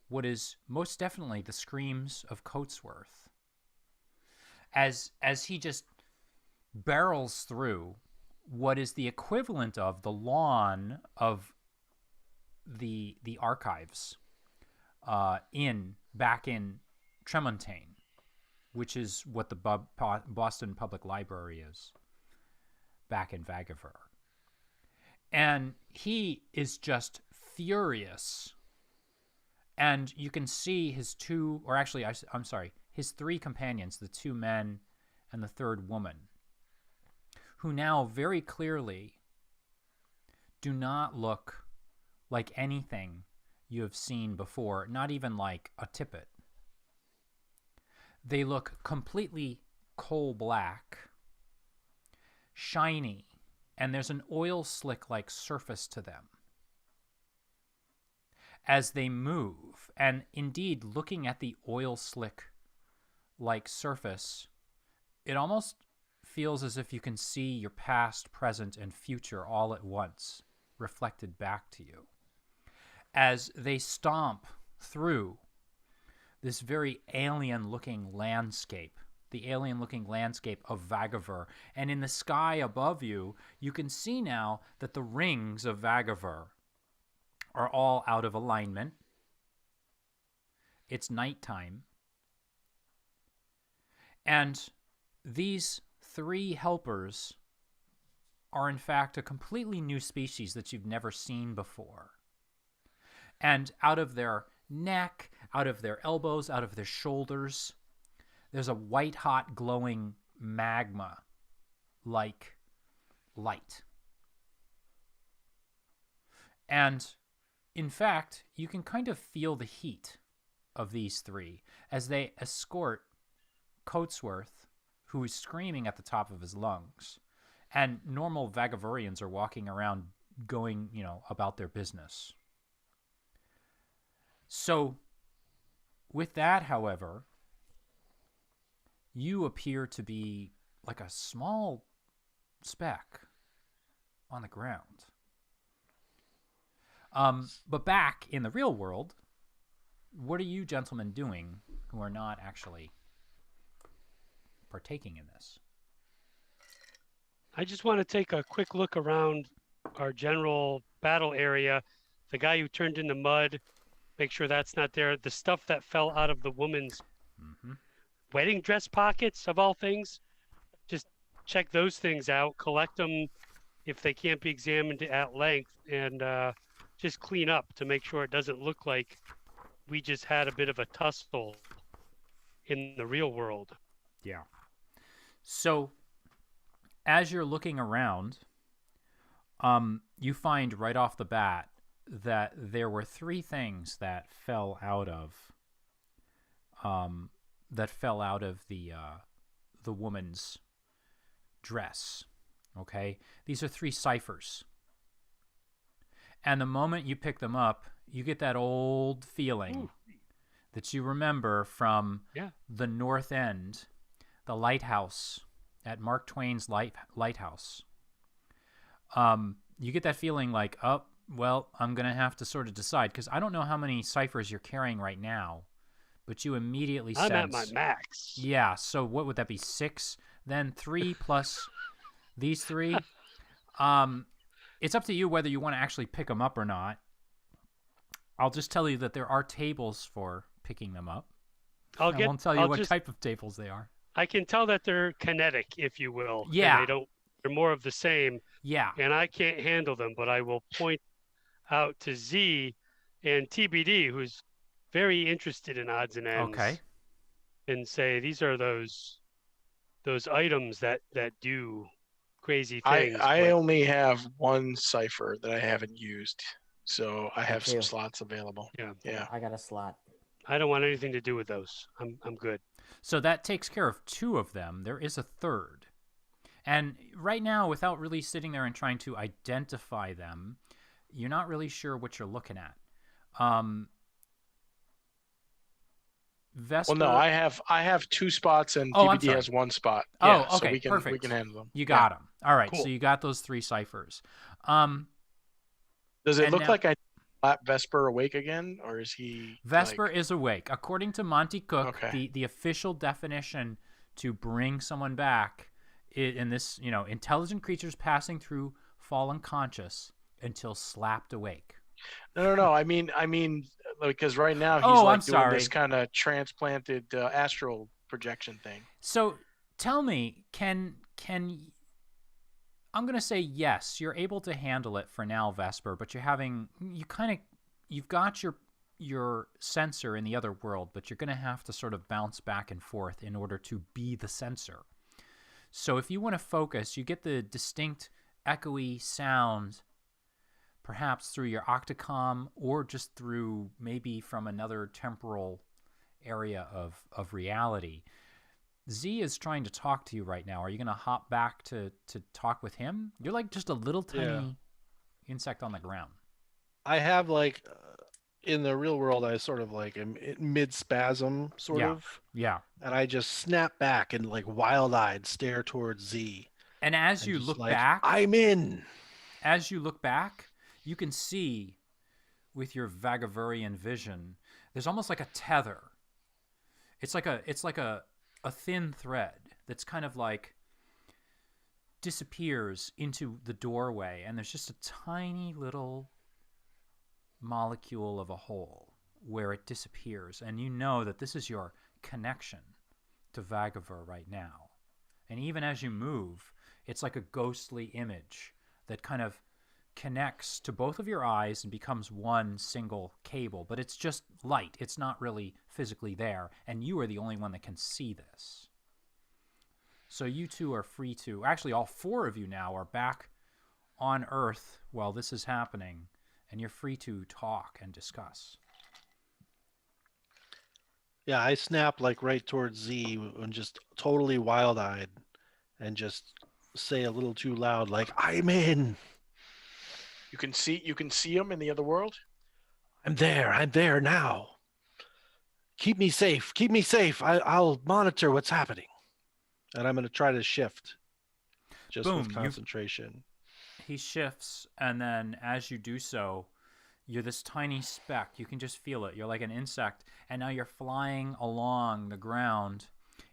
what is most definitely the screams of Coatsworth as he just barrels through what is the equivalent of the lawn of the archives back in Tremontaine, which is what the Boston Public Library is back in Vagaver. And he is just furious. And you can see his his three companions, the two men and the third woman, who now very clearly do not look like anything you have seen before, not even like a tippet. They look completely coal black, shiny, and there's an oil slick-like surface to them as they move. And indeed, looking at the oil slick-like surface, it almost feels as if you can see your past, present, and future all at once reflected back to you as they stomp through this very alien-looking landscape, the alien-looking landscape of Vagaver. And in the sky above you, you can see now that the rings of Vagaver are all out of alignment. It's nighttime. And these three helpers are in fact a completely new species that you've never seen before. And out of their neck, out of their elbows, out of their shoulders, there's a white-hot glowing magma-like light. And in fact, you can kind of feel the heat of these three as they escort Coatsworth, who is screaming at the top of his lungs. And normal Vagaverians are walking around going, about their business. So, with that, however, you appear to be like a small speck on the ground. But back in the real world, what are you gentlemen doing who are not actually partaking in this? I just want to take a quick look around our general battle area. The guy who turned into mud, make sure that's not there. The stuff that fell out of the woman's wedding dress pockets, of all things, just check those things out, collect them if they can't be examined at length, and just clean up to make sure it doesn't look like we just had a bit of a tussle. in the real world. Yeah. So as you're looking around, you find right off the bat that there were three things that fell out of the woman's dress. Okay, these are three ciphers, and the moment you pick them up, you get that old feeling that you remember from the North End, the lighthouse at Mark Twain's lighthouse. You get that feeling like, oh, well, I'm going to have to sort of decide, because I don't know how many ciphers you're carrying right now, but you immediately sense... I'm at my max. Yeah, so what would that be, 6? Then 3 plus these 3? It's up to you whether you want to actually pick them up or not. I'll just tell you that there are tables for picking them up. I won't tell you what type of tables they are. I can tell that they're kinetic, if you will. Yeah. They're more of the same. Yeah. And I can't handle them, but I will point out to Z and TBD, who's very interested in odds and ends. Okay. And say, these are those items that do crazy things. I only have one cipher that I haven't used, so I have some slots available. Yeah. I got a slot. I don't want anything to do with those. I'm good. So that takes care of 2 of them. There is a third. And right now, without really sitting there and trying to identify them, you're not really sure what you're looking at. Vesper... Well, no, I have 2 spots and TBD has 1 spot. Yeah, okay, so we can, perfect. We can handle them. You got them. All right, cool. So you got those 3 ciphers. Does it look like I slap Vesper awake again, or is he... Vesper is awake. According to Monty Cook, the official definition to bring someone back in this, intelligent creatures passing through fall unconscious until slapped awake. No. I mean, because right now he's doing this kind of transplanted astral projection thing. So tell me, can I'm going to say yes, you're able to handle it for now, Vesper, but you've got your sensor in the other world, but you're going to have to sort of bounce back and forth in order to be the sensor. So if you want to focus, you get the distinct echoey sound perhaps through your octocom or just through maybe from another temporal area of reality. Z is trying to talk to you right now. Are you going to hop back to talk with him? You're like just a little tiny insect on the ground. I have in the real world, I sort of am mid-spasm, sort of. Yeah. And I just snap back and wild-eyed stare towards Z. And as you look back... I'm in! As you look back, you can see with your Vagavurian vision, there's almost like a tether. It's like a thin thread that's kind of disappears into the doorway, and there's just a tiny little molecule of a hole where it disappears, and you know that this is your connection to Vagavur right now. And even as you move, it's like a ghostly image that kind of connects to both of your eyes and becomes one single cable, but it's just light. It's not really physically there, and you are the only one that can see this. So you two are free to, actually all 4 of you now are back on Earth while this is happening, and you're free to talk and discuss. Yeah, I snap right towards Z and just totally wild-eyed and just say a little too loud, I'm in. You can see him in the other world? I'm there now. Keep me safe. I'll monitor what's happening. And I'm going to try to shift just with concentration. He shifts, and then as you do so, you're this tiny speck. You can just feel it. You're like an insect, and now you're flying along the ground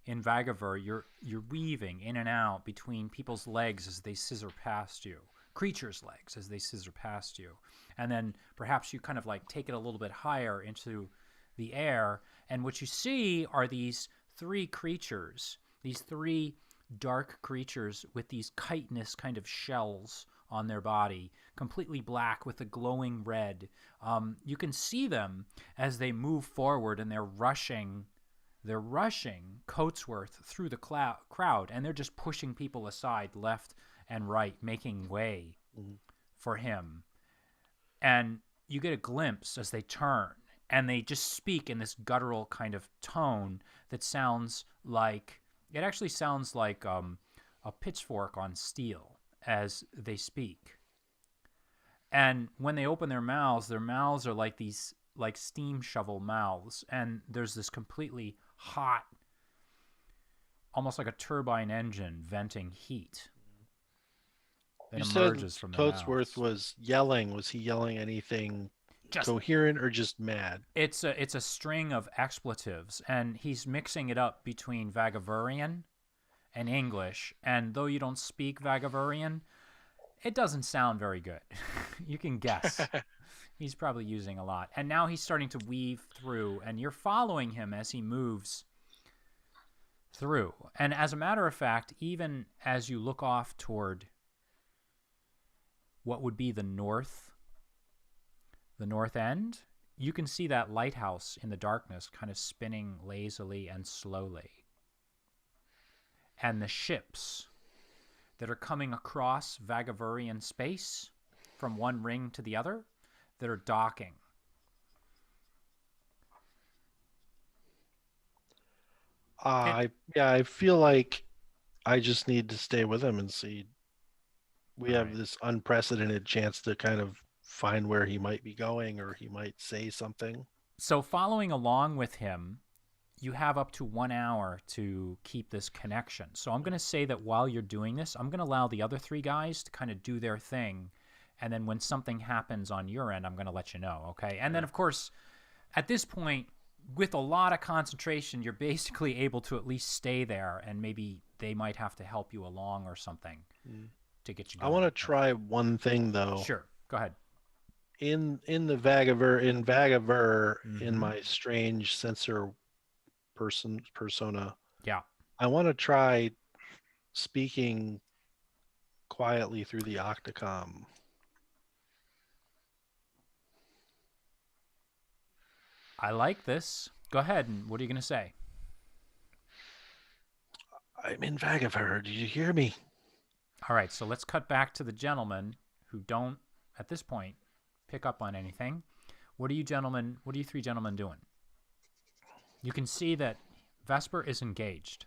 in Vagavur. You're weaving in and out between people's legs as they scissor past you, creatures' legs as they scissor past you, and then perhaps you kind of take it a little bit higher into the air, and what you see are these 3 creatures, these 3 dark creatures with these chitinous kind of shells on their body, completely black with a glowing red. You can see them as they move forward, and they're rushing they're rushing Coatsworth through the crowd, and they're just pushing people aside left and right, making way for him. And you get a glimpse as they turn, and they just speak in this guttural kind of tone that sounds like, it actually sounds like a pitchfork on steel as they speak. And when they open their mouths are like these, like steam shovel mouths, and there's this completely hot, almost like a turbine engine venting heat that you emerges said from their Coatsworth mouths. was yelling. Was he yelling anything coherent or just mad? It's a string of expletives, and he's mixing it up between Vagavurian and English. And though you don't speak Vagavurian, it doesn't sound very good. You can guess. He's probably using a lot. And now he's starting to weave through, and you're following him as he moves through. And as a matter of fact, even as you look off toward what would be the north end, you can see that lighthouse in the darkness kind of spinning lazily and slowly. And the ships that are coming across Vagavurian space from one ring to the other that are docking. I feel like I just need to stay with him and see. We have this unprecedented chance to kind of find where he might be going, or he might say something. So following along with him, you have up to 1 hour to keep this connection. So I'm going to say that while you're doing this, I'm going to allow the other 3 guys to kind of do their thing. And then when something happens on your end, I'm going to let you know, okay? And then, of course, at this point, with a lot of concentration, you're basically able to at least stay there, and maybe they might have to help you along or something to get you going. I want to try one thing, though. Sure. Go ahead. In the Vagavur, in my strange sensor persona, yeah, I want to try speaking quietly through the octocom. I like this. Go ahead, and what are you going to say? I'm in Vagavur. Did you hear me? All right, so let's cut back to the gentlemen who don't, at this point, pick up on anything. What are you 3 gentlemen doing? You can see that Vesper is engaged.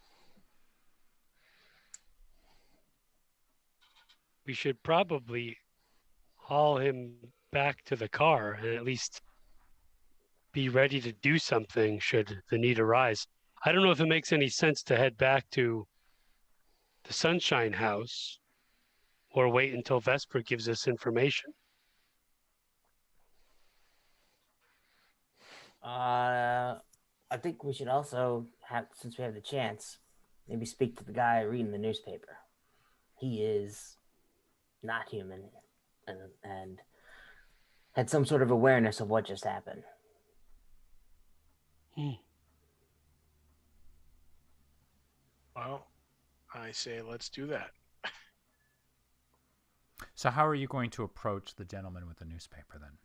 We should probably haul him back to the car and at least be ready to do something should the need arise. I don't know if it makes any sense to head back to the Sunshine House or wait until Vesper gives us information. I think we should also have, since we have the chance, maybe speak to the guy reading the newspaper. He is not human and had some sort of awareness of what just happened. Well, I say let's do that. So how are you going to approach the gentleman with the newspaper then?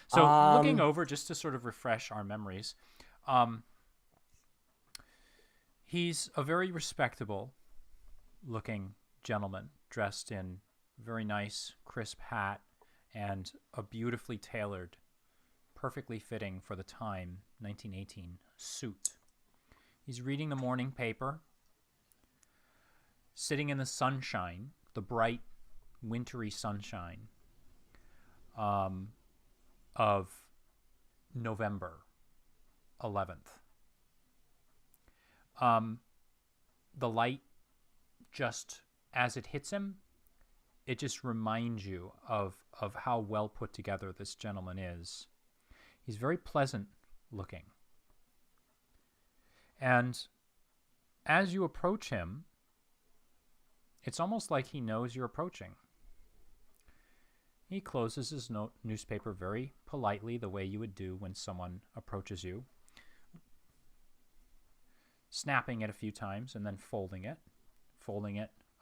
So looking over, just to sort of refresh our memories, he's a very respectable looking gentleman dressed in very nice crisp hat and a beautifully tailored, perfectly fitting for the time 1918 suit. He's reading the morning paper, sitting in the sunshine, the bright wintry sunshine of November 11th. The light, just as it hits him, it just reminds you of how well put together this gentleman is. He's very pleasant looking. And as you approach him, it's almost like he knows you're approaching. He closes his newspaper very politely, the way you would do when someone approaches you, snapping it a few times and then folding it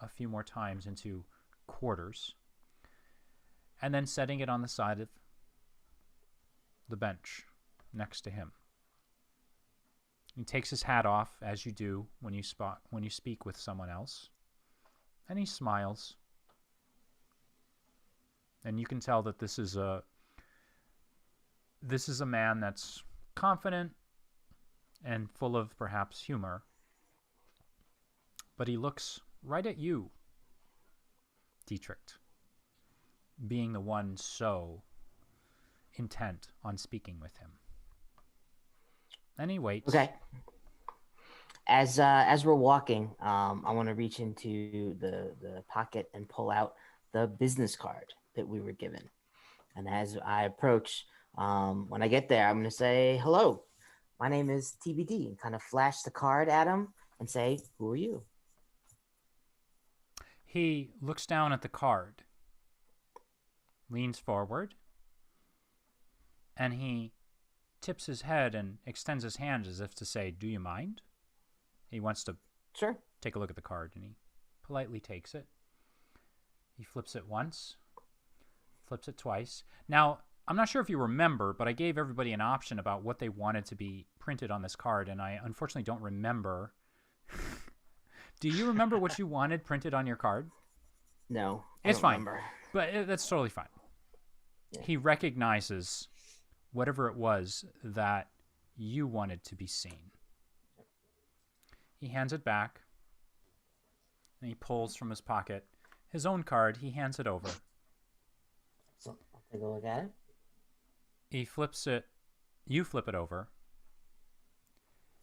a few more times into quarters, and then setting it on the side of the bench next to him. He takes his hat off, as you do when you speak with someone else, and he smiles. And you can tell that this is a man that's confident and full of perhaps humor. But he looks right at you, Dietrich, being the one so intent on speaking with him. And he waits. Okay. As we're walking, I want to reach into the pocket and pull out the business card that we were given. And as I approach, when I get there, I'm going to say, hello, my name is TBD, and kind of flash the card at him and say, who are you? He looks down at the card, leans forward, and he tips his head and extends his hand as if to say, do you mind? He wants to take a look at the card, and he politely takes it. He flips it once, flips it twice. Now, I'm not sure if you remember, but I gave everybody an option about what they wanted to be printed on this card, and I unfortunately don't remember. Do you remember what you wanted printed on your card? No, it's fine. Remember. But that's totally fine. Yeah. He recognizes whatever it was that you wanted to be seen. He hands it back, and he pulls from his pocket his own card. He hands it over. So I'll take a look at it. He flips it. You flip it over.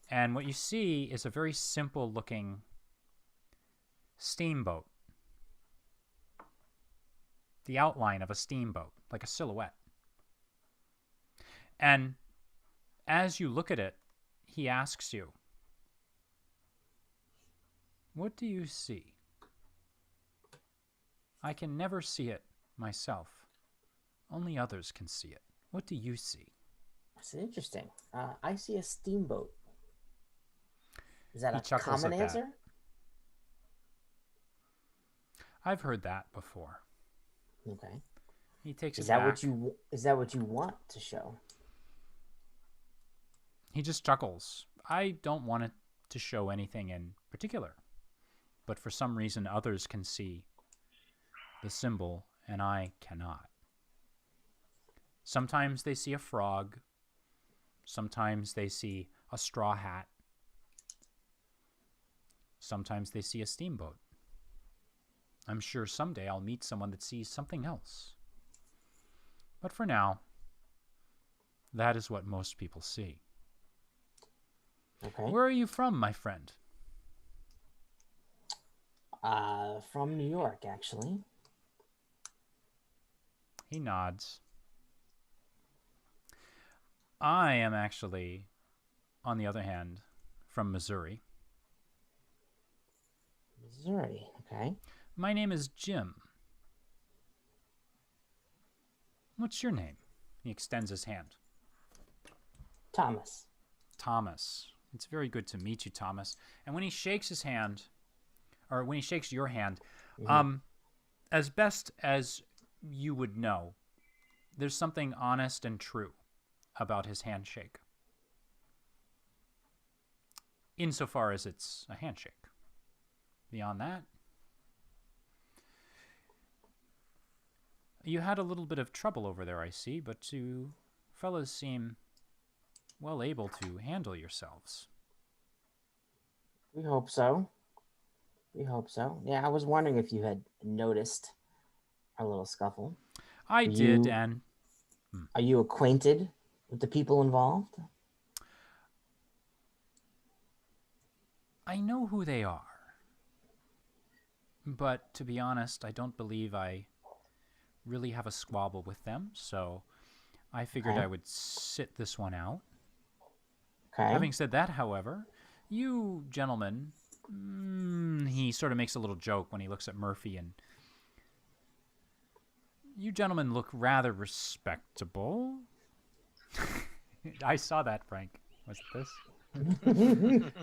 And what you see is a very simple looking steamboat. The outline of a steamboat, like a silhouette. And as you look at it, he asks you, what do you see? I can never see it myself. Only others can see it. What do you see? That's interesting. I see a steamboat. Is that a common answer? I've heard that before. Okay. He takes it back. Is that what you want to show? He just chuckles. I don't want it to show anything in particular, but for some reason others can see the symbol and I cannot. Sometimes they see a frog. Sometimes they see a straw hat. Sometimes they see a steamboat. I'm sure someday I'll meet someone that sees something else. But for now, that is what most people see. Okay. Where are you from, my friend? From New York, actually. He nods. I am actually, on the other hand, from Missouri. Missouri, okay. My name is Jim. What's your name? He extends his hand. Thomas. Thomas. It's very good to meet you, Thomas. And when he shakes his hand, or when he shakes your hand, as best as you would know, there's something honest and true about his handshake. Insofar as it's a handshake. Beyond that, you had a little bit of trouble over there, I see, but you fellas seem well able to handle yourselves. We hope so. We hope so. Yeah, I was wondering if you had noticed our little scuffle. I did, and... Are you acquainted with the people involved? I know who they are. But to be honest, I don't believe I really have a squabble with them, so I figured I would sit this one out. Okay. Having said that, however, you gentlemen, he sort of makes a little joke when he looks at Murphy, and you gentlemen look rather respectable. I saw that, Frank. Was it this?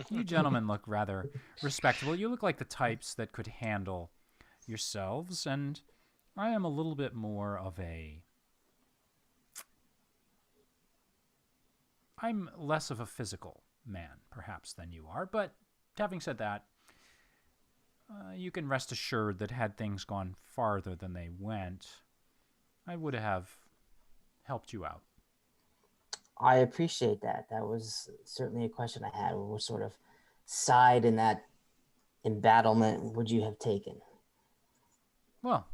You gentlemen look rather respectable. You look like the types that could handle yourselves, and I am a little bit more of a... I'm less of a physical man, perhaps, than you are. But having said that, you can rest assured that had things gone farther than they went, I would have helped you out. I appreciate that. That was certainly a question I had. What sort of side in that embattlement would you have taken? Well,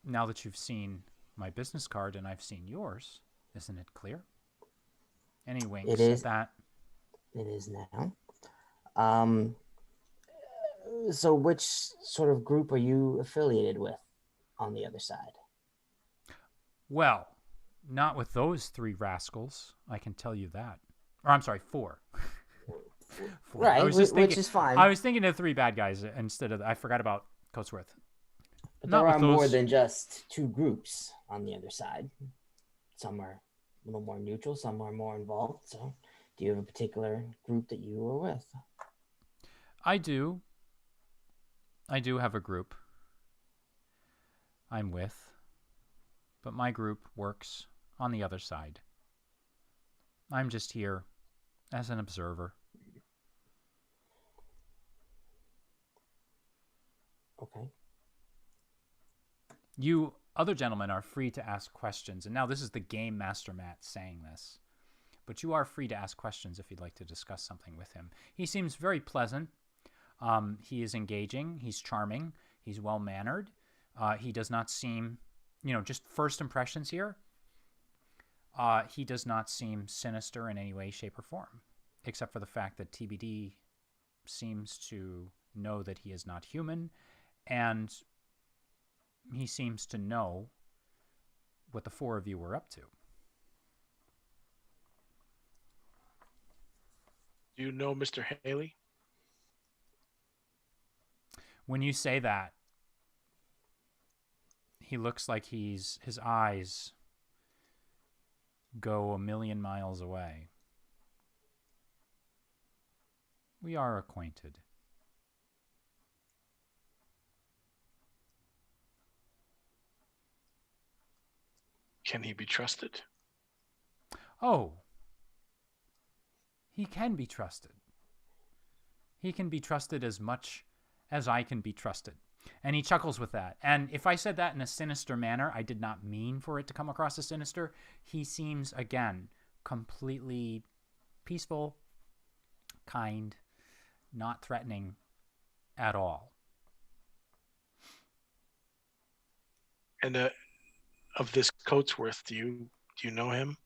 now that you've seen my business card and I've seen yours, isn't it clear? Any winks It is, at that? It is now. So which sort of group are you affiliated with on the other side? Well, not with those 3 rascals, I can tell you that. Or I'm sorry, 4. 4. Right, which is fine. I was thinking of 3 bad guys instead of, I forgot about Coatsworth. But there are more than just 2 groups on the other side. Some are a little more neutral, some are more involved. So do you have a particular group that you were with? I do. I do have a group I'm with, but my group works on the other side. I'm just here as an observer. Okay. You other gentlemen are free to ask questions, and now this is the Game Master Matt saying this, but you are free to ask questions if you'd like to discuss something with him. He seems very pleasant. He is engaging. He's charming. He's well-mannered. He does not seem, just first impressions here, he does not seem sinister in any way, shape, or form, except for the fact that TBD seems to know that he is not human, and he seems to know what the 4 of you were up to. Do you know Mr. Haley? When you say that, he looks like his eyes go a million miles away. We are acquainted. Can he be trusted? Oh, he can be trusted. He can be trusted as much as I can be trusted. And he chuckles with that. And if I said that in a sinister manner, I did not mean for it to come across as sinister. He seems, again, completely peaceful, kind, not threatening at all. And of this Coatsworth, do you know him?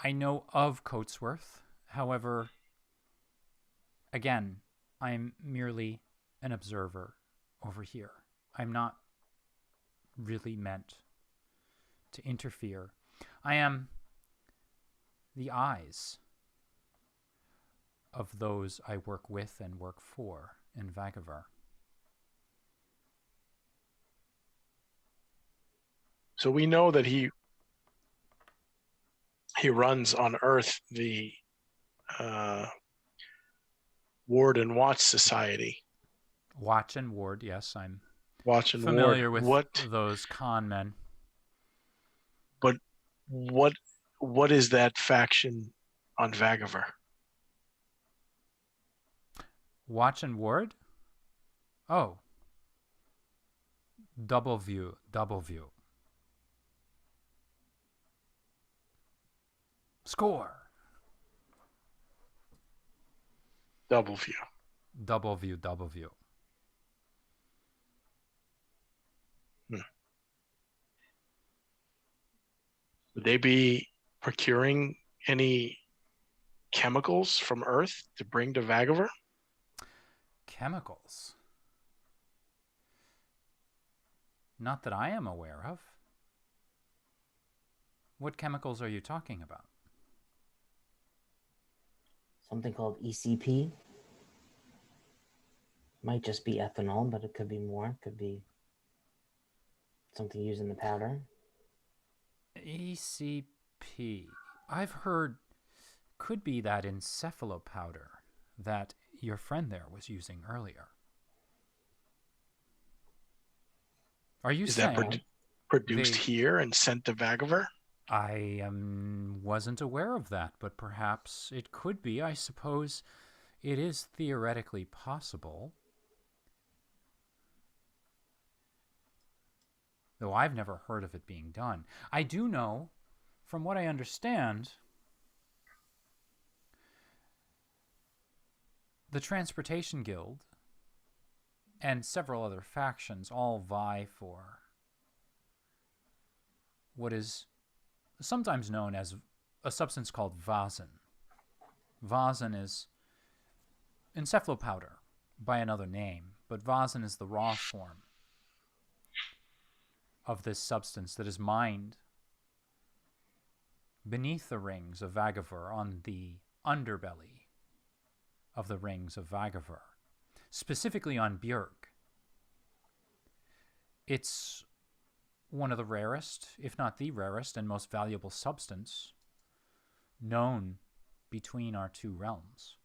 I know of Coatsworth. However, again, I'm merely an observer over here. I'm not really meant to interfere. I am the eyes of those I work with and work for in Vagavar. So we know that he runs on Earth the Ward and Watch Society. Watch and Ward, yes, I'm Watch and familiar Ward. with those con men. But what is that faction on Vagavar? Watch and Ward? Oh. Double view. Score. Double view. Would they be procuring any chemicals from Earth to bring to Vagavar? Chemicals? Not that I am aware of. What chemicals are you talking about? Something called ECP. Might just be ethanol, but it could be more. It could be something used in the powder. ECP. I've heard could be that encephalopowder that your friend there was using earlier. Are you saying that produced here and sent to Vagavar? I wasn't aware of that, but perhaps it could be. I suppose it is theoretically possible. Though I've never heard of it being done. I do know, from what I understand, the Transportation Guild and several other factions all vie for what is sometimes known as a substance called vasen. Vasen is encephalopowder by another name, but vasen is the raw form of this substance that is mined beneath the rings of Vagavur, on the underbelly of the rings of Vagavur, specifically on BRooD. It's one of the rarest, if not the rarest, and most valuable substance known between our two realms.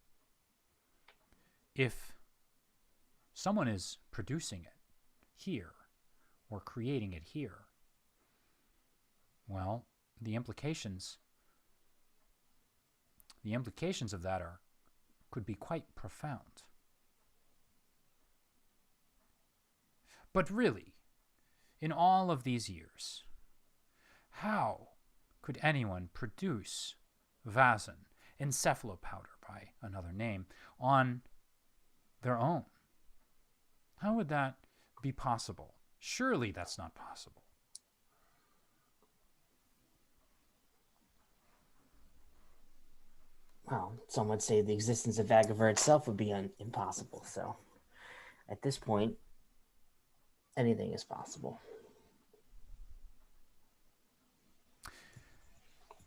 If someone is producing it here, or creating it here, well, the implications of that could be quite profound. But really, in all of these years, how could anyone produce vasen, encephalopowder by another name, on their own? How would that be possible? Surely that's not possible. Well, some would say the existence of Vagavur itself would be impossible. So, at this point, anything is possible.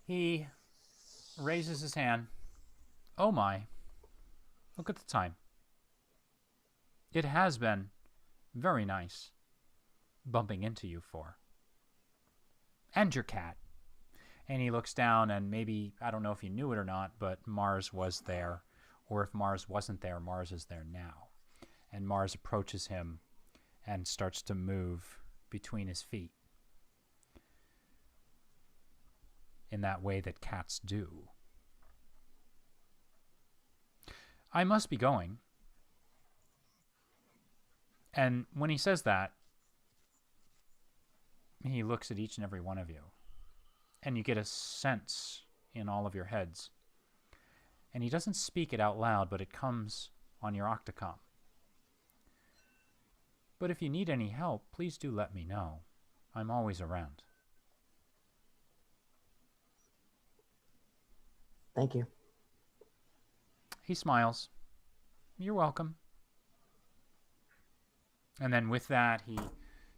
He raises his hand. Oh my. Look at the time. It has been very nice bumping into you four. And your cat. And he looks down, and maybe, I don't know if you knew it or not, but Mars was there. Or if Mars wasn't there, Mars is there now. And Mars approaches him and starts to move between his feet in that way that cats do. I must be going. And when he says that, he looks at each and every one of you. And you get a sense in all of your heads. And he doesn't speak it out loud, but it comes on your octocom. But if you need any help, please do let me know. I'm always around. Thank you. He smiles. You're welcome. And then with that, he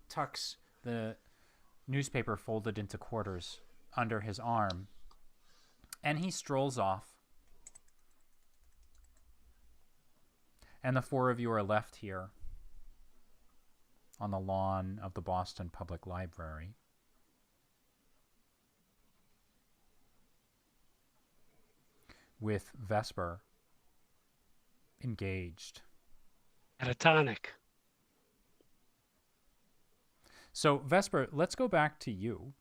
tucks the newspaper folded into quarters under his arm, and he strolls off. And the four of you are left here on the lawn of the Boston Public Library. With Vesper engaged. Catatonic. So, Vesper, let's go back to you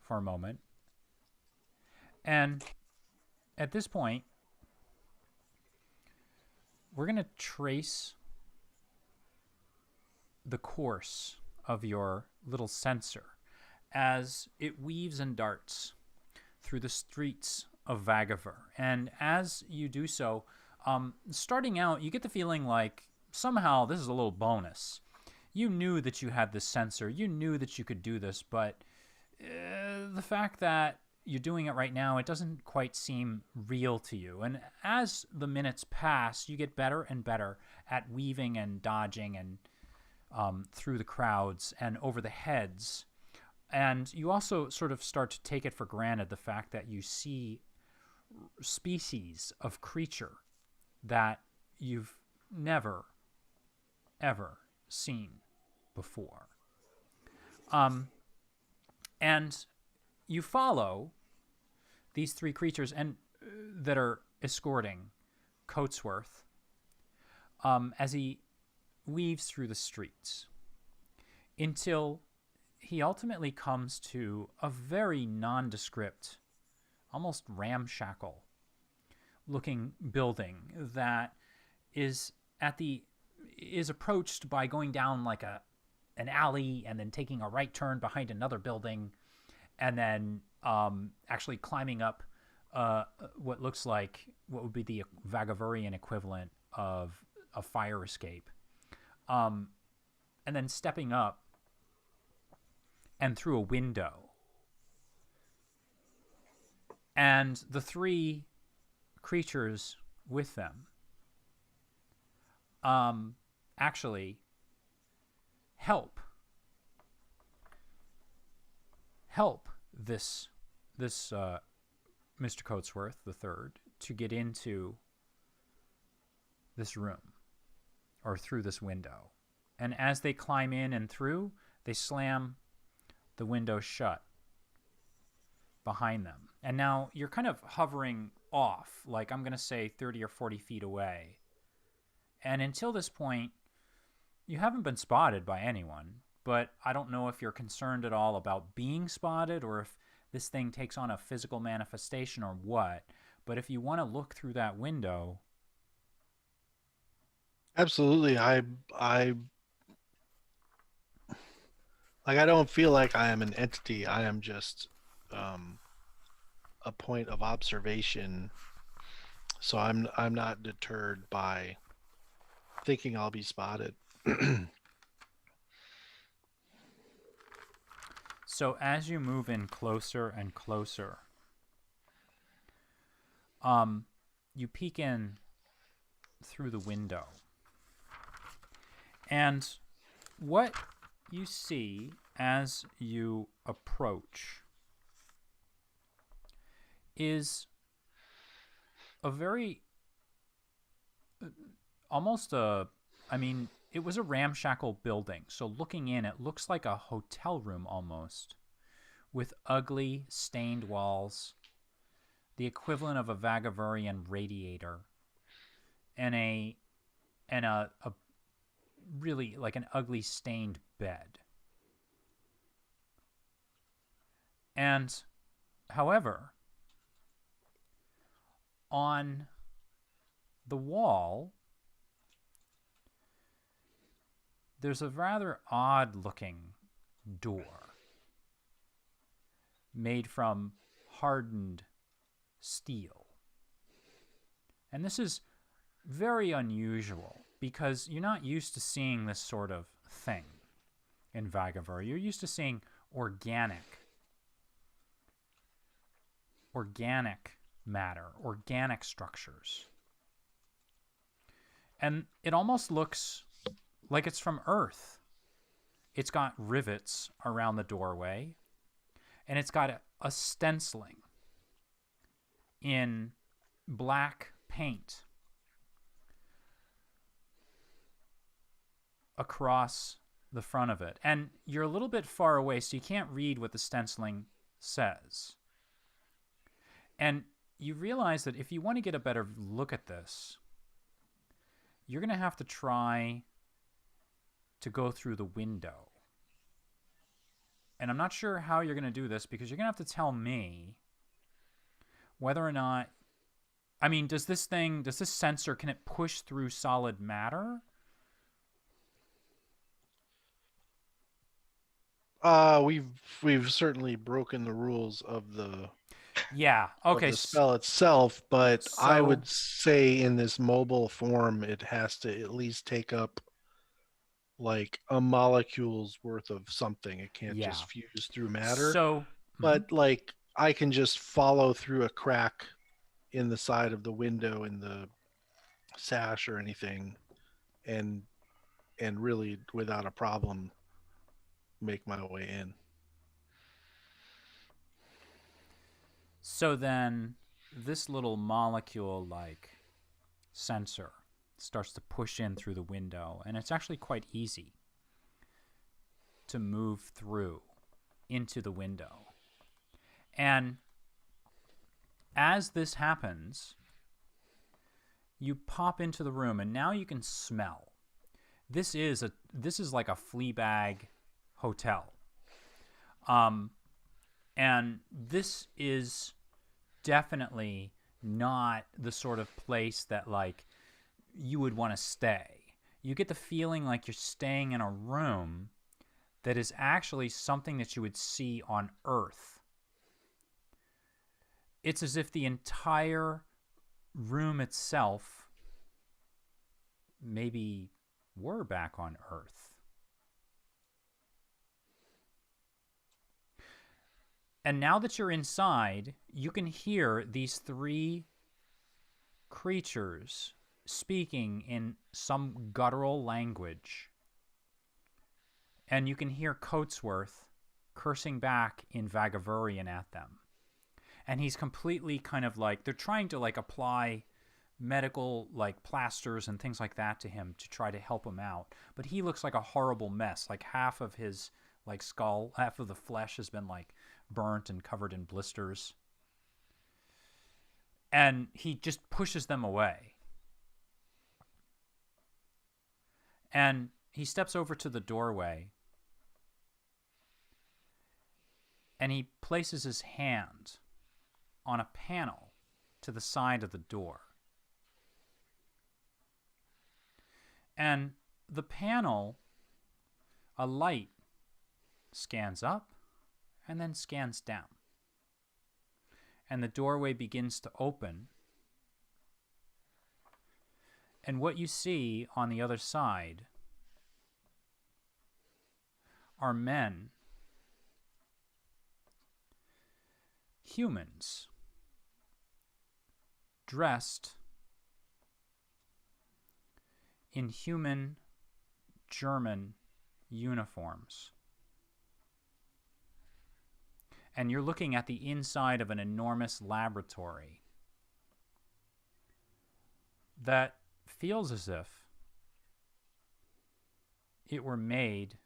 for a moment. And at this point, we're going to trace the course of your little sensor as it weaves and darts through the streets of Vagavur. And as you do so, starting out, you get the feeling like somehow this is a little bonus. You knew that you had this sensor. You knew that you could do this, but the fact that you're doing it right now, it doesn't quite seem real to you. And as the minutes pass, you get better and better at weaving and dodging and through the crowds and over the heads. And you also sort of start to take it for granted, the fact that you see species of creature that you've never, ever seen before. And you follow these three creatures and that are escorting Coatsworth as he weaves through the streets until he ultimately comes to a very nondescript, almost ramshackle looking building that is approached by going down like an alley and then taking a right turn behind another building and then actually climbing up what looks like what would be the Vagavurian equivalent of a fire escape, and then stepping up and through a window. And the three creatures with them actually help this Mr. Coatsworth the third to get into this room or through this window. And as they climb in and through, they slam the window shut behind them. And now you're kind of hovering off, like I'm going to say 30 or 40 feet away. And until this point, you haven't been spotted by anyone, but I don't know if you're concerned at all about being spotted or if this thing takes on a physical manifestation or what. But if you want to look through that window... Absolutely. I don't feel like I am an entity. I am just a point of observation. So I'm not deterred by thinking I'll be spotted. So as you move in closer and closer, you peek in through the window. And what you see as you approach is a very, almost a, I mean, it was a ramshackle building. So looking in, it looks like a hotel room almost, with ugly stained walls, the equivalent of a Vagavurian radiator, and a really like an ugly stained bed. And however, on the wall, there's a rather odd looking door made from hardened steel. And this is very unusual because you're not used to seeing this sort of thing in Vagavur. You're used to seeing organic matter, organic structures. And it almost looks like it's from Earth. It's got rivets around the doorway, and it's got a stenciling in black paint across the front of it. And you're a little bit far away, so you can't read what the stenciling says. And you realize that if you want to get a better look at this, you're going to have to try to go through the window. And I'm not sure how you're going to do this because you're going to have to tell me whether or not, I mean, does this sensor, can it push through solid matter? We've certainly broken the rules of the okay, of the spell itself, but so, I would say in this mobile form it has to at least take up like a molecule's worth of something. It can't just fuse through matter. So, but like I can just follow through a crack in the side of the window in the sash or anything, and really without a problem make my way in. So then this little molecule like sensor starts to push in through the window, and it's actually quite easy to move through into the window. And as this happens, you pop into the room, and now you can smell. This is like a flea bag hotel. And this is definitely not the sort of place that like you would want to stay. You get the feeling like you're staying in a room that is actually something that you would see on Earth. It's as if the entire room itself maybe were back on Earth. And now that you're inside, you can hear these three creatures speaking in some guttural language. And you can hear Coatsworth cursing back in Vagavurian at them. And he's completely kind of like, they're trying to like apply medical like plasters and things like that to him to try to help him out. But he looks like a horrible mess. Like half of his like skull, half of the flesh has been like burnt and covered in blisters. And he just pushes them away. And he steps over to the doorway. And he places his hand on a panel to the side of the door. And the panel, a light scans up and then scans down. And the doorway begins to open. And what you see on the other side are men, humans, dressed in human German uniforms. And you're looking at the inside of an enormous laboratory that feels as if it were made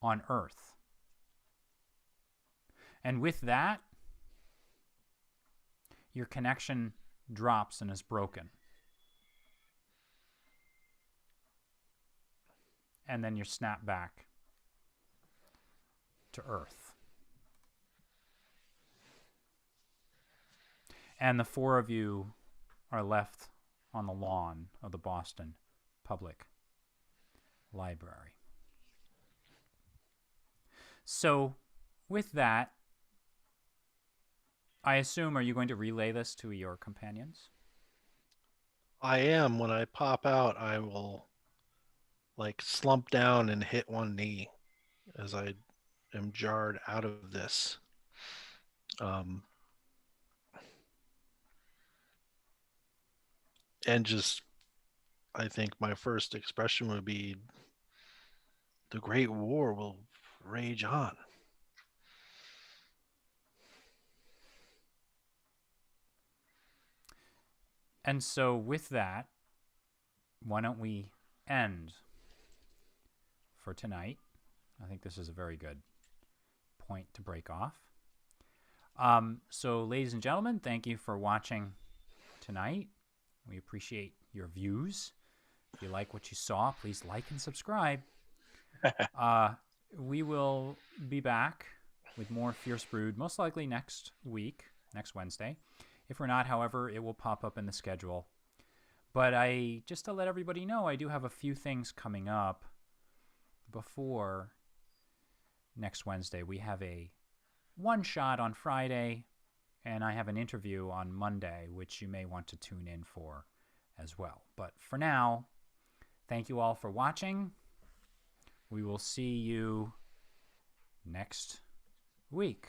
on Earth. And with that, your connection drops and is broken. And then you're snapped back to Earth. And the four of you are left on the lawn of the Boston Public Library. So, with that, I assume, are you going to relay this to your companions? I am. When I pop out, I will like slump down and hit one knee as I am jarred out of this. And just, I think my first expression would be, the Great War will rage on. And so with that, why don't we end for tonight? I think this is a very good point to break off. So ladies and gentlemen, thank you for watching tonight. We appreciate your views. If you like what you saw, please like and subscribe. We will be back with more Fierce Brood, most likely next week, next Wednesday. If we're not, however, it will pop up in the schedule. But just to let everybody know, I do have a few things coming up before next Wednesday. We have a one-shot on Friday, and I have an interview on Monday, which you may want to tune in for as well. But for now, thank you all for watching. We will see you next week.